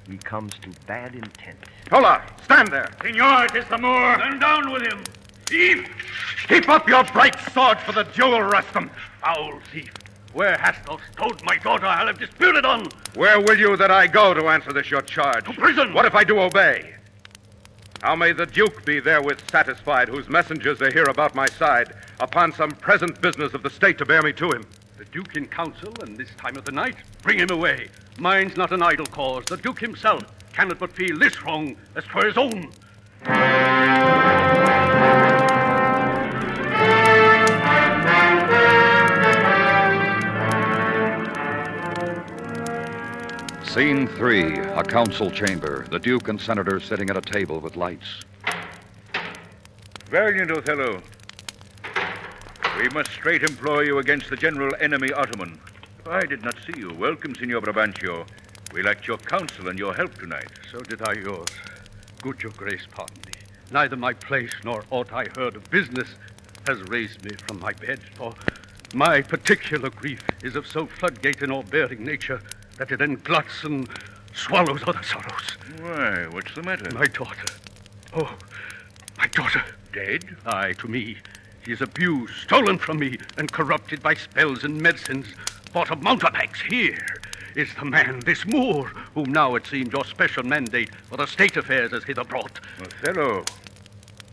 he comes to bad intent. Hola! Stand there! Signor, it is the Moor. Then down with him. Thief! Keep up your bright sword for the duel, Rustum. Foul thief! Where hast thou stowed my daughter? I'll have disputed on. Where will you that I go to answer this your charge? To prison. What if I do obey? How may the Duke be therewith satisfied, whose messengers are here about my side, upon some present business of the state to bear me to him? The Duke in council, and this time of the night, bring him away. Mine's not an idle cause. The Duke himself cannot but feel this wrong as 'twere his own. Scene 3, a council chamber. The Duke and Senator sitting at a table with lights. Valiant Othello, we must straight employ you against the general enemy, Ottoman. I did not see you. Welcome, Signor Brabantio. We lacked your counsel and your help tonight. So did I yours. Good your grace, pardon me. Neither my place nor aught I heard of business has raised me from my bed, for my particular grief is of so floodgate and all-bearing nature that it engluts and swallows other sorrows. Why, what's the matter? My daughter. Oh, my daughter. Dead? Aye, to me. She is abused, stolen from me, and corrupted by spells and medicines bought of mountebanks. Here is the man, this Moor, whom now it seems your special mandate for the state affairs has hither brought. Othello,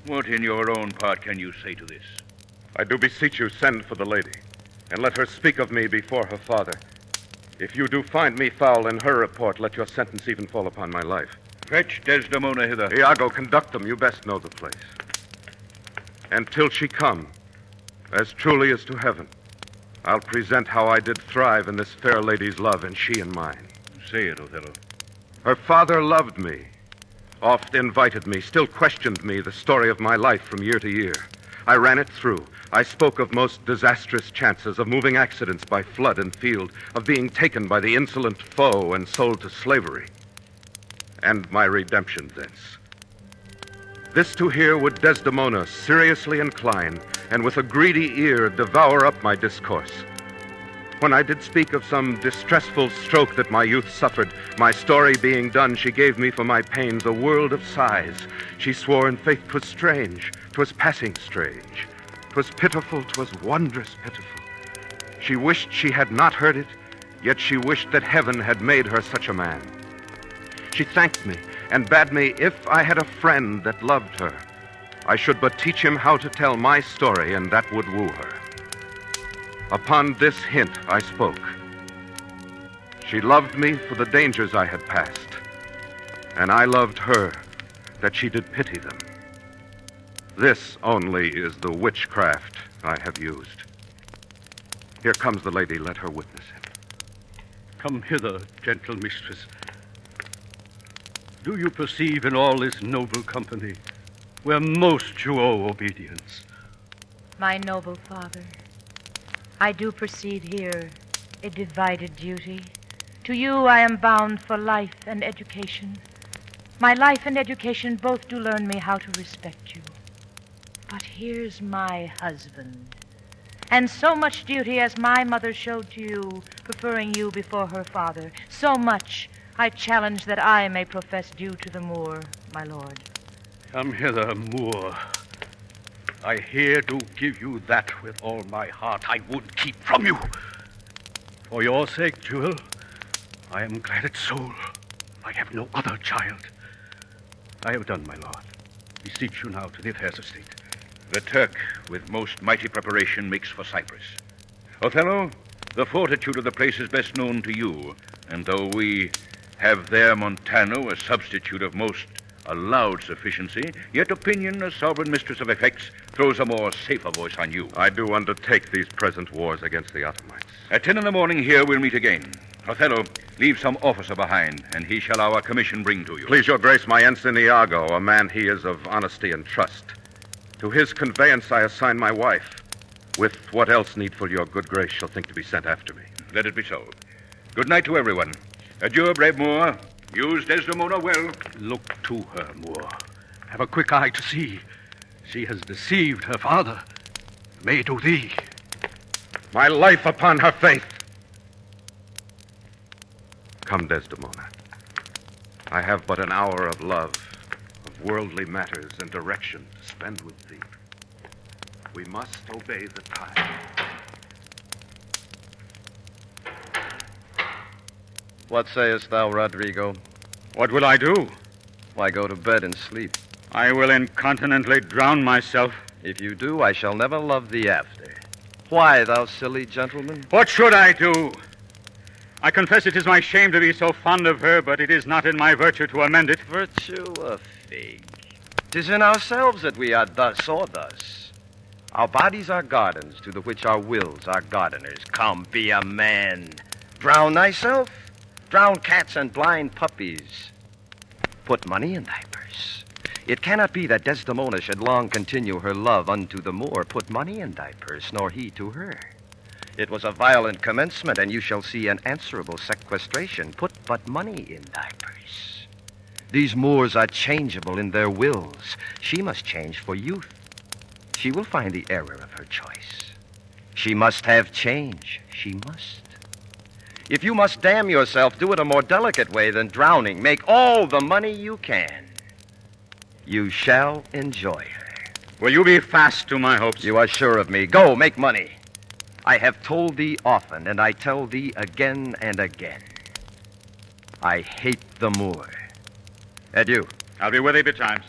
what in your own part can you say to this? I do beseech you, send for the lady, and let her speak of me before her father. If you do find me foul in her report, let your sentence even fall upon my life. Fetch Desdemona hither. Iago, conduct them. You best know the place. And till she come, as truly as to heaven, I'll present how I did thrive in this fair lady's love, and she in mine. Say it, Othello. Her father loved me, oft invited me, still questioned me the story of my life from year to year. I ran it through. I spoke of most disastrous chances, of moving accidents by flood and field, of being taken by the insolent foe and sold to slavery. And my redemption thence. This to hear would Desdemona seriously incline, and with a greedy ear devour up my discourse. When I did speak of some distressful stroke that my youth suffered, my story being done, she gave me for my pains a world of sighs. She swore in faith 'twas strange, 'twas passing strange. 'Twas pitiful, 'twas wondrous pitiful. She wished she had not heard it, yet she wished that heaven had made her such a man. She thanked me, and bade me, if I had a friend that loved her, I should but teach him how to tell my story, and that would woo her. Upon this hint I spoke. She loved me for the dangers I had passed, and I loved her that she did pity them. This only is the witchcraft I have used. Here comes the lady, let her witness it. Come hither, gentle mistress. Do you perceive in all this noble company where most you owe obedience? My noble father, I do perceive here a divided duty. To you I am bound for life and education. My life and education both do learn me how to respect you. But here's my husband. And so much duty as my mother showed to you, preferring you before her father, so much I challenge that I may profess due to the Moor, my lord. Come hither, Moor. I here do give you that with all my heart I would keep from you. For your sake, Jewel, I am glad at soul I have no other child. I have done, my lord. Beseech you now to the affairs of state. The Turk, with most mighty preparation, makes for Cyprus. Othello, the fortitude of the place is best known to you, and though we have there Montano, a substitute of most allowed sufficiency, yet opinion, a sovereign mistress of effects, throws a more safer voice on you. I do undertake these present wars against the Ottomans. At 10 in the morning here we'll meet again. Othello, leave some officer behind, and he shall our commission bring to you. Please, your grace, my ensign Iago, a man he is of honesty and trust. To his conveyance I assign my wife, with what else needful your good grace shall think to be sent after me. Let it be so. Good night to everyone. Adieu, brave Moore. Use Desdemona well. Look to her, Moore. Have a quick eye to see. She has deceived her father. May do thee. My life upon her faith. Come, Desdemona. I have but an hour of love, of worldly matters and direction to spend with thee. We must obey the time. What sayest thou, Rodrigo? What will I do? Why, go to bed and sleep. I will incontinently drown myself. If you do, I shall never love thee after. Why, thou silly gentleman? What should I do? I confess it is my shame to be so fond of her, but it is not in my virtue to amend it. Virtue a fig. 'Tis in ourselves that we are thus or thus. Our bodies are gardens, to the which our wills are gardeners. Come, be a man. Drown thyself. Drown cats and blind puppies. Put money in thy purse. It cannot be that Desdemona should long continue her love unto the Moor. Put money in thy purse, nor he to her. It was a violent commencement, and you shall see an answerable sequestration. Put but money in thy purse. These Moors are changeable in their wills. She must change for youth. She will find the error of her choice. She must have change. She must. If you must damn yourself, do it a more delicate way than drowning. Make all the money you can. You shall enjoy her. Will you be fast to my hopes? You are sure of me. Go, make money. I have told thee often, and I tell thee again and again. I hate the Moor. Adieu. I'll be with thee betimes.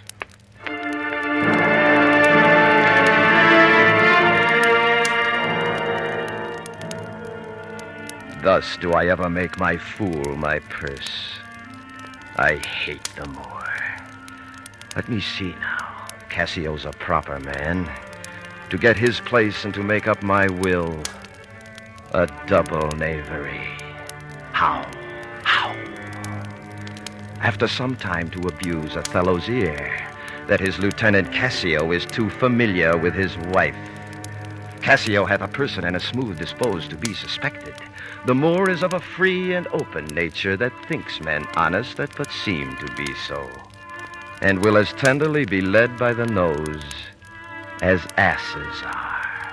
Thus do I ever make my fool my purse. I hate the Moor. Let me see now. Cassio's a proper man. To get his place and to make up my will, a double knavery. How? After some time to abuse Othello's ear, that his lieutenant Cassio is too familiar with his wife. Cassio hath a person and a smooth disposed to be suspected. The Moor is of a free and open nature that thinks men honest that but seem to be so, and will as tenderly be led by the nose as asses are.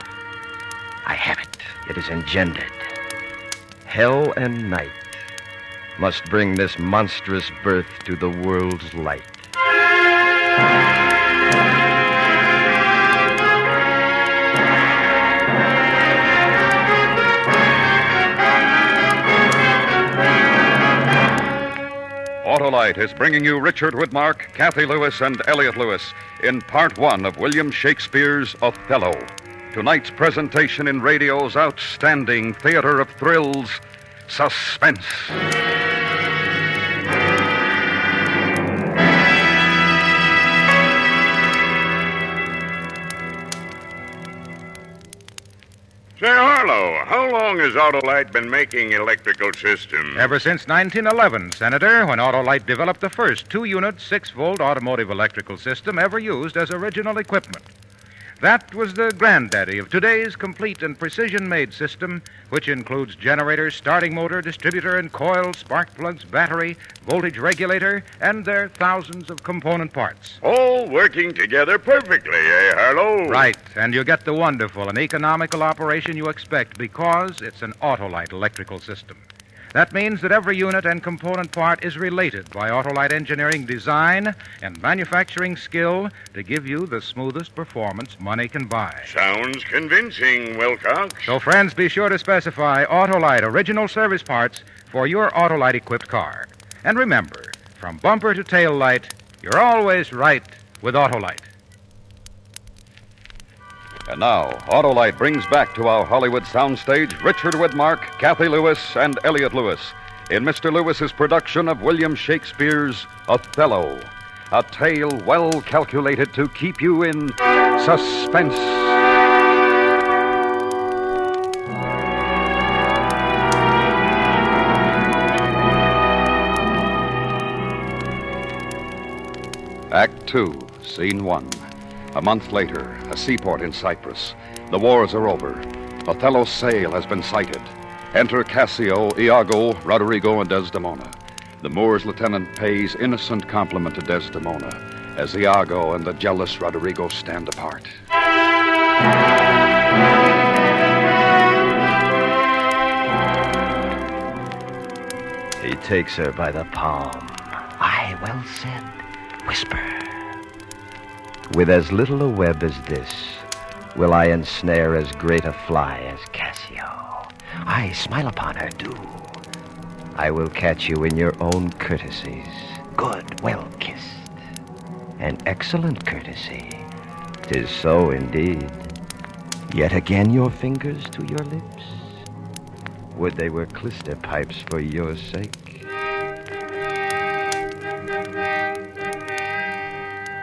I have it. It is engendered. Hell and night must bring this monstrous birth to the world's light. Autolite is bringing you Richard Widmark, Kathy Lewis, and Elliot Lewis in Part 1 of William Shakespeare's Othello. Tonight's presentation in radio's outstanding theater of thrills, Suspense. Say, Harlow, how long has Autolite been making electrical systems? Ever since 1911, Senator, when Autolite developed the first 2-unit, 6-volt automotive electrical system ever used as original equipment. That was the granddaddy of today's complete and precision-made system, which includes generator, starting motor, distributor and coil, spark plugs, battery, voltage regulator, and their thousands of component parts. All working together perfectly, eh, Harlow? Right, and you get the wonderful and economical operation you expect because it's an Autolite electrical system. That means that every unit and component part is related by Autolite engineering design and manufacturing skill to give you the smoothest performance money can buy. Sounds convincing, Wilcox. So, friends, be sure to specify Autolite original service parts for your Autolite-equipped car. And remember, from bumper to tail light, you're always right with Autolite. And now, Autolite brings back to our Hollywood soundstage Richard Widmark, Kathy Lewis, and Elliot Lewis in Mr. Lewis's production of William Shakespeare's Othello, a tale well calculated to keep you in suspense. Act 2, Scene 1. A month later, a seaport in Cyprus. The wars are over. Othello's sail has been sighted. Enter Cassio, Iago, Roderigo, and Desdemona. The Moor's lieutenant pays innocent compliment to Desdemona as Iago and the jealous Roderigo stand apart. He takes her by the palm. Aye, well said. Whisper. With as little a web as this, will I ensnare as great a fly as Cassio. Aye, smile upon her, do. I will catch you in your own courtesies. Good, well kissed. An excellent courtesy. 'Tis so indeed. Yet again your fingers to your lips. Would they were clyster pipes for your sake.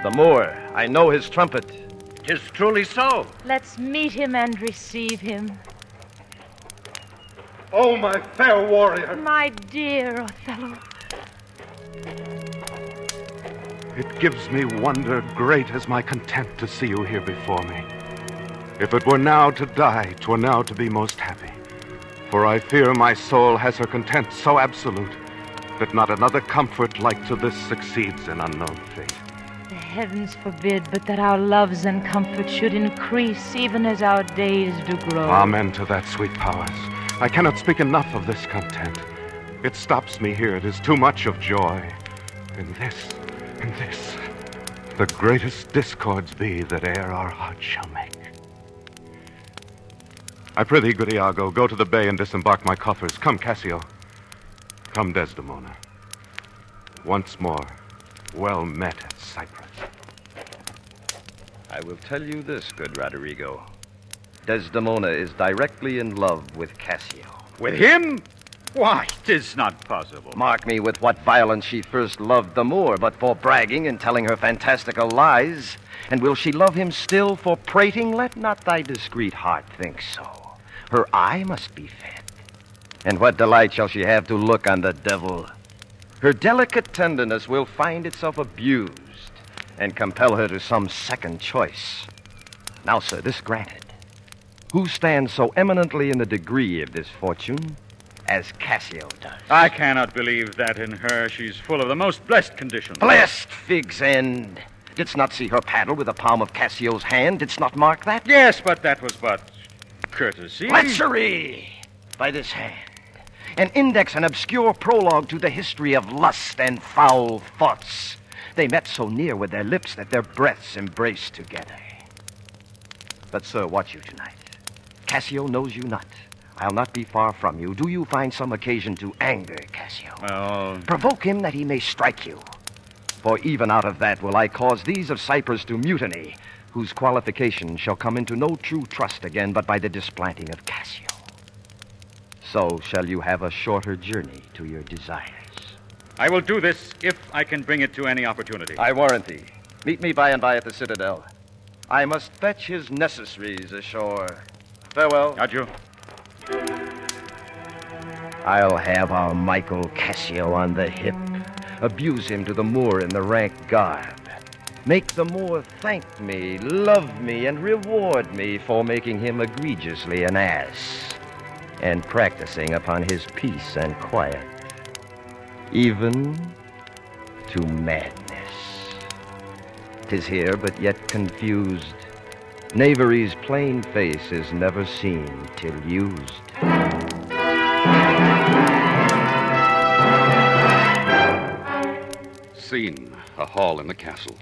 The Moor, I know his trumpet. 'Tis truly so. Let's meet him and receive him. Oh, my fair warrior. My dear Othello. It gives me wonder great as my content to see you here before me. If it were now to die, 'twere now to be most happy. For I fear my soul has her content so absolute that not another comfort like to this succeeds in unknown fate. The heavens forbid but that our loves and comforts should increase even as our days do grow. Amen to that, sweet powers. I cannot speak enough of this content. It stops me here. It is too much of joy. In this, the greatest discords be that e'er our hearts shall make. I prithee, good Iago, go to the bay and disembark my coffers. Come, Cassio. Come, Desdemona. Once more, well met at Cyprus. I will tell you this, good Roderigo. Desdemona is directly in love with Cassio. With him? Why, 'tis not possible. Mark me with what violence she first loved the Moor, but for bragging and telling her fantastical lies. And will she love him still for prating? Let not thy discreet heart think so. Her eye must be fed. And what delight shall she have to look on the devil? Her delicate tenderness will find itself abused and compel her to some second choice. Now, sir, this granted. Who stands so eminently in the degree of this fortune as Cassio does? I cannot believe that in her. She's full of the most blessed conditions. Blessed fig's end. Didst not see her paddle with the palm of Cassio's hand? Didst not mark that? Yes, but that was but courtesy. Lechery by this hand. An index, an obscure prologue to the history of lust and foul thoughts. They met so near with their lips that their breaths embraced together. But, sir, watch you tonight. Cassio knows you not. I'll not be far from you. Do you find some occasion to anger Cassio? Well, provoke him that he may strike you. For even out of that will I cause these of Cyprus to mutiny, whose qualification shall come into no true trust again but by the displanting of Cassio. So shall you have a shorter journey to your desires. I will do this if I can bring it to any opportunity. I warrant thee. Meet me by and by at the citadel. I must fetch his necessaries ashore. Farewell. Adieu. I'll have our Michael Cassio on the hip. Abuse him to the Moor in the rank garb. Make the Moor thank me, love me, and reward me for making him egregiously an ass, and practicing upon his peace and quiet, even to madness. 'Tis here, but yet confused. Knavery's plain face is never seen till used. Scene, a hall in the castle.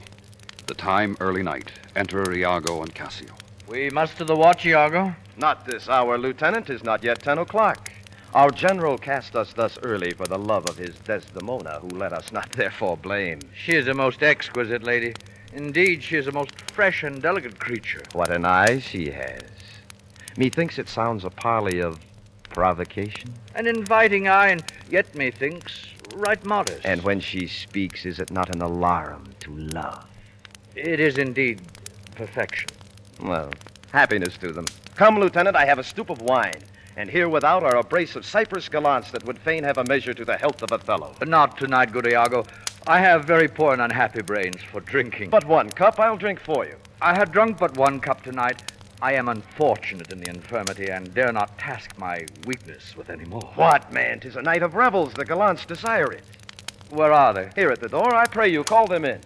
The time, early night. Enter Iago and Cassio. We muster the watch, Iago. Not this hour, Lieutenant. 'Tis not yet 10 o'clock. Our general cast us thus early for the love of his Desdemona, who let us not therefore blame. She is a most exquisite lady. Indeed, she is a most fresh and delicate creature. What an eye she has. Methinks it sounds a parley of provocation. An inviting eye, and yet methinks right modest. And when she speaks, is it not an alarum to love? It is indeed perfection. Well, happiness to them. Come, Lieutenant, I have a stoup of wine. And here without are a brace of Cyprus gallants that would fain have a measure to the health of Othello. Not tonight, good Iago. I have very poor and unhappy brains for drinking. But one cup I'll drink for you. I have drunk but one cup tonight. I am unfortunate in the infirmity and dare not task my weakness with any more. What, man? 'Tis a night of revels. The gallants desire it. Where are they? Here at the door. I pray you, call them in.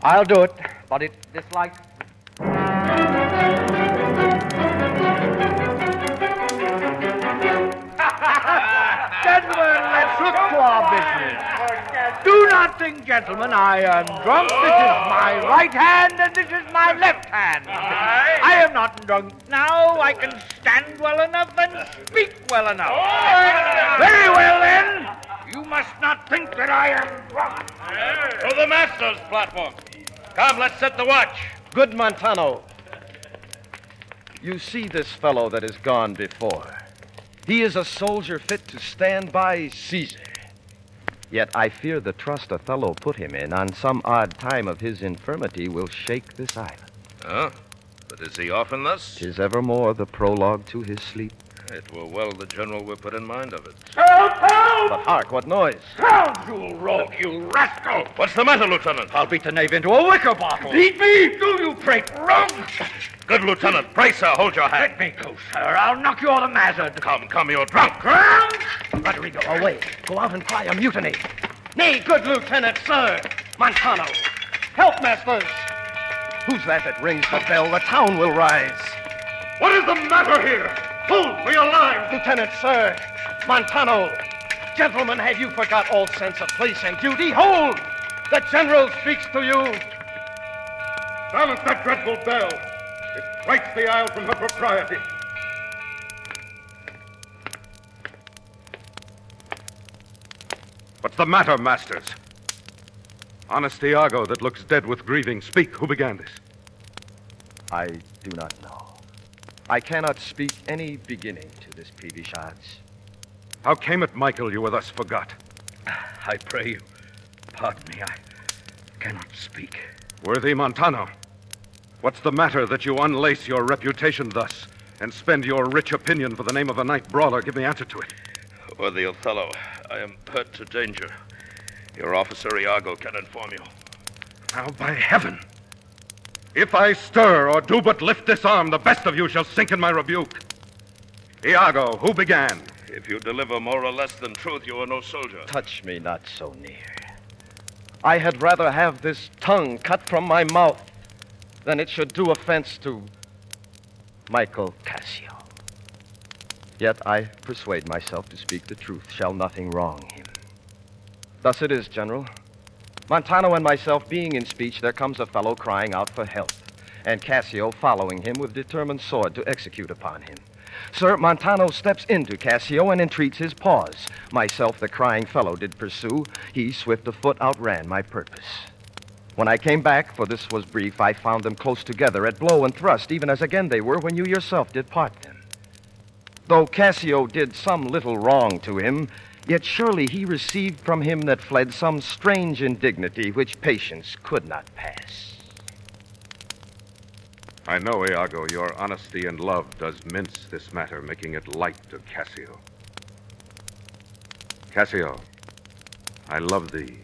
I'll do it, but this light... Gentlemen, let's look to our business. Do not think, gentlemen, I am drunk. This is my right hand and this is my left hand. I am not drunk now. I can stand well enough and speak well enough. Very well, then. You must not think that I am drunk. To the master's platform. Come, let's set the watch. Good Montano. You see this fellow that has gone before. He is a soldier fit to stand by Caesar. Yet I fear the trust Othello put him in on some odd time of his infirmity will shake this island. Huh? But is he often thus? 'Tis evermore the prologue to his sleep. It were well the general were put in mind of it. Help! Help! But hark, what noise? Help, you rogue, you rascal! What's the matter, Lieutenant? I'll beat the knave into a wicker bottle. Beat me? Do you prate rogue? Good, Lieutenant. Pray, sir, hold your hand. Let me go, sir. I'll knock you on the mazzard. Come, you're drunk. Drunk? Rodrigo, away. Go out and cry a mutiny. Nay, good lieutenant, sir. Montano. Help, masters. Who's that rings the bell? The town will rise. What is the matter here? Hold for your lives. Lieutenant, sir. Montano. Gentlemen, have you forgot all sense of place and duty? Hold! The general speaks to you. Silence that dreadful bell. It strikes the isle from her propriety. What's the matter, masters? Honest Iago that looks dead with grieving. Speak, who began this? I do not know. I cannot speak any beginning to this peevish odds. How came it, Michael, you were thus forgot? I pray you, pardon me, I cannot speak. Worthy Montano, what's the matter that you unlace your reputation thus and spend your rich opinion for the name of a knight brawler? Give me answer to it. Worthy Othello, I am hurt to danger. Your officer Iago can inform you. Now, by heaven, if I stir or do but lift this arm, the best of you shall sink in my rebuke. Iago, who began? If you deliver more or less than truth, you are no soldier. Touch me not so near. I had rather have this tongue cut from my mouth than it should do offense to Michael Cassio. Yet I persuade myself to speak the truth shall nothing wrong him. Thus it is, General. Montano and myself being in speech, there comes a fellow crying out for help, and Cassio following him with determined sword to execute upon him. Sir, Montano steps into Cassio and entreats his pause. Myself, the crying fellow, did pursue. He, swift of foot, outran my purpose. When I came back, for this was brief, I found them close together at blow and thrust, even as again they were when you yourself did part them. Though Cassio did some little wrong to him, yet surely he received from him that fled some strange indignity which patience could not pass. I know, Iago, your honesty and love does mince this matter, making it light to Cassio. Cassio, I love thee,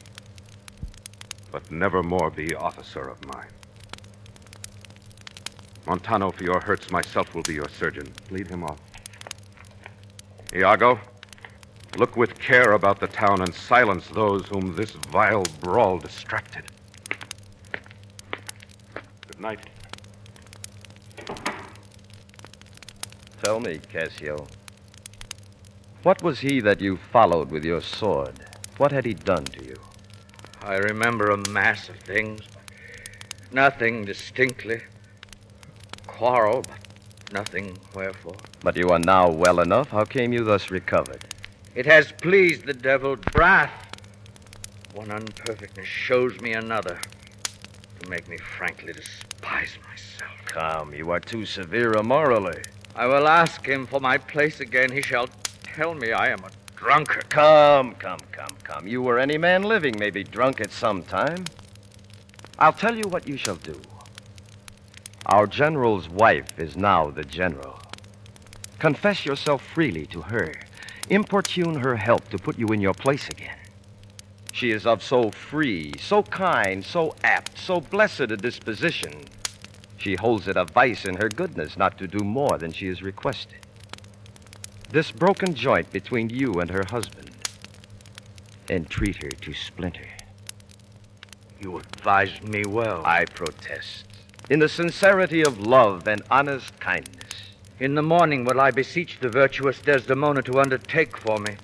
but never more be officer of mine. Montano, for your hurts, myself will be your surgeon. Lead him off. Iago, look with care about the town and silence those whom this vile brawl distracted. Good night. Tell me, Cassio, what was he that you followed with your sword? What had he done to you? I remember a mass of things, but nothing distinctly. Quarrel, but nothing wherefore. But you are now well enough. How came you thus recovered? It has pleased the devil's wrath. One unperfectness shows me another to make me frankly despise myself. Come, you are too severe morally. I will ask him for my place again. He shall tell me I am a drunkard. Come. You or any man living may be drunk at some time. I'll tell you what you shall do. Our general's wife is now the general. Confess yourself freely to her. Importune her help to put you in your place again. She is of so free, so kind, so apt, so blessed a disposition She holds it a vice in her goodness not to do more than she is requested. This broken joint between you and her husband, entreat her to splinter. You advised me well. I protest. In the sincerity of love and honest kindness. In the morning will I beseech the virtuous Desdemona to undertake for me.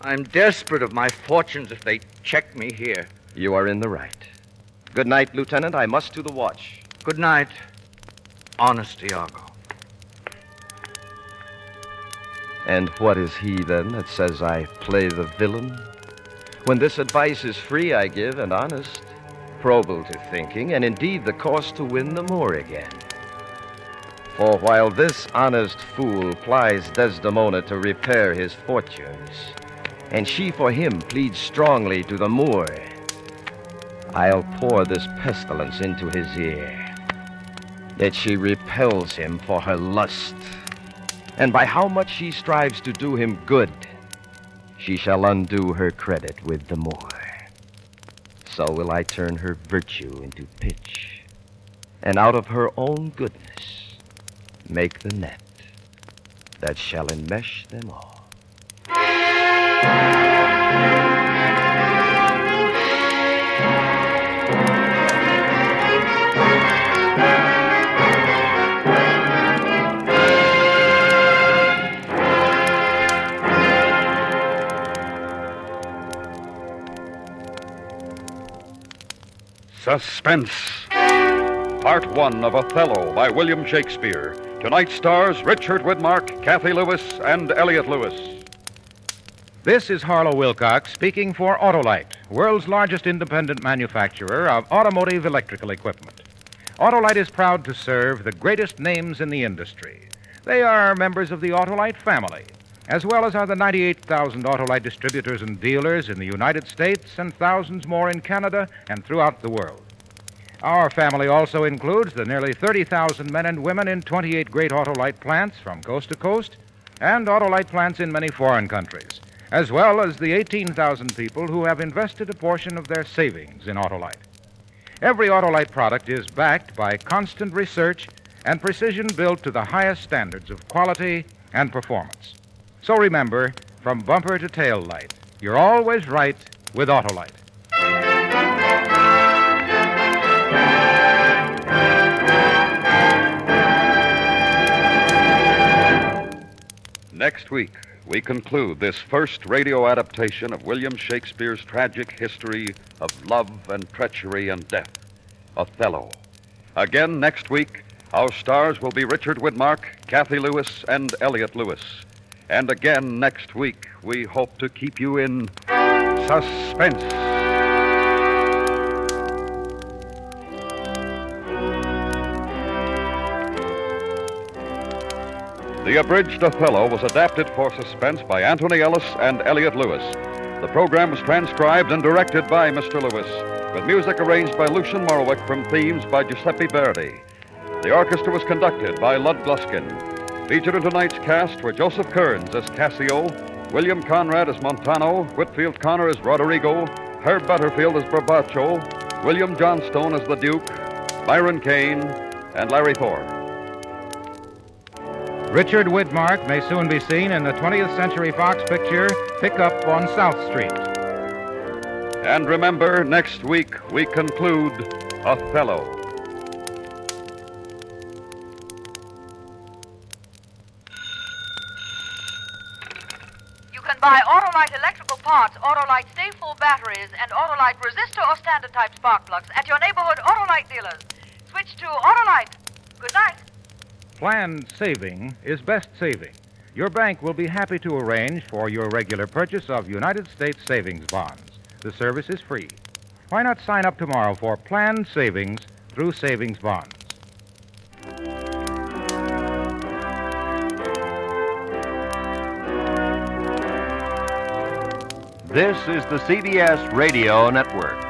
I'm desperate of my fortunes if they check me here. You are in the right. Good night, Lieutenant. I must to the watch. Good night, honest Iago. And what is he, then, that says I play the villain? When this advice is free, I give, and honest, probable to thinking, and indeed the course to win the more again. For while this honest fool plies Desdemona to repair his fortunes, and she for him pleads strongly to the Moor, I'll pour this pestilence into his ear. Yet she repels him for her lust, and by how much she strives to do him good, she shall undo her credit with the Moor. So will I turn her virtue into pitch, and out of her own goodness make the net that shall enmesh them all. Suspense. Part 1 of Othello by William Shakespeare. Tonight stars Richard Widmark, Kathy Lewis, and Elliot Lewis. This is Harlow Wilcox speaking for Autolite, world's largest independent manufacturer of automotive electrical equipment. Autolite is proud to serve the greatest names in the industry. They are members of the Autolite family, as well as are the 98,000 Autolite distributors and dealers in the United States and thousands more in Canada and throughout the world. Our family also includes the nearly 30,000 men and women in 28 great Autolite plants from coast to coast and Autolite plants in many foreign countries, as well as the 18,000 people who have invested a portion of their savings in Autolite. Every Autolite product is backed by constant research and precision built to the highest standards of quality and performance. So remember, from bumper to tail light, you're always right with Autolite. Next week, we conclude this first radio adaptation of William Shakespeare's tragic history of love and treachery and death, Othello. Again next week, our stars will be Richard Widmark, Kathy Lewis, and Elliot Lewis. And again next week, we hope to keep you in suspense. The abridged Othello was adapted for Suspense by Anthony Ellis and Elliot Lewis. The program was transcribed and directed by Mr. Lewis, with music arranged by Lucian Morwick from themes by Giuseppe Verdi. The orchestra was conducted by Lud Gluskin. Featured in tonight's cast were Joseph Kearns as Cassio, William Conrad as Montano, Whitfield Connor as Roderigo, Herb Butterfield as Brabaccio, William Johnstone as the Duke, Byron Kane, and Larry Thor. Richard Widmark may soon be seen in the 20th Century Fox picture, Pickup on South Street. And remember, next week we conclude Othello. You can buy Autolite electrical parts, Autolite stay-full batteries, and Autolite resistor or standard-type spark plugs at your neighborhood Autolite dealers. Switch to Autolite. Good night. Planned saving is best saving. Your bank will be happy to arrange for your regular purchase of United States savings bonds. The service is free. Why not sign up tomorrow for planned savings through savings bonds? This is the CBS Radio Network.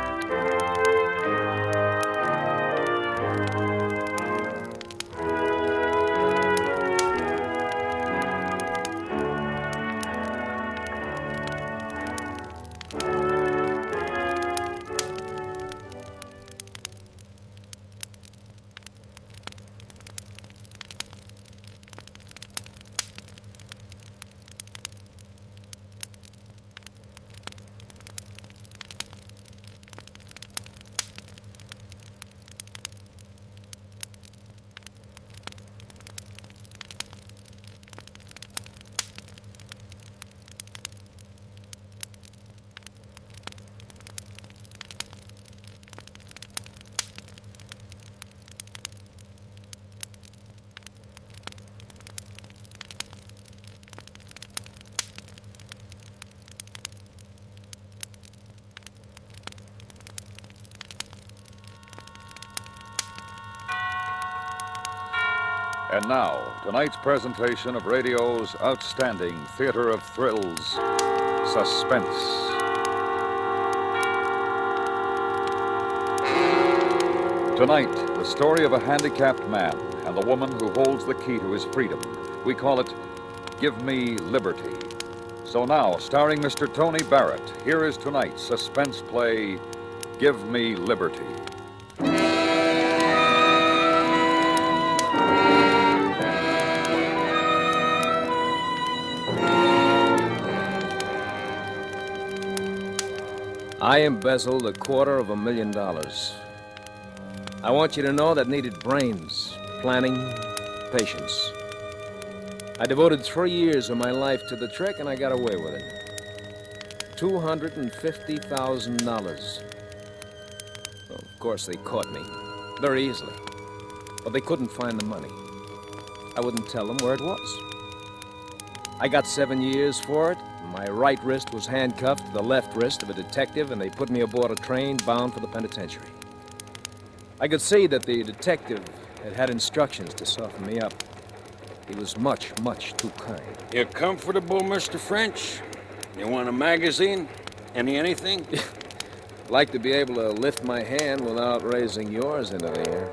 And now, tonight's presentation of radio's outstanding theater of thrills, Suspense. Tonight, the story of a handicapped man and the woman who holds the key to his freedom. We call it Give Me Liberty. So now, starring Mr. Tony Barrett, here is tonight's suspense play, Give Me Liberty. I embezzled $250,000. I want you to know that needed brains, planning, patience. I devoted 3 years of my life to the trick, and I got away with it. $250,000. Well, of course, they caught me very easily, but they couldn't find the money. I wouldn't tell them where it was. I got 7 years for it. My right wrist was handcuffed to the left wrist of a detective, and they put me aboard a train bound for the penitentiary. I could see that the detective had instructions to soften me up. He was much, much too kind. You comfortable, Mr. French? You want a magazine? Anything? I'd like to be able to lift my hand without raising yours into the air.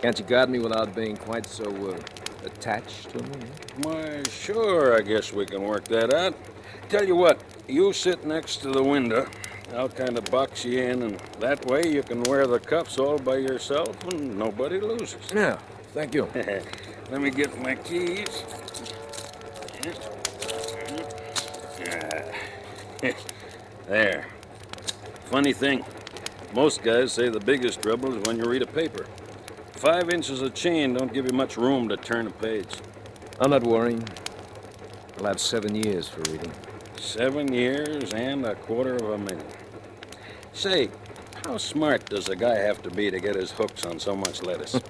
Can't you guard me without being quite so attached to me? Why, sure, I guess we can work that out. Tell you what, you sit next to the window. I'll kind of box you in, and that way you can wear the cuffs all by yourself and nobody loses. Yeah, thank you. Let me get my keys. There. Funny thing, most guys say the biggest trouble is when you read a paper. 5 inches of chain don't give you much room to turn a page. I'm not worrying. I'll have 7 years for reading. 7 years and $250,000. Say, how smart does a guy have to be to get his hooks on so much lettuce?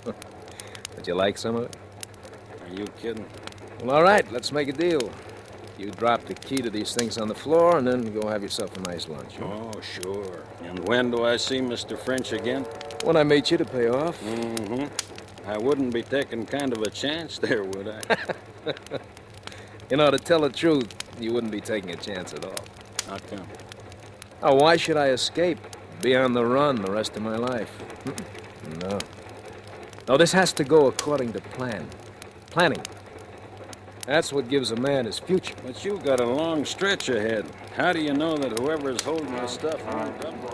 Would you like some of it? Are you kidding? Well, all right, let's make a deal. You drop the key to these things on the floor, and then go have yourself a nice lunch. Oh, sure. And when do I see Mr. French again? When I meet you to pay off. Mm-hmm. I wouldn't be taking kind of a chance there, would I? You know, to tell the truth, you wouldn't be taking a chance at all. How come? Oh, why should I escape? Be on the run the rest of my life? No. No, this has to go according to plan. Planning. That's what gives a man his future. But you've got a long stretch ahead. How do you know that whoever's holding the stuff won't double?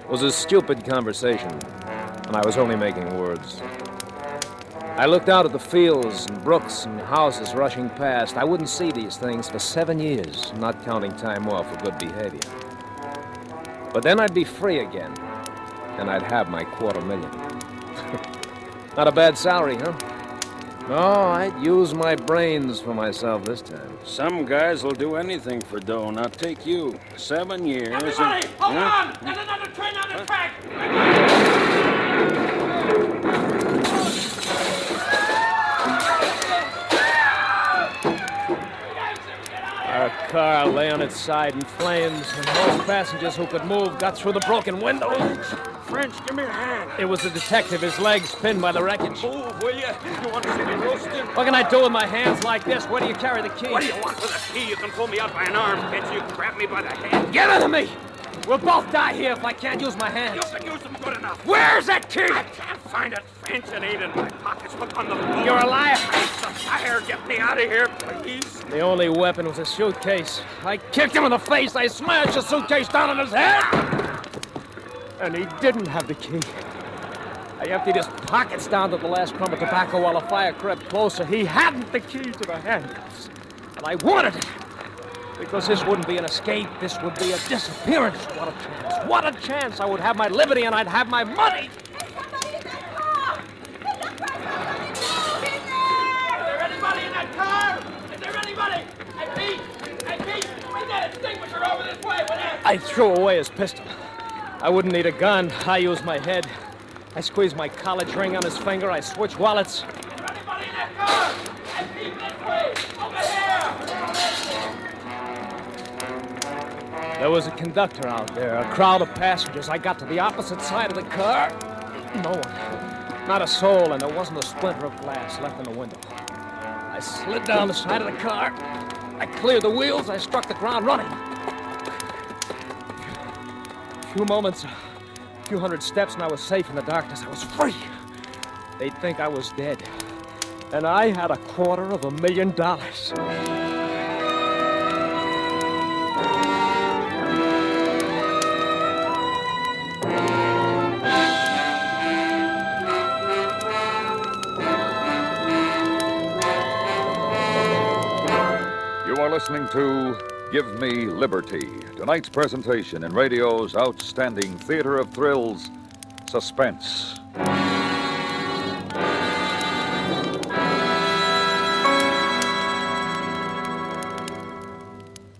It was a stupid conversation, and I was only making words. I looked out at the fields and brooks and houses rushing past. I wouldn't see these things for 7 years, not counting time off for good behavior. But then I'd be free again, and I'd have my $250,000. Not a bad salary, huh? No, I'd use my brains for myself this time. Some guys will do anything for dough. Now take you. 7 years. Everybody, hold on! There's another train on the track! Our car lay on its side in flames, and most passengers who could move got through the broken windows. French, give me a hand. It was the detective, his legs pinned by the wreckage. Move, will you? You want to see me roasted? What can I do with my hands like this? Where do you carry the key? What do you want with a key? You can pull me out by an arm, can't you? Grab me by the head. Give it to me! We'll both die here if I can't use my hands. You can use them good enough. Where's that key? I can't find it, French. It ain't in my pockets. Look on the floor. You're a liar. Face the fire. Get me out of here, please. The only weapon was a suitcase. I kicked him in the face. I smashed the suitcase down on his head. And he didn't have the key. I emptied his pockets down to the last crumb of tobacco while the fire crept closer. He hadn't the key to the handcuffs. And I wanted it. Because this wouldn't be an escape. This would be a disappearance. What a chance. What a chance. I would have my liberty and I'd have my money. Is there anybody in that car? Is there anybody? Hey, Pete! Bring that extinguisher over this way, will you? I threw away his pistol. I wouldn't need a gun. I used my head. I squeezed my college ring on his finger. I switched wallets. Is there anybody in that car? Hey, Pete, this way! Over here! There was a conductor out there, a crowd of passengers. I got to the opposite side of the car. No one. Not a soul, and there wasn't a splinter of glass left in the window. I slid down the side of the car. I cleared the wheels. I struck the ground running. A few moments, a few hundred steps, and I was safe in the darkness. I was free. They'd think I was dead. And I had $250,000. You are listening to Give Me Liberty, tonight's presentation in radio's outstanding theater of thrills, Suspense.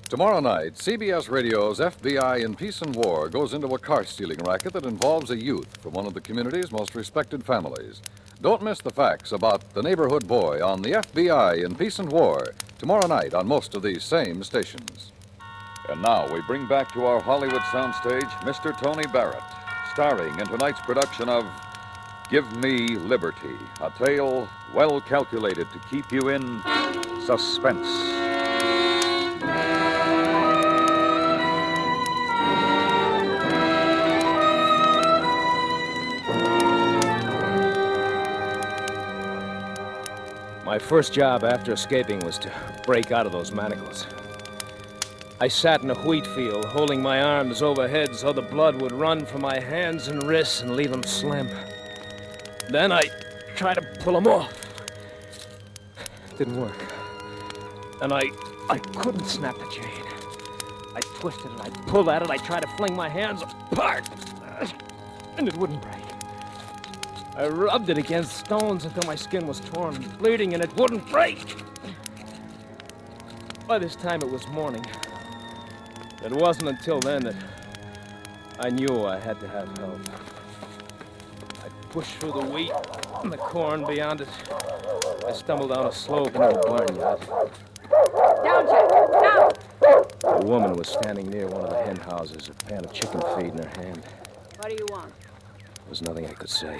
Tomorrow night, CBS Radio's FBI in Peace and War goes into a car-stealing racket that involves a youth from one of the community's most respected families. Don't miss the facts about the neighborhood boy on the FBI in Peace and War tomorrow night on most of these same stations. And now we bring back to our Hollywood soundstage Mr. Tony Barrett, starring in tonight's production of Give Me Liberty, a tale well calculated to keep you in suspense. My first job after escaping was to break out of those manacles. I sat in a wheat field, holding my arms overhead so the blood would run from my hands and wrists and leave them slim. Then I tried to pull them off. It didn't work. And I couldn't snap the chain. I twisted it, I pulled at it, I tried to fling my hands apart, and it wouldn't break. I rubbed it against stones until my skin was torn and bleeding, and it wouldn't break. By this time, it was morning. It wasn't until then that I knew I had to have help. I pushed through the wheat and the corn beyond it. I stumbled down a slope into a barnyard. Down, Jack, down! A woman was standing near one of the hen houses, a pan of chicken feed in her hand. What do you want? There was nothing I could say.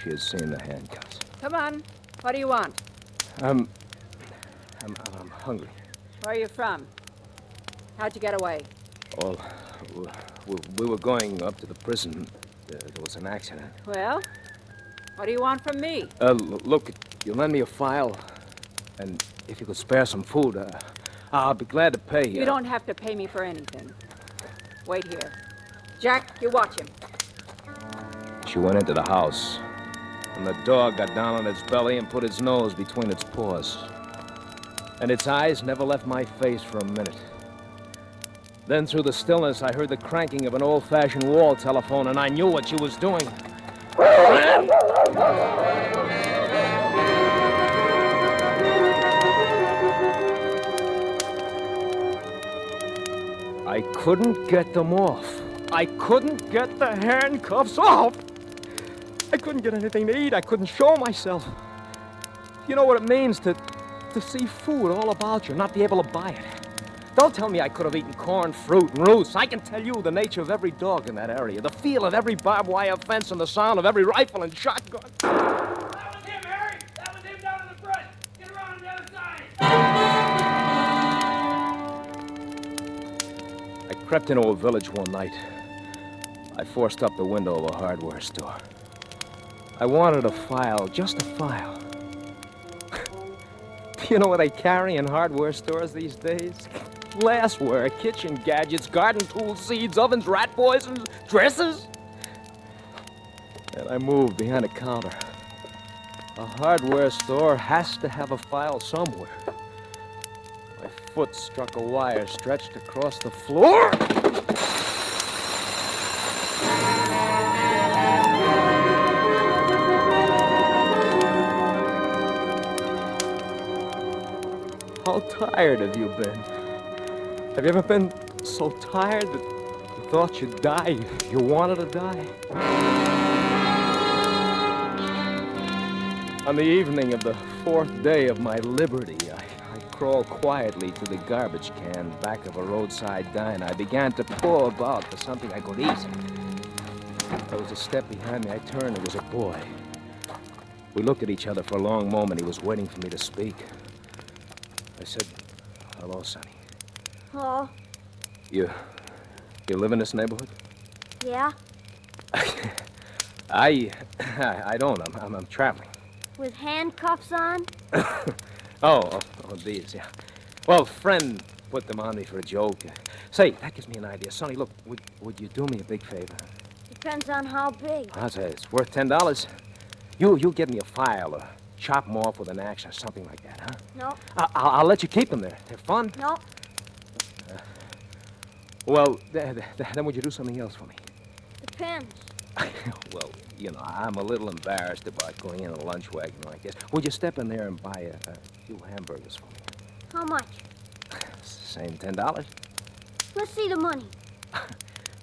She had seen the handcuffs. Come on. What do you want? I'm hungry. Where are you from? How'd you get away? Well, we were going up to the prison. There was an accident. Well, what do you want from me? Look, you lend me a file, and if you could spare some food, I'll be glad to pay you. You don't have to pay me for anything. Wait here. Jack, you watch him. She went into the house, and the dog got down on its belly and put its nose between its paws. And its eyes never left my face for a minute. Then through the stillness, I heard the cranking of an old-fashioned wall telephone, and I knew what she was doing. I couldn't get them off. I couldn't get the handcuffs off. I couldn't get anything to eat. I couldn't show myself. You know what it means to see food all about you, not be able to buy it. Don't tell me I could have eaten corn, fruit, and roots. I can tell you the nature of every dog in that area, the feel of every barbed wire fence, and the sound of every rifle and shotgun. That was him, Harry! That was him down in the front! Get around on the other side! I crept into a village one night. I forced up the window of a hardware store. I wanted a file, just a file. Do you know what they carry in hardware stores these days? Glassware, kitchen gadgets, garden tools, seeds, ovens, rat poisons, dresses. And I moved behind a counter. A hardware store has to have a file somewhere. My foot struck a wire stretched across the floor. How tired have you been? Have you ever been so tired that you thought you'd die? You wanted to die? On the evening of the 4th day of my liberty, I crawled quietly to the garbage can back of a roadside diner. I began to paw about for something I could eat. There was a step behind me. I turned. It was a boy. We looked at each other for a long moment. He was waiting for me to speak. I said, hello, Sonny. Oh, You live in this neighborhood? yeah? I don't. I'm traveling. With handcuffs on? Oh, these, yeah. Well, friend put them on me for a joke. Say, that gives me an idea. Sonny, look, would you do me a big favor? Depends on how big. I'll say it's worth $10. You get me a file or chop them off with an axe or something like that, huh? No. I'll let you keep them there. They're fun. No. Well, then would you do something else for me? Depends. Well, I'm a little embarrassed about going in a lunch wagon like this. Would you step in there and buy a few hamburgers for me? How much? Same $10. Let's see the money.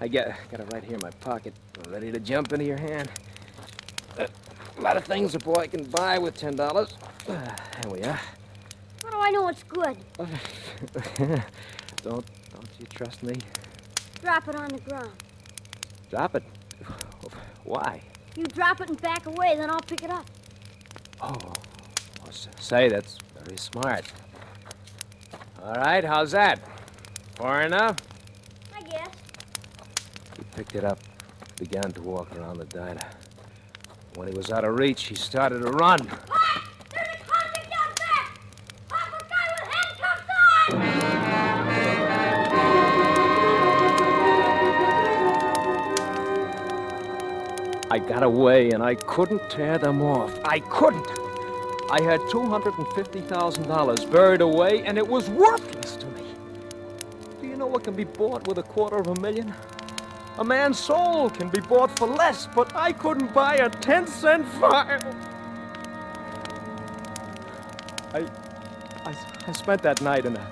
I got it right here in my pocket, ready to jump into your hand. A lot of things a boy can buy with $10. There we are. How do I know it's good? Don't you trust me? Drop it on the ground. Drop it. Why? You drop it and back away, then I'll pick it up. Oh, say, that's very smart. All right, how's that? Far enough? I guess. He picked it up, began to walk around the diner. When he was out of reach, he started to run. What? There's a convict out there! Pop a guy with handcuffs I got away, and I couldn't tear them off. I couldn't. I had $250,000 buried away, and it was worthless to me. Do you know what can be bought with $250,000? A man's soul can be bought for less, but I couldn't buy a 10-cent file. I spent that night in a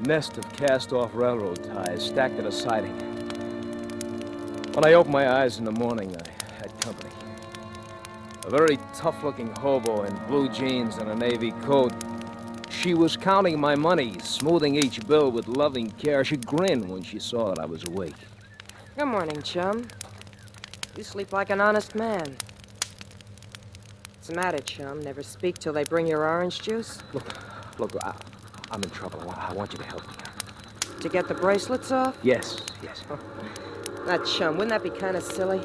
nest of cast-off railroad ties stacked at a siding. When I opened my eyes in the morning, I had company. A very tough-looking hobo in blue jeans and a navy coat. She was counting my money, smoothing each bill with loving care. She grinned when she saw that I was awake. Good morning, chum. You sleep like an honest man. What's the matter, chum? Never speak till they bring your orange juice? Look, I'm in trouble. I want you to help me. To get the bracelets off? Yes. Now, chum, wouldn't that be kind of silly?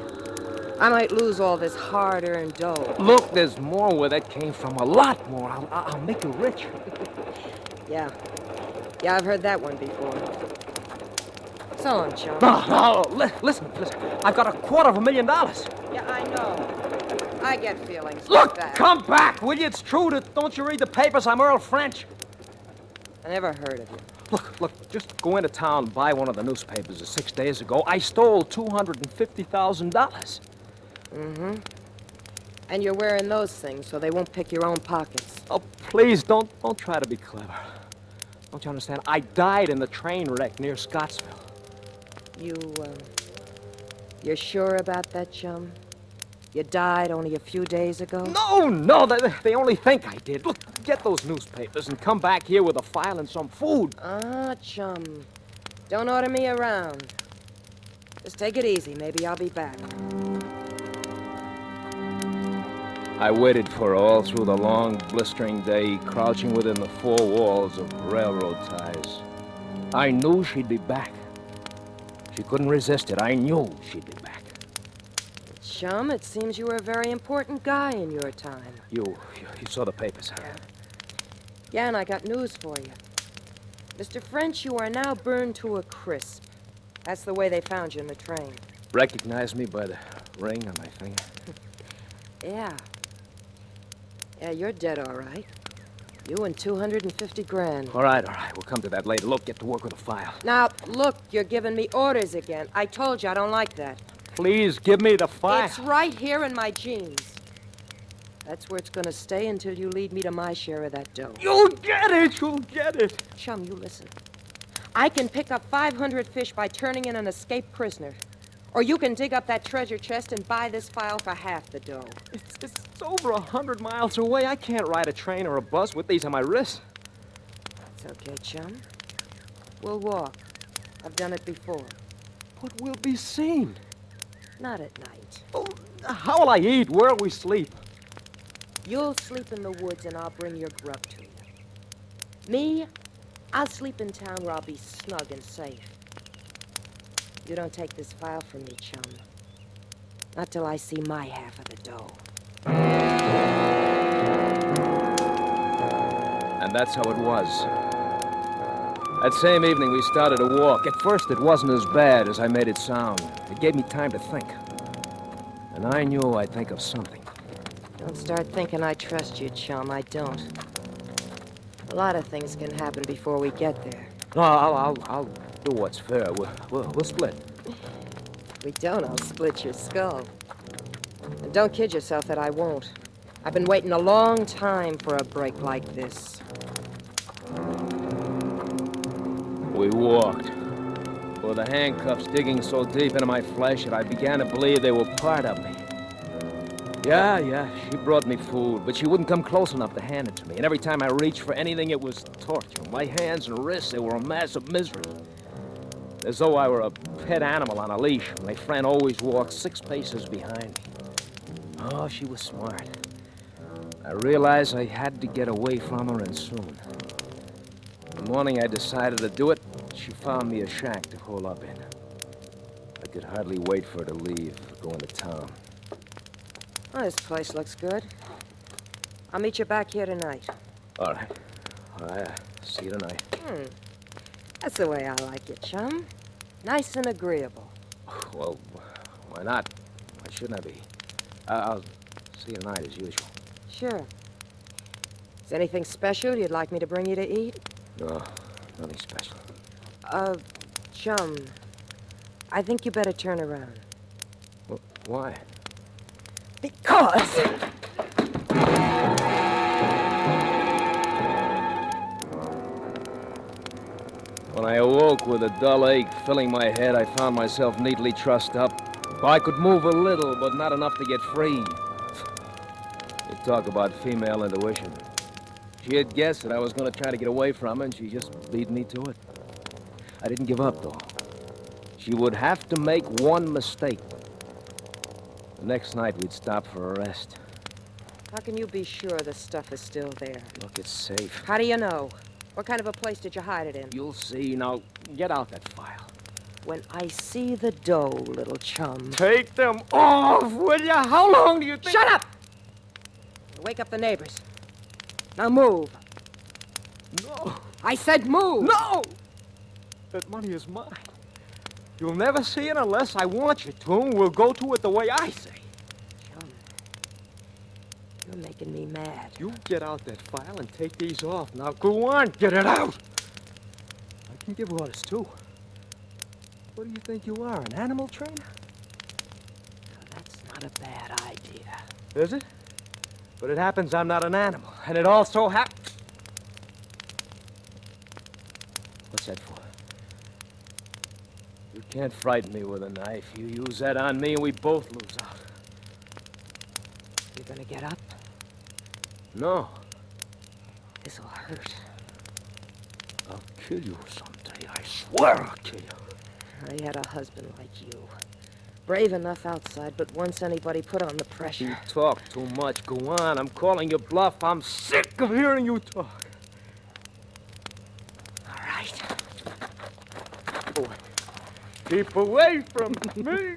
I might lose all this hard-earned dough. Look, there's more where that came from. A lot more. I'll make you rich. Yeah, I've heard that one before. So long, chum. No, listen. I've got $250,000. Yeah, I know. I get feelings Look, like that. come back, will you? It's true. Don't you read the papers? I'm Earl French. I never heard of you. Look, just go into town and buy one of the newspapers 6 days ago. I stole $250,000. Mm-hmm. And you're wearing those things so they won't pick your own pockets. Oh, please, don't try to be clever. Don't you understand? I died in the train wreck near Scottsville. You're sure about that, chum? You died only a few days ago? No, they only think I did. Look, get those newspapers and come back here with a file and some food. Chum. Don't order me around. Just take it easy. Maybe I'll be back. I waited for her all through the long, blistering day, crouching within the four walls of railroad ties. I knew she'd be back. She couldn't resist it. I knew she'd be back. Chum, it seems you were a very important guy in your time. You saw the papers, huh? Yeah, and I got news for you. Mr. French, you are now burned to a crisp. That's the way they found you in the train. Recognize me by the ring on my finger? Yeah. Yeah, you're dead, all right. You and $250,000. All right. We'll come to that later. Look, get to work with a file. Now, look, you're giving me orders again. I told you I don't like that. Please, give me the file. It's right here in my jeans. That's where it's gonna stay until you lead me to my share of that dough. You'll get it. Chum, you listen. I can pick up 500 fish by turning in an escaped prisoner. Or you can dig up that treasure chest and buy this file for half the dough. It's over 100 miles away. I can't ride a train or a bus with these on my wrists. It's okay, chum. We'll walk. I've done it before. But we'll be seen. Not at night. Oh, how will I eat? Where will we sleep? You'll sleep in the woods and I'll bring your grub to you. Me, I'll sleep in town where I'll be snug and safe. You don't take this file from me, chum. Not till I see my half of the dough. And that's how it was. That same evening, we started a walk. At first, it wasn't as bad as I made it sound. It gave me time to think. And I knew I'd think of something. Don't start thinking I trust you, chum. I don't. A lot of things can happen before we get there. No, I'll do what's fair. We'll split. If we don't, I'll split your skull. And don't kid yourself that I won't. I've been waiting a long time for a break like this. We walked, with the handcuffs digging so deep into my flesh that I began to believe they were part of me. Yeah, she brought me food, but she wouldn't come close enough to hand it to me. And every time I reached for anything, it was torture. My hands and wrists, they were a mass of misery. As though I were a pet animal on a leash. My friend always walked 6 paces behind me. Oh, she was smart. I realized I had to get away from her, and soon. The morning I decided to do it, she found me a shack to hole up in. I could hardly wait for her to leave, go into town. Well, this place looks good. I'll meet you back here tonight. All right. See you tonight. That's the way I like it, chum. Nice and agreeable. Well, why not? Why shouldn't I be? I'll see you tonight as usual. Sure. Is there anything special you'd like me to bring you to eat? No, nothing special. Chum, I think you better turn around. Why? Because... When I awoke with a dull ache filling my head, I found myself neatly trussed up. I could move a little, but not enough to get free. You talk about female intuition. She had guessed that I was going to try to get away from her, and she just beat me to it. I didn't give up, though. She would have to make one mistake. The next night, we'd stop for a rest. How can you be sure the stuff is still there? Look, it's safe. How do you know? What kind of a place did you hide it in? You'll see. Now, get out that file. When I see the dough, little chum... Take them off, will you? How long do you think... Shut up! Wake up the neighbors. Now move. No. I said move! No! That money is mine. You'll never see it unless I want you to, and we'll go to it the way I say. Chum, you're making me mad. You get out that file and take these off. Now go on, get it out! I can give orders, too. What do you think you are, an animal trainer? That's not a bad idea. Is it? But it happens I'm not an animal, and it also happens... What's that for? You can't frighten me with a knife. You use that on me, and we both lose out. You gonna get up? No. This'll hurt. I'll kill you someday. I swear I'll kill you. I had a husband like you. Brave enough outside, but once anybody put on the pressure... You talk too much. Go on. I'm calling you bluff. I'm sick of hearing you talk. All right. Boy, keep away from me.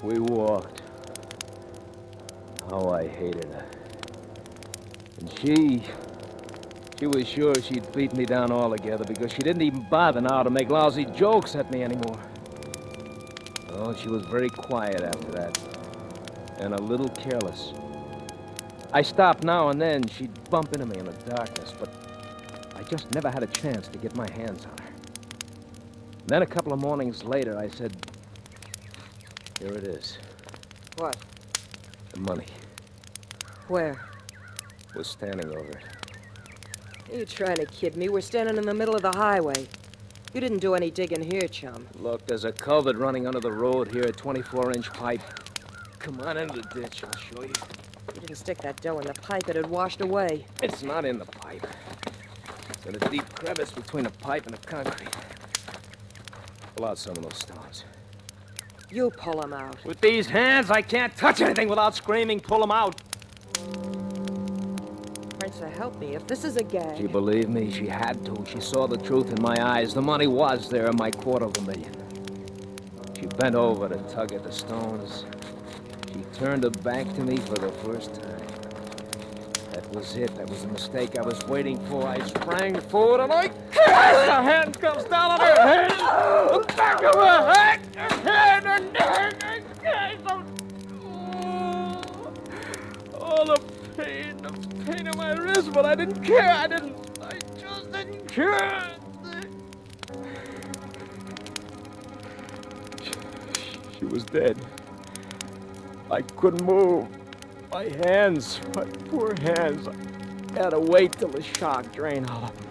We walked. How I hated her. And she was sure she'd beat me down altogether because she didn't even bother now to make lousy jokes at me anymore. Oh, she was very quiet after that. And a little careless. I stopped now and then. She'd bump into me in the darkness, but I just never had a chance to get my hands on her. Then a couple of mornings later, I said, here it is. What? The money. Where? Was standing over it. Are you trying to kid me? We're standing in the middle of the highway. You didn't do any digging here, chum. Look, there's a culvert running under the road here, a 24-inch pipe. Come on into the ditch, I'll show you. You didn't stick that dough in the pipe, it had washed away. It's not in the pipe. It's in a deep crevice between a pipe and the concrete. Pull out some of those stones. You pull them out. With these hands, I can't touch anything without screaming, pull them out. Prince, help me. If this is a gag... She believed me. She had to. She saw the truth in my eyes. The money was there, my $250,000. She bent over to tug at the stones. She turned her back to me for the first time. That was it. That was the mistake I was waiting for. I sprang forward and I cast the handcuffs down on her head. The back of her head. Her head. Her neck. Oh, the pain in my wrist, but I didn't care. I just didn't care. She was dead. I couldn't move. My hands, my poor hands. I had to wait till the shock drained all of them.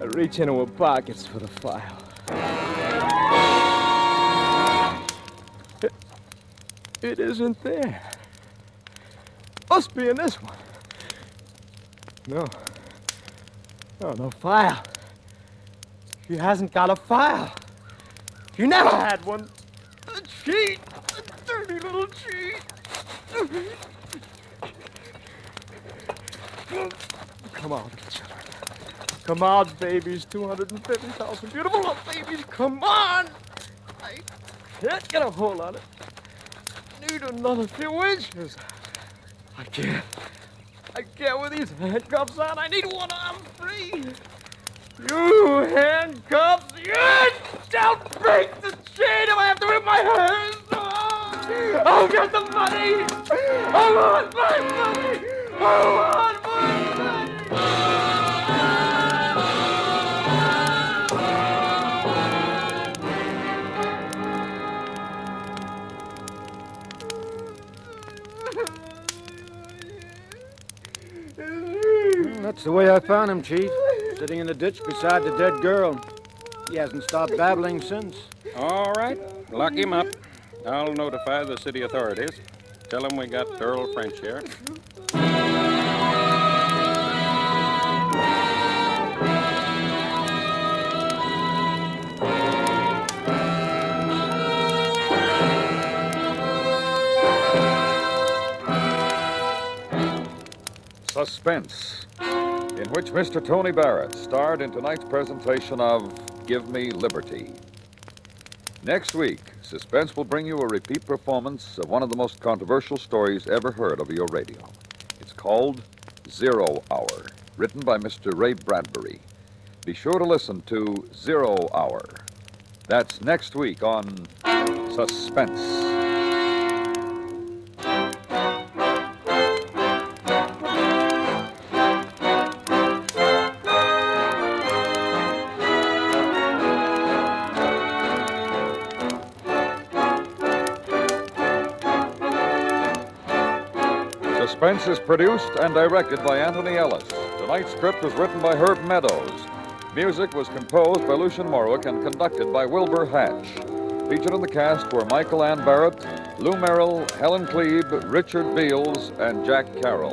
I reach into her pockets for the file. It isn't there. Must be in this one. No file. She hasn't got a file. She never had one. A cheat. A dirty little cheat. Come on, children. Come on, babies. 250,000 beautiful little babies. Come on. I can't get a hold on it. Need another few inches. I can't with these handcuffs on. I need one arm free. You handcuffs, you don't break the chain if I have to rip my hands. Oh, I'll get the money. I want my money. I want my money. That's the way I found him, Chief. Sitting in the ditch beside the dead girl. He hasn't stopped babbling since. All right, lock him up. I'll notify the city authorities. Tell them we got Earl French here. Suspense, in which Mr. Tony Barrett starred in tonight's presentation of Give Me Liberty. Next week, Suspense will bring you a repeat performance of one of the most controversial stories ever heard over your radio. It's called 0 Hour, written by Mr. Ray Bradbury. Be sure to listen to 0 Hour. That's next week on Suspense. Suspense is produced and directed by Anthony Ellis. Tonight's script was written by Herb Meadows. Music was composed by Lucian Morwick and conducted by Wilbur Hatch. Featured in the cast were Michael Ann Barrett, Lou Merrill, Helen Klebe, Richard Beals, and Jack Carroll.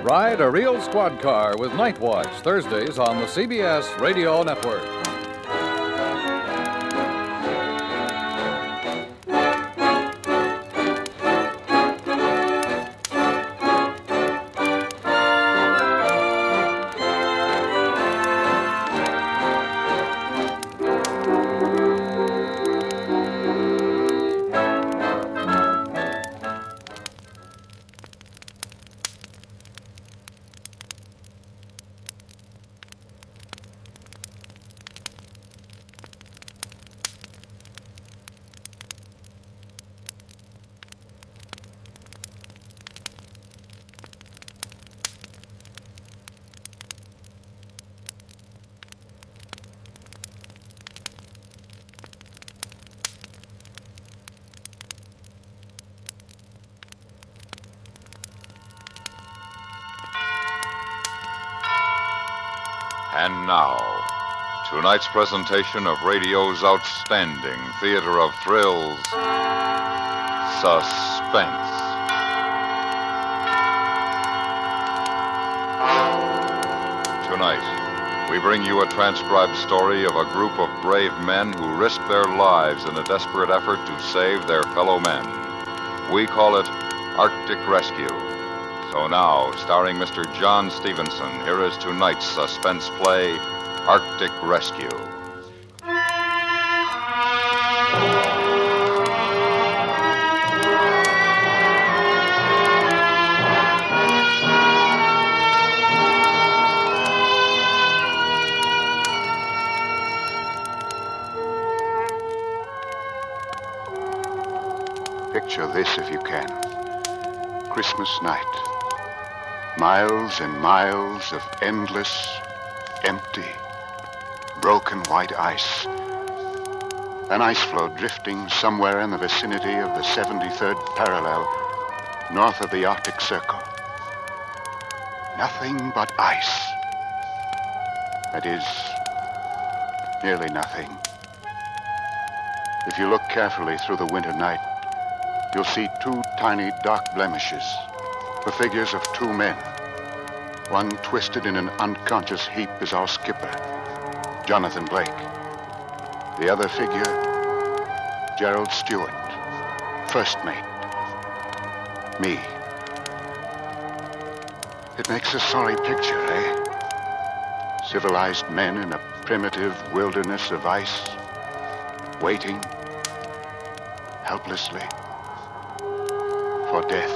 Ride a real squad car with Night Watch, Thursdays on the CBS Radio Network. And now, Tonight's presentation of radio's outstanding theater of thrills, Suspense. Tonight, we bring you a transcribed story of a group of brave men who risked their lives in a desperate effort to save their fellow men. We call it Arctic Rescue. So now, starring Mr. John Stevenson, here is tonight's suspense play, Arctic Rescue. Picture this if you can. Christmas night. Miles and miles of endless, empty, broken white ice. An ice floe drifting somewhere in the vicinity of the 73rd parallel, north of the Arctic Circle. Nothing but ice. That is, nearly nothing. If you look carefully through the winter night, you'll see two tiny dark blemishes, the figures of two men. One twisted in an unconscious heap is our skipper, Jonathan Blake. The other figure, Gerald Stewart, first mate. Me. It makes a sorry picture, eh? Civilized men in a primitive wilderness of ice, waiting, helplessly, for death.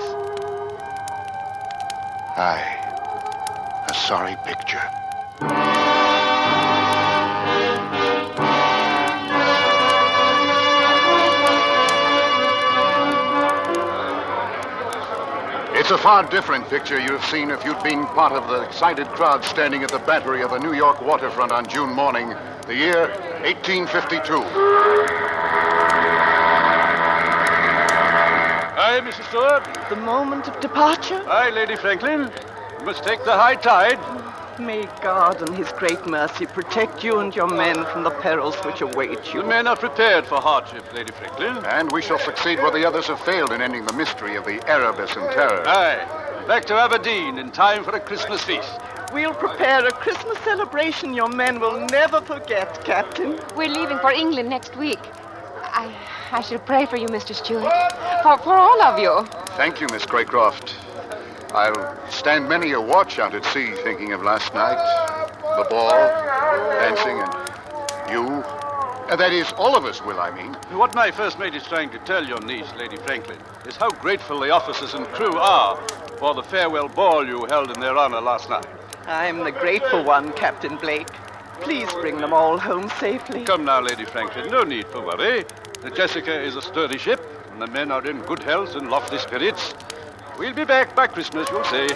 Aye, a sorry picture. It's a far different picture you'd have seen if you'd been part of the excited crowd standing at the battery of the New York waterfront on June morning, the year 1852. Aye, Mrs. Stewart. The moment of departure? Aye, Lady Franklin. You must take the high tide. May God in his great mercy protect you and your men from the perils which await you. The men are prepared for hardship, Lady Franklin. And we shall succeed where the others have failed in ending the mystery of the Erebus and Terror. Aye. Back to Aberdeen in time for a Christmas feast. We'll prepare a Christmas celebration your men will never forget, Captain. We're leaving for England next week. I shall pray for you, Mr. Stewart. For all of you. Thank you, Miss Craycroft. I'll stand many a watch out at sea thinking of last night. The ball, dancing, and you. That is, all of us will, I mean. What my first mate is trying to tell your niece, Lady Franklin, is how grateful the officers and crew are for the farewell ball you held in their honor last night. I'm the grateful one, Captain Blake. Please bring them all home safely. Come now, Lady Franklin, no need for worry. The Jessica is a sturdy ship, and the men are in good health and lofty spirits. We'll be back by Christmas, you'll see. The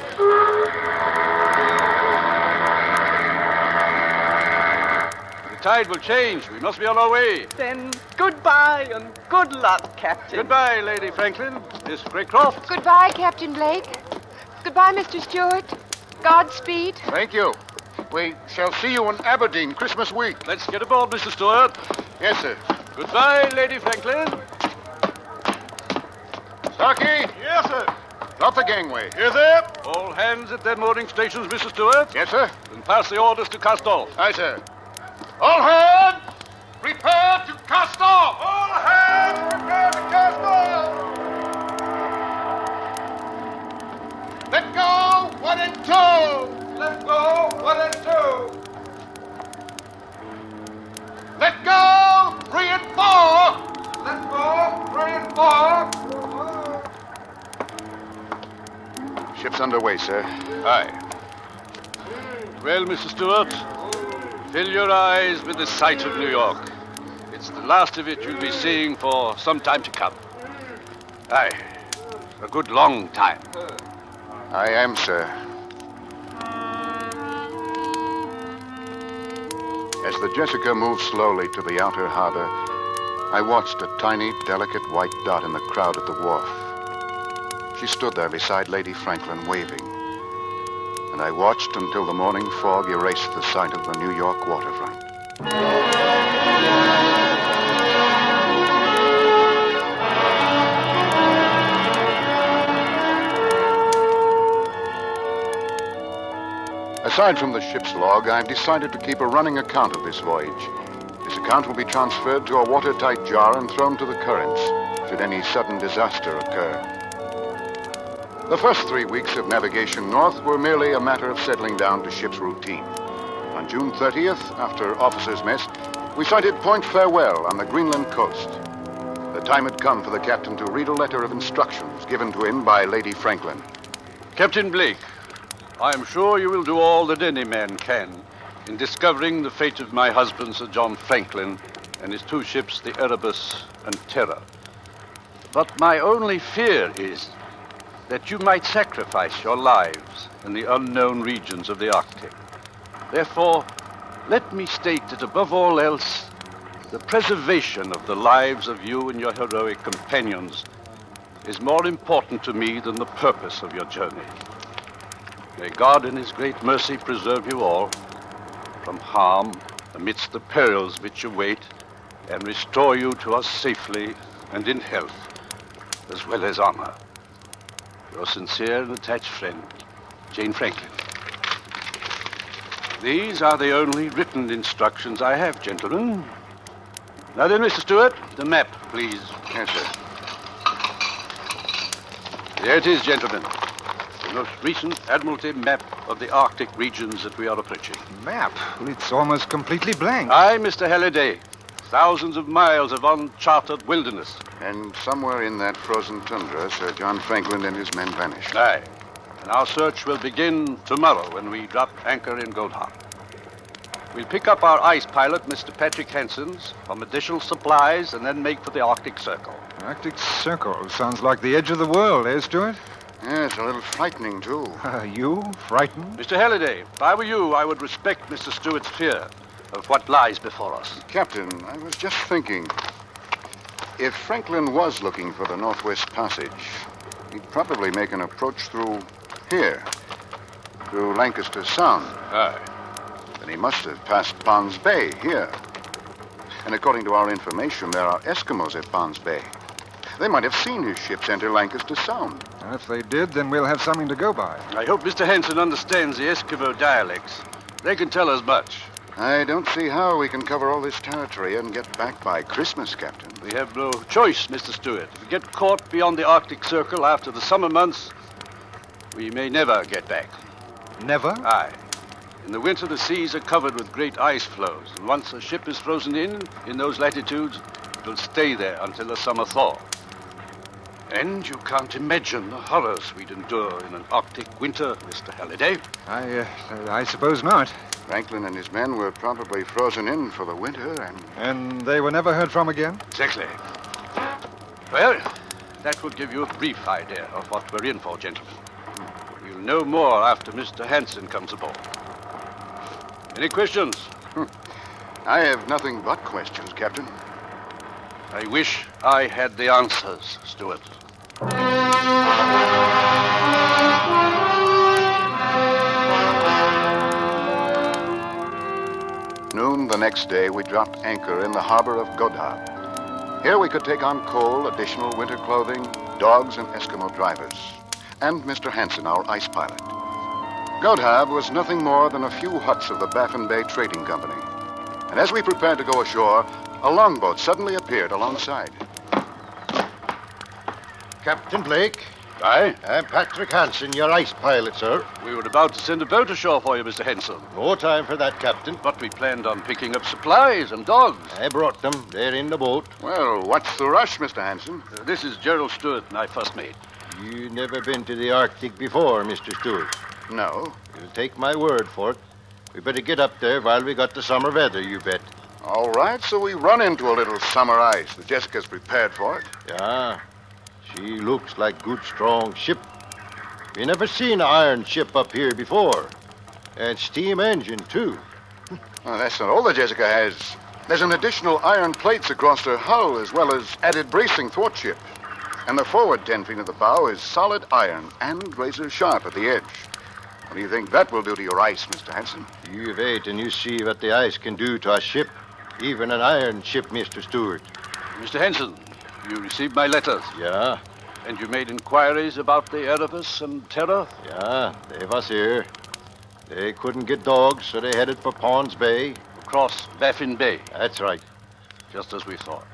tide will change. We must be on our way. Then goodbye and good luck, Captain. Goodbye, Lady Franklin. Miss Craycroft. Goodbye, Captain Blake. Goodbye, Mr. Stewart. Godspeed. Thank you. We shall see you in Aberdeen Christmas week. Let's get aboard, Mr. Stewart. Yes, sir. Goodbye, Lady Franklin. Starkey? Yes, sir. Drop the gangway. Yes, sir. All hands at their mooring stations, Mr. Stewart. Yes, sir. And pass the orders to cast off. Aye, sir. All hands, prepare to cast off! All hands, prepare to cast off! Let go, 1 and 2! Let go, 1 and 2! Let go, 3 and 4! Let go, 3 and 4! Ship's underway, sir. Aye. Well, Mr. Stewart, fill your eyes with the sight of New York. It's the last of it you'll be seeing for some time to come. Aye, a good long time. I am, sir. As the Jessica moved slowly to the outer harbor, I watched a tiny, delicate white dot in the crowd at the wharf. She stood there beside Lady Franklin, waving. And I watched until the morning fog erased the sight of the New York waterfront. Aside from the ship's log, I've decided to keep a running account of this voyage. This account will be transferred to a watertight jar and thrown to the currents, should any sudden disaster occur. The first 3 weeks of navigation north were merely a matter of settling down to ship's routine. On June 30th, after officers' mess, we sighted Point Farewell on the Greenland coast. The time had come for the captain to read a letter of instructions given to him by Lady Franklin. Captain Blake, I am sure you will do all that any man can in discovering the fate of my husband, Sir John Franklin, and his 2 ships, the Erebus and Terror. But my only fear is that you might sacrifice your lives in the unknown regions of the Arctic. Therefore, let me state that above all else, the preservation of the lives of you and your heroic companions is more important to me than the purpose of your journey. May God in his great mercy preserve you all from harm amidst the perils which await, and restore you to us safely and in health, as well as honor. Your sincere and attached friend, Jane Franklin. These are the only written instructions I have, gentlemen. Now then, Mr. Stewart, the map, please. Yes, sir. There it is, gentlemen. The most recent Admiralty map of the Arctic regions that we are approaching. Map? Well, it's almost completely blank. Aye, Mr. Halliday. Thousands of miles of uncharted wilderness. And somewhere in that frozen tundra, Sir John Franklin and his men vanished. Aye. And our search will begin tomorrow when we drop anchor in Gold Harbor. We'll pick up our ice pilot, Mr. Patrick Hansen's, from additional supplies, and then make for the Arctic Circle. Arctic Circle sounds like the edge of the world, eh, Stuart? Yes, a little frightening, too. You? Frightened? Mr. Halliday, if I were you, I would respect Mr. Stewart's fear of what lies before us. Captain, I was just thinking, if Franklin was looking for the Northwest Passage, he'd probably make an approach through here, through Lancaster Sound. Aye. Then he must have passed Ponds Bay here. And according to our information, there are Eskimos at Ponds Bay. They might have seen his ships enter Lancaster Sound. And if they did, then we'll have something to go by. I hope Mr. Hansen understands the Eskimo dialects. They can tell us much. I don't see how we can cover all this territory and get back by Christmas, Captain. We have no choice, Mr. Stewart. If we get caught beyond the Arctic Circle after the summer months, we may never get back. Never? Aye. In the winter, the seas are covered with great ice floes, and once a ship is frozen in those latitudes, it will stay there until the summer thaw. And you can't imagine the horrors we'd endure in an Arctic winter, Mr. Halliday. I suppose not. Franklin and his men were probably frozen in for the winter, And they were never heard from again? Exactly. Well, that will give you a brief idea of what we're in for, gentlemen. We'll know more after Mr. Hansen comes aboard. Any questions? I have nothing but questions, Captain. I wish I had the answers, Stewart. Noon the next day, we dropped anchor in the harbor of Godhav. Here we could take on coal, additional winter clothing, dogs, and Eskimo drivers, and Mr. Hansen, our ice pilot. Godhav was nothing more than a few huts of the Baffin Bay Trading Company. And as we prepared to go ashore, a longboat suddenly appeared alongside. Captain Blake? Aye? I'm Patrick Hansen, your ice pilot, sir. We were about to send a boat ashore for you, Mr. Hansen. No time for that, Captain. But we planned on picking up supplies and dogs. I brought them. They're in the boat. Well, what's the rush, Mr. Hansen? This is Gerald Stewart, my first mate. You never been to the Arctic before, Mr. Stewart? No. You'll take my word for it. We better get up there while we got the summer weather, you bet. All right, so we run into a little summer ice. The Jessica's prepared for it. Yeah. She looks like good, strong ship. We never seen an iron ship up here before. And steam engine, too. Well, that's not all the Jessica has. There's an additional iron plates across her hull, as well as added bracing thwartship. And the forward 10 feet of the bow is solid iron and razor sharp at the edge. What do you think that will do to your ice, Mr. Hanson? You wait and you see what the ice can do to a ship. Even an iron ship, Mr. Stewart. Mr. Henson, you received my letters. Yeah. And you made inquiries about the Erebus and Terror? Yeah, they was here. They couldn't get dogs, so they headed for Pond's Bay. Across Baffin Bay. That's right. Just as we thought.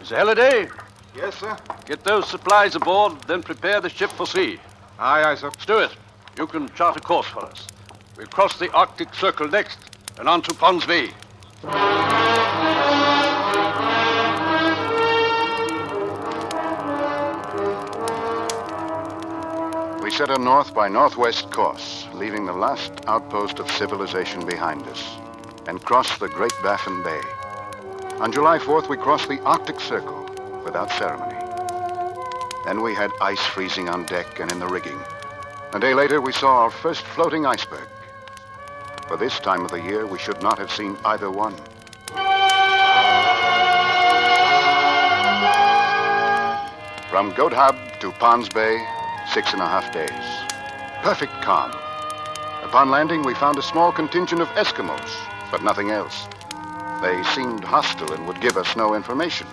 Mr. Halliday? Yes, sir? Get those supplies aboard, then prepare the ship for sea. Aye, aye, sir. Stewart, you can chart a course for us. We'll cross the Arctic Circle next, and on to Pond's Bay. We set a north by northwest course, leaving the last outpost of civilization behind us, and crossed the Great Baffin Bay. On July 4th, we crossed the Arctic Circle without ceremony. Then we had ice freezing on deck and in the rigging. A day later, we saw our first floating iceberg. For this time of the year, we should not have seen either one. From Goat Hub to Pond's Bay, 6.5 days. Perfect calm. Upon landing, we found a small contingent of Eskimos, but nothing else. They seemed hostile and would give us no information.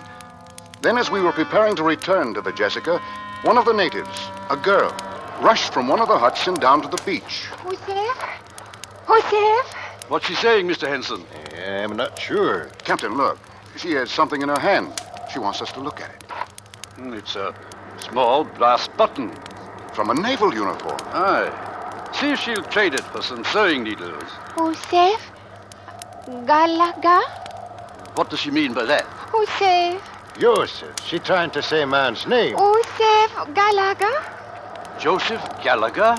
Then, as we were preparing to return to the Jessica, one of the natives, a girl, rushed from one of the huts and down to the beach. Who's there? Who's there? What's she saying, Mr. Henson? I'm not sure. Captain, look. She has something in her hand. She wants us to look at it. It's a small brass button. From a naval uniform. Aye. See if she'll trade it for some sewing needles. Joseph Gallagher? What does she mean by that? Joseph. Joseph. She trying to say man's name. Joseph Gallagher? Joseph Gallagher?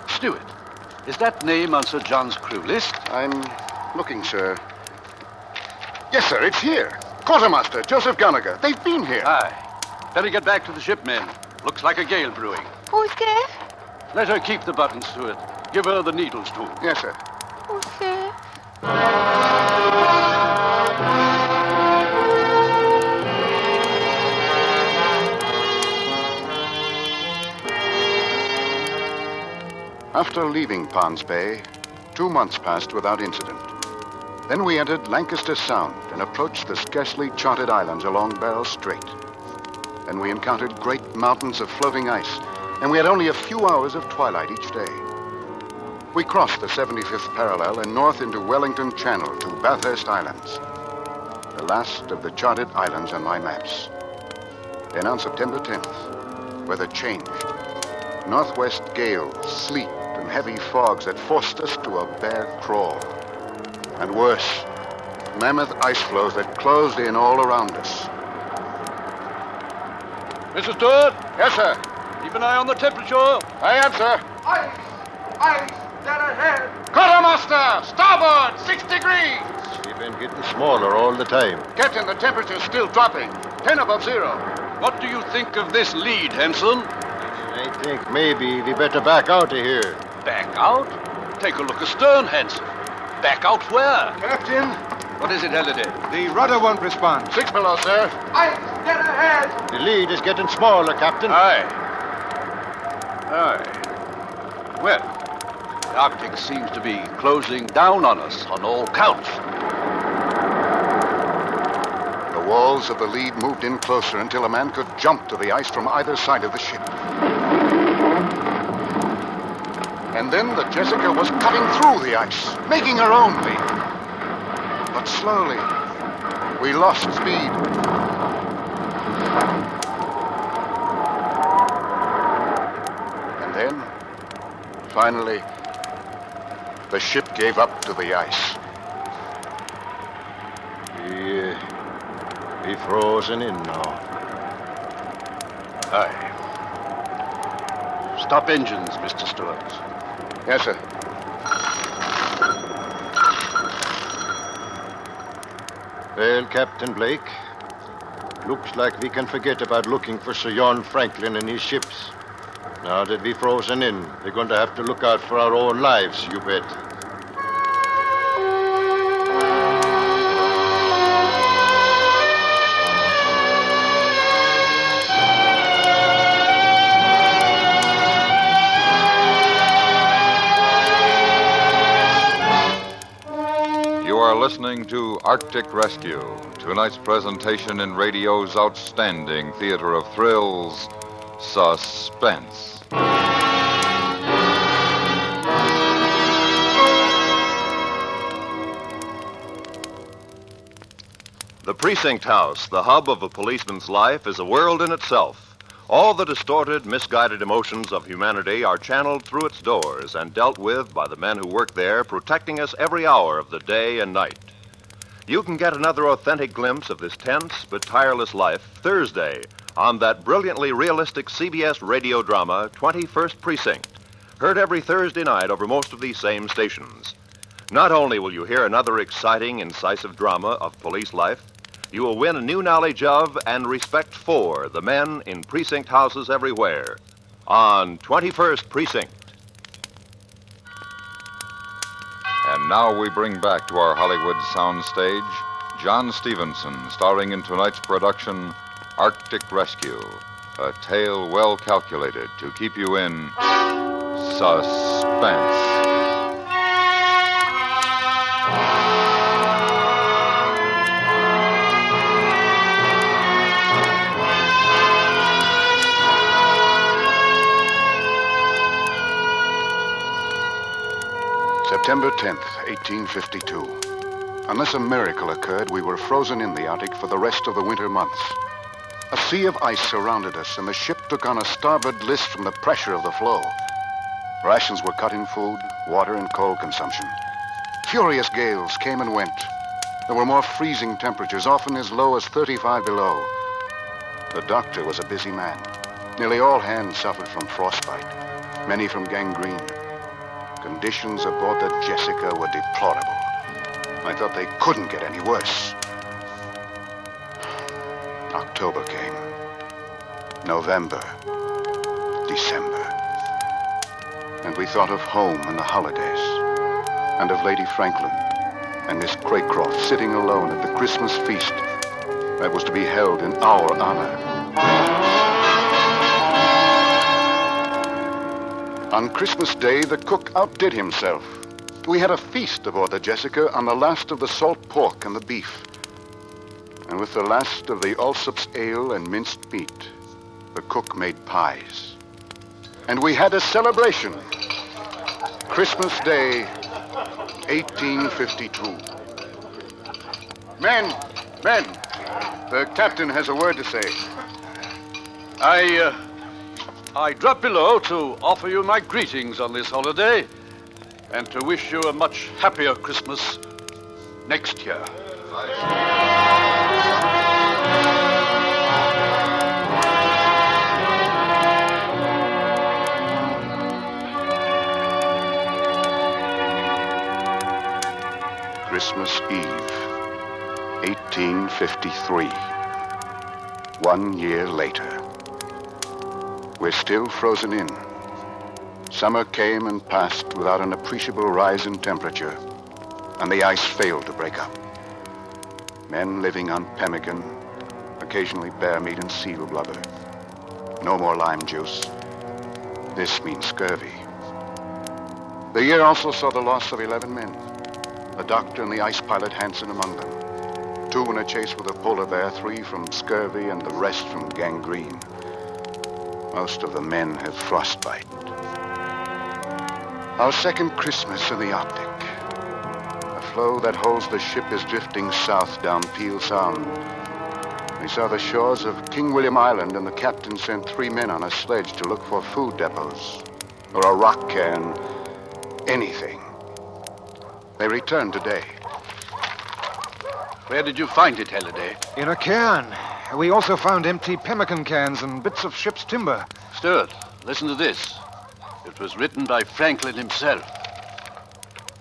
Stewart, is that name on Sir John's crew list? I'm looking, sir. Yes, sir, it's here. Quartermaster Joseph Gallagher. They've been here. Aye. Better get back to the ship, men. Looks like a gale brewing. Joseph? Let her keep the buttons, Stewart. Give her the needles, too. Yes, sir. Joseph. After leaving Pond's Bay, 2 months passed without incident. Then we entered Lancaster Sound and approached the scarcely charted islands along Barrel Strait. Then we encountered great mountains of floating ice, and we had only a few hours of twilight each day. We crossed the 75th parallel and north into Wellington Channel to Bathurst Islands, the last of the charted islands on my maps. Then on September 10th, weather changed. Northwest gales, sleet, and heavy fogs that forced us to a bare crawl. And worse, mammoth ice floes that closed in all around us. Mr. Stewart? Yes, sir. Keep an eye on the temperature. Aye, answer. Ice! Ice! Dead ahead! Quartermaster! Starboard! 6 degrees! She's been getting smaller all the time. Captain, the temperature's still dropping. 10 above zero. What do you think of this lead, Henson? I think maybe we better back out of here. Back out? Take a look astern, Henson. Back out where? Captain, What is it, Halliday? the rudder won't respond. 6 below, sir. Ice! Dead ahead! The lead is getting smaller, Captain. Aye. Aye. Well, the Arctic seems to be closing down on us on all counts. The walls of the lead moved in closer until a man could jump to the ice from either side of the ship. And then the Jessica was cutting through the ice, making her own lead. But slowly, we lost speed. And then, finally, the ship gave up to the ice. We frozen in now. Aye. Stop engines, Mr. Stewart. Yes, sir. Well, Captain Blake, looks like we can forget about looking for Sir John Franklin and his ships. Now that we've frozen in, we're going to have to look out for our own lives, you bet. listening to Arctic Rescue, tonight's presentation in radio's outstanding theater of thrills, Suspense. The precinct house, the hub of a policeman's life, is a world in itself. All the distorted, misguided emotions of humanity are channeled through its doors and dealt with by the men who work there, protecting us every hour of the day and night. You can get another authentic glimpse of this tense but tireless life Thursday on that brilliantly realistic CBS radio drama, 21st Precinct, heard every Thursday night over most of these same stations. Not only will you hear another exciting, incisive drama of police life, you will win a new knowledge of and respect for the men in precinct houses everywhere on 21st Precinct. And now we bring back to our Hollywood soundstage John Stevenson, starring in tonight's production, Arctic Rescue, a tale well calculated to keep you in suspense. September 10th, 1852. Unless a miracle occurred, we were frozen in the Arctic for the rest of the winter months. A sea of ice surrounded us, and the ship took on a starboard list from the pressure of the floe. Rations were cut in food, water, and coal consumption. Furious gales came and went. There were more freezing temperatures, often as low as 35 below. The doctor was a busy man. Nearly all hands suffered from frostbite, many from gangrene. Conditions aboard the Jessica were deplorable. I thought they couldn't get any worse. October came. November. December. And we thought of home and the holidays. And of Lady Franklin and Miss Craycroft sitting alone at the Christmas feast that was to be held in our honor. On Christmas Day, the cook outdid himself. We had a feast aboard the Jessica on the last of the salt pork and the beef. And with the last of the Allsup's ale and minced meat, the cook made pies. And we had a celebration. Christmas Day, 1852. Men, the captain has a word to say. I drop below to offer you my greetings on this holiday and to wish you a much happier Christmas next year. Christmas Eve, 1853. 1 year later. We're still frozen in. Summer came and passed without an appreciable rise in temperature, and the ice failed to break up. Men living on pemmican, occasionally bear meat and seal blubber. No more lime juice. This means scurvy. The year also saw the loss of 11 men. The doctor and the ice pilot Hansen among them. 2 in a chase with a polar bear, 3 from scurvy, and the rest from gangrene. Most of the men have frostbite. Our second Christmas in the Arctic. The floe that holds the ship is drifting south down Peel Sound. We saw the shores of King William Island, and the captain sent 3 men on a sledge to look for food depots or a rock cairn, anything. They returned today. Where did you find it, Halliday? In a cairn. We also found empty pemmican cans and bits of ship's timber. Stewart, listen to this. It was written by Franklin himself.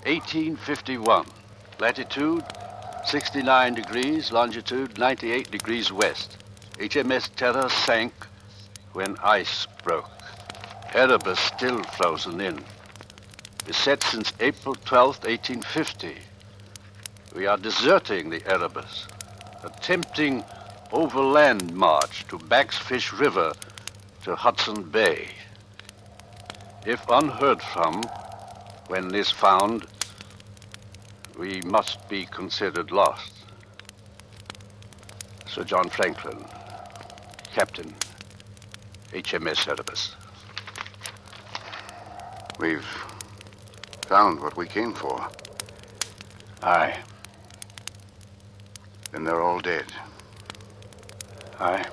1851. Latitude 69 degrees, longitude 98 degrees west. HMS Terror sank when ice broke. Erebus still frozen in. Beset since April 12th, 1850. We are deserting the Erebus, attempting overland march to Bagsfish River to Hudson Bay. If unheard from, when this found, we must be considered lost. Sir John Franklin, Captain, HMS Cerberus. We've found what we came for. Aye. Then they're all dead. Aye.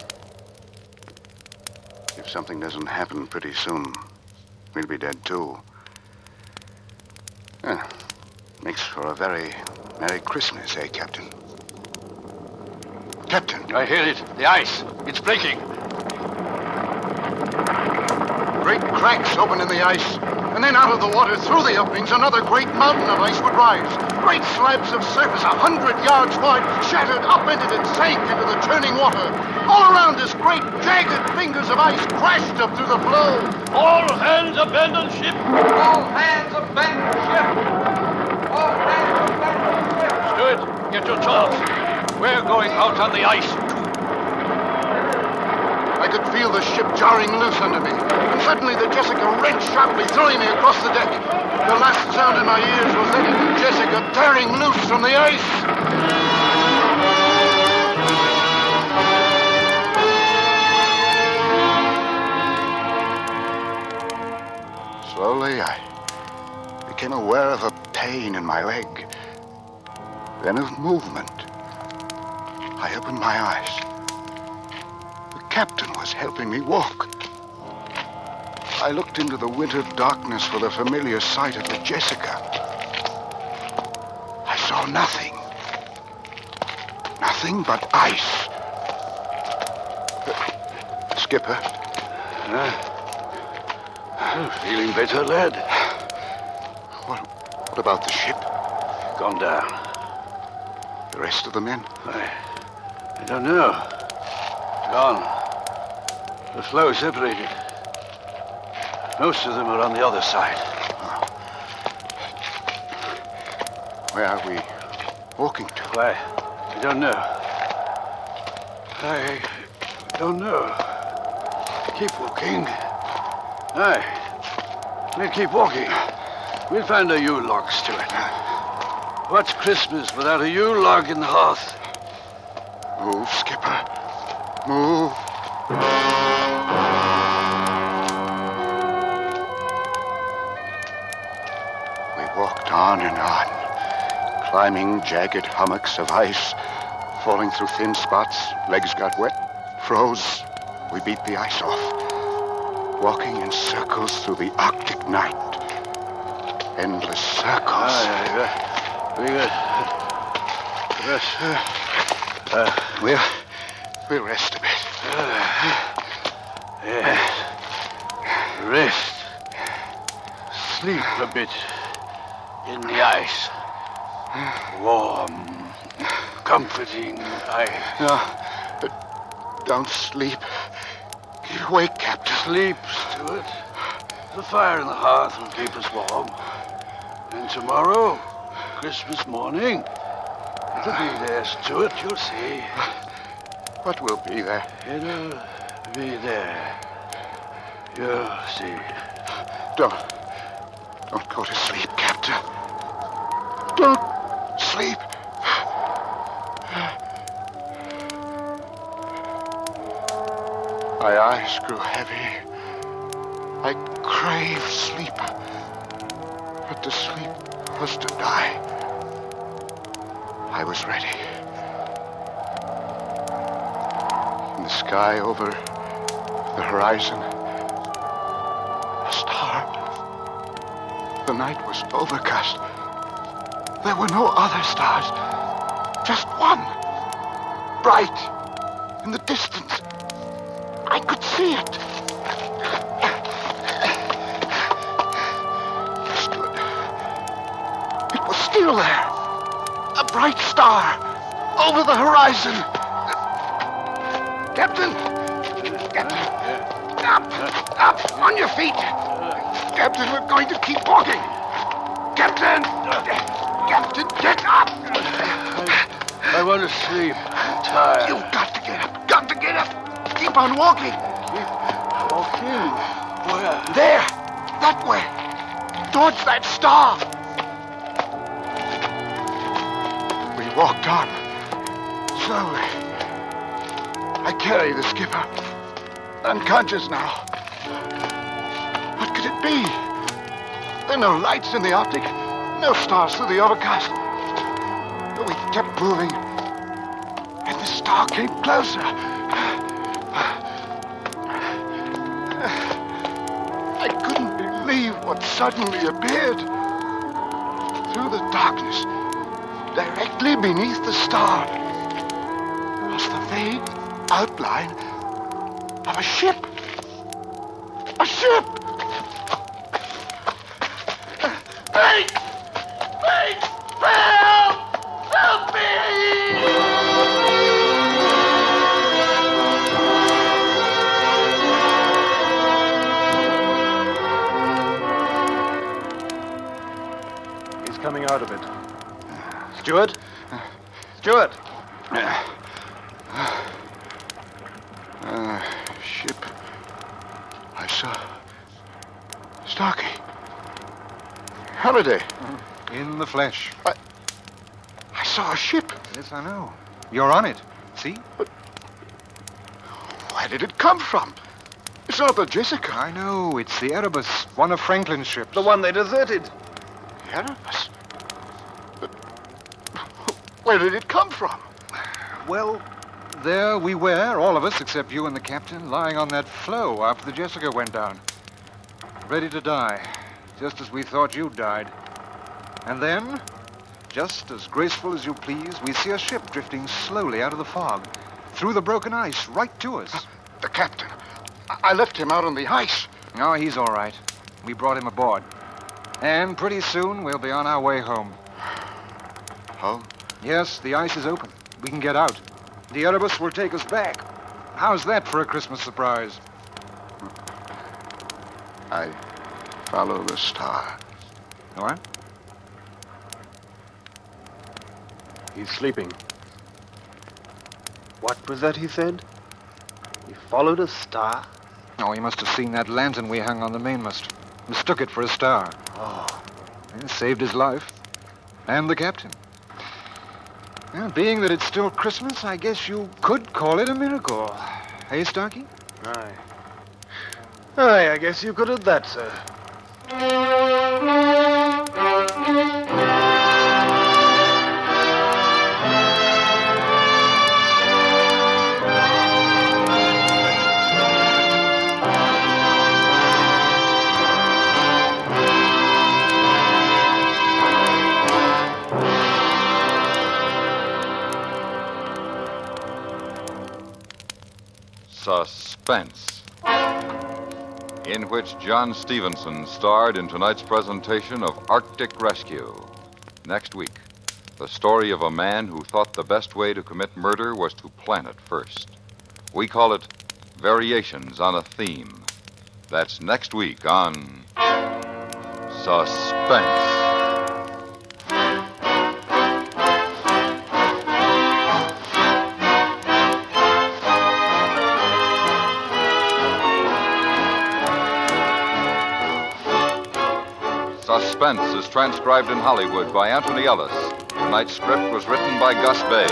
If something doesn't happen pretty soon, we'll be dead too. Makes for a very Merry Christmas, eh, Captain? Captain! I hear it. The ice. It's breaking. Great cracks open in the ice, and then out of the water through the openings, another great mountain of ice would rise. Great slabs of surface 100 yards wide shattered, upended, and sank into the churning water. All around us, great jagged fingers of ice crashed up through the flow. All hands abandon ship. All hands abandon ship. All hands abandon ship. Steward, get your charts. We're going out on the ice. I could feel the ship jarring loose under me, and suddenly the Jessica wrenched sharply, throwing me across the deck. The last sound in my ears was that of the Jessica tearing loose from the ice. Slowly, I became aware of a pain in my leg, then of movement. I opened my eyes. The captain was helping me walk. I looked into the winter darkness for the familiar sight of the Jessica. I saw nothing. Nothing but ice. Skipper. Feeling better, lad? What about the ship? Gone down. The rest of the men? I don't know. Gone. The flow separated. Most of them are on the other side. Where are we walking to? Why, I don't know. I don't know. Keep walking. Aye. We'll keep walking. We'll find a Yule log, Stuart. What's Christmas without a Yule log in the hearth? Move, Skipper. Move. We walked on and on, climbing jagged hummocks of ice, falling through thin spots. Legs got wet, froze. We beat the ice off, walking in circles through the Arctic night. Endless circles. We'll rest a bit. Yes. Rest. Sleep a bit in the ice. Warm, comforting ice. No, but don't sleep. Keep awake, Captain. Sleep, Stuart. The fire in the hearth will keep us warm. And tomorrow, Christmas morning, it'll be there, Stuart, you'll see. What will be there? It'll be there. You'll see. Don't go to sleep, Captain. Don't sleep. My eyes grew heavy. I craved sleep. But to sleep was to die. I was ready. In the sky over the horizon, a star. The night was overcast. There were no other stars. Just one. Bright. In the distance. I could see it. Stood. It was still there. A bright star. Over the horizon. Captain! Captain! Up! On your feet! Captain, we're going to keep walking! Captain! Captain, get up! I want to sleep. I'm tired. You've got to get up. Got to get up. Keep on walking. Keep walking? Where? There. That way. Towards that star. walked on, slowly. I carry the skipper, unconscious now. What could it be? There are no lights in the Arctic, no stars through the overcast. But we kept moving, and the star came closer. I couldn't believe what suddenly appeared. Through the darkness, directly beneath the star, was the vague outline of a ship. A ship! Wait! Wait! Help! Help me! He's coming out of it. Stewart? Stewart! Ship. I saw Starkey. Halliday. In the flesh. I saw a ship. Yes, I know. You're on it. See? But where did it come from? It's not the Jessica. I know. It's the Erebus, one of Franklin's ships. The one they deserted. The Erebus? But where did it come from? Well, there we were, all of us, except you and the captain, lying on that floe after the Jessica went down. Ready to die, just as we thought you'd died. And then, just as graceful as you please, we see a ship drifting slowly out of the fog, through the broken ice, right to us. The captain. I left him out on the ice. Oh, he's all right. We brought him aboard. And pretty soon, we'll be on our way home. Home? Yes, the ice is open. We can get out. The Erebus will take us back. How's that for a Christmas surprise? I follow the star. All right? He's sleeping. What was that he said? He followed a star? Oh, he must have seen that lantern we hung on the mainmast. Mistook it for a star. Oh. And saved his life. And the captain. Well, being that it's still Christmas, I guess you could call it a miracle. Hey, Starkey? Aye. Aye, I guess you could at that, sir. Suspense, in which John Stevenson starred in tonight's presentation of Arctic Rescue. Next week, the story of a man who thought the best way to commit murder was to plan it first. We call it Variations on a Theme. That's next week on Suspense. Suspense is transcribed in Hollywood by Anthony Ellis. Tonight's script was written by Gus Bays.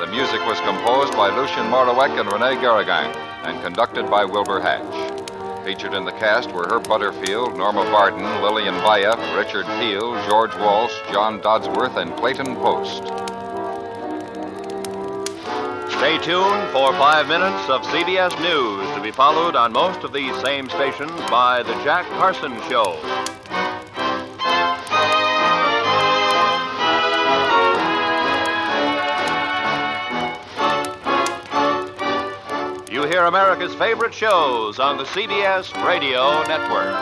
The music was composed by Lucien Morawek and Rene Garrigan and conducted by Wilbur Hatch. Featured in the cast were Herb Butterfield, Norma Barden, Lillian Bayef, Richard Peel, George Walsh, John Dodsworth, and Clayton Post. Stay tuned for 5 minutes of CBS News to be followed on most of these same stations by The Jack Carson Show. You hear America's favorite shows on the CBS Radio Network.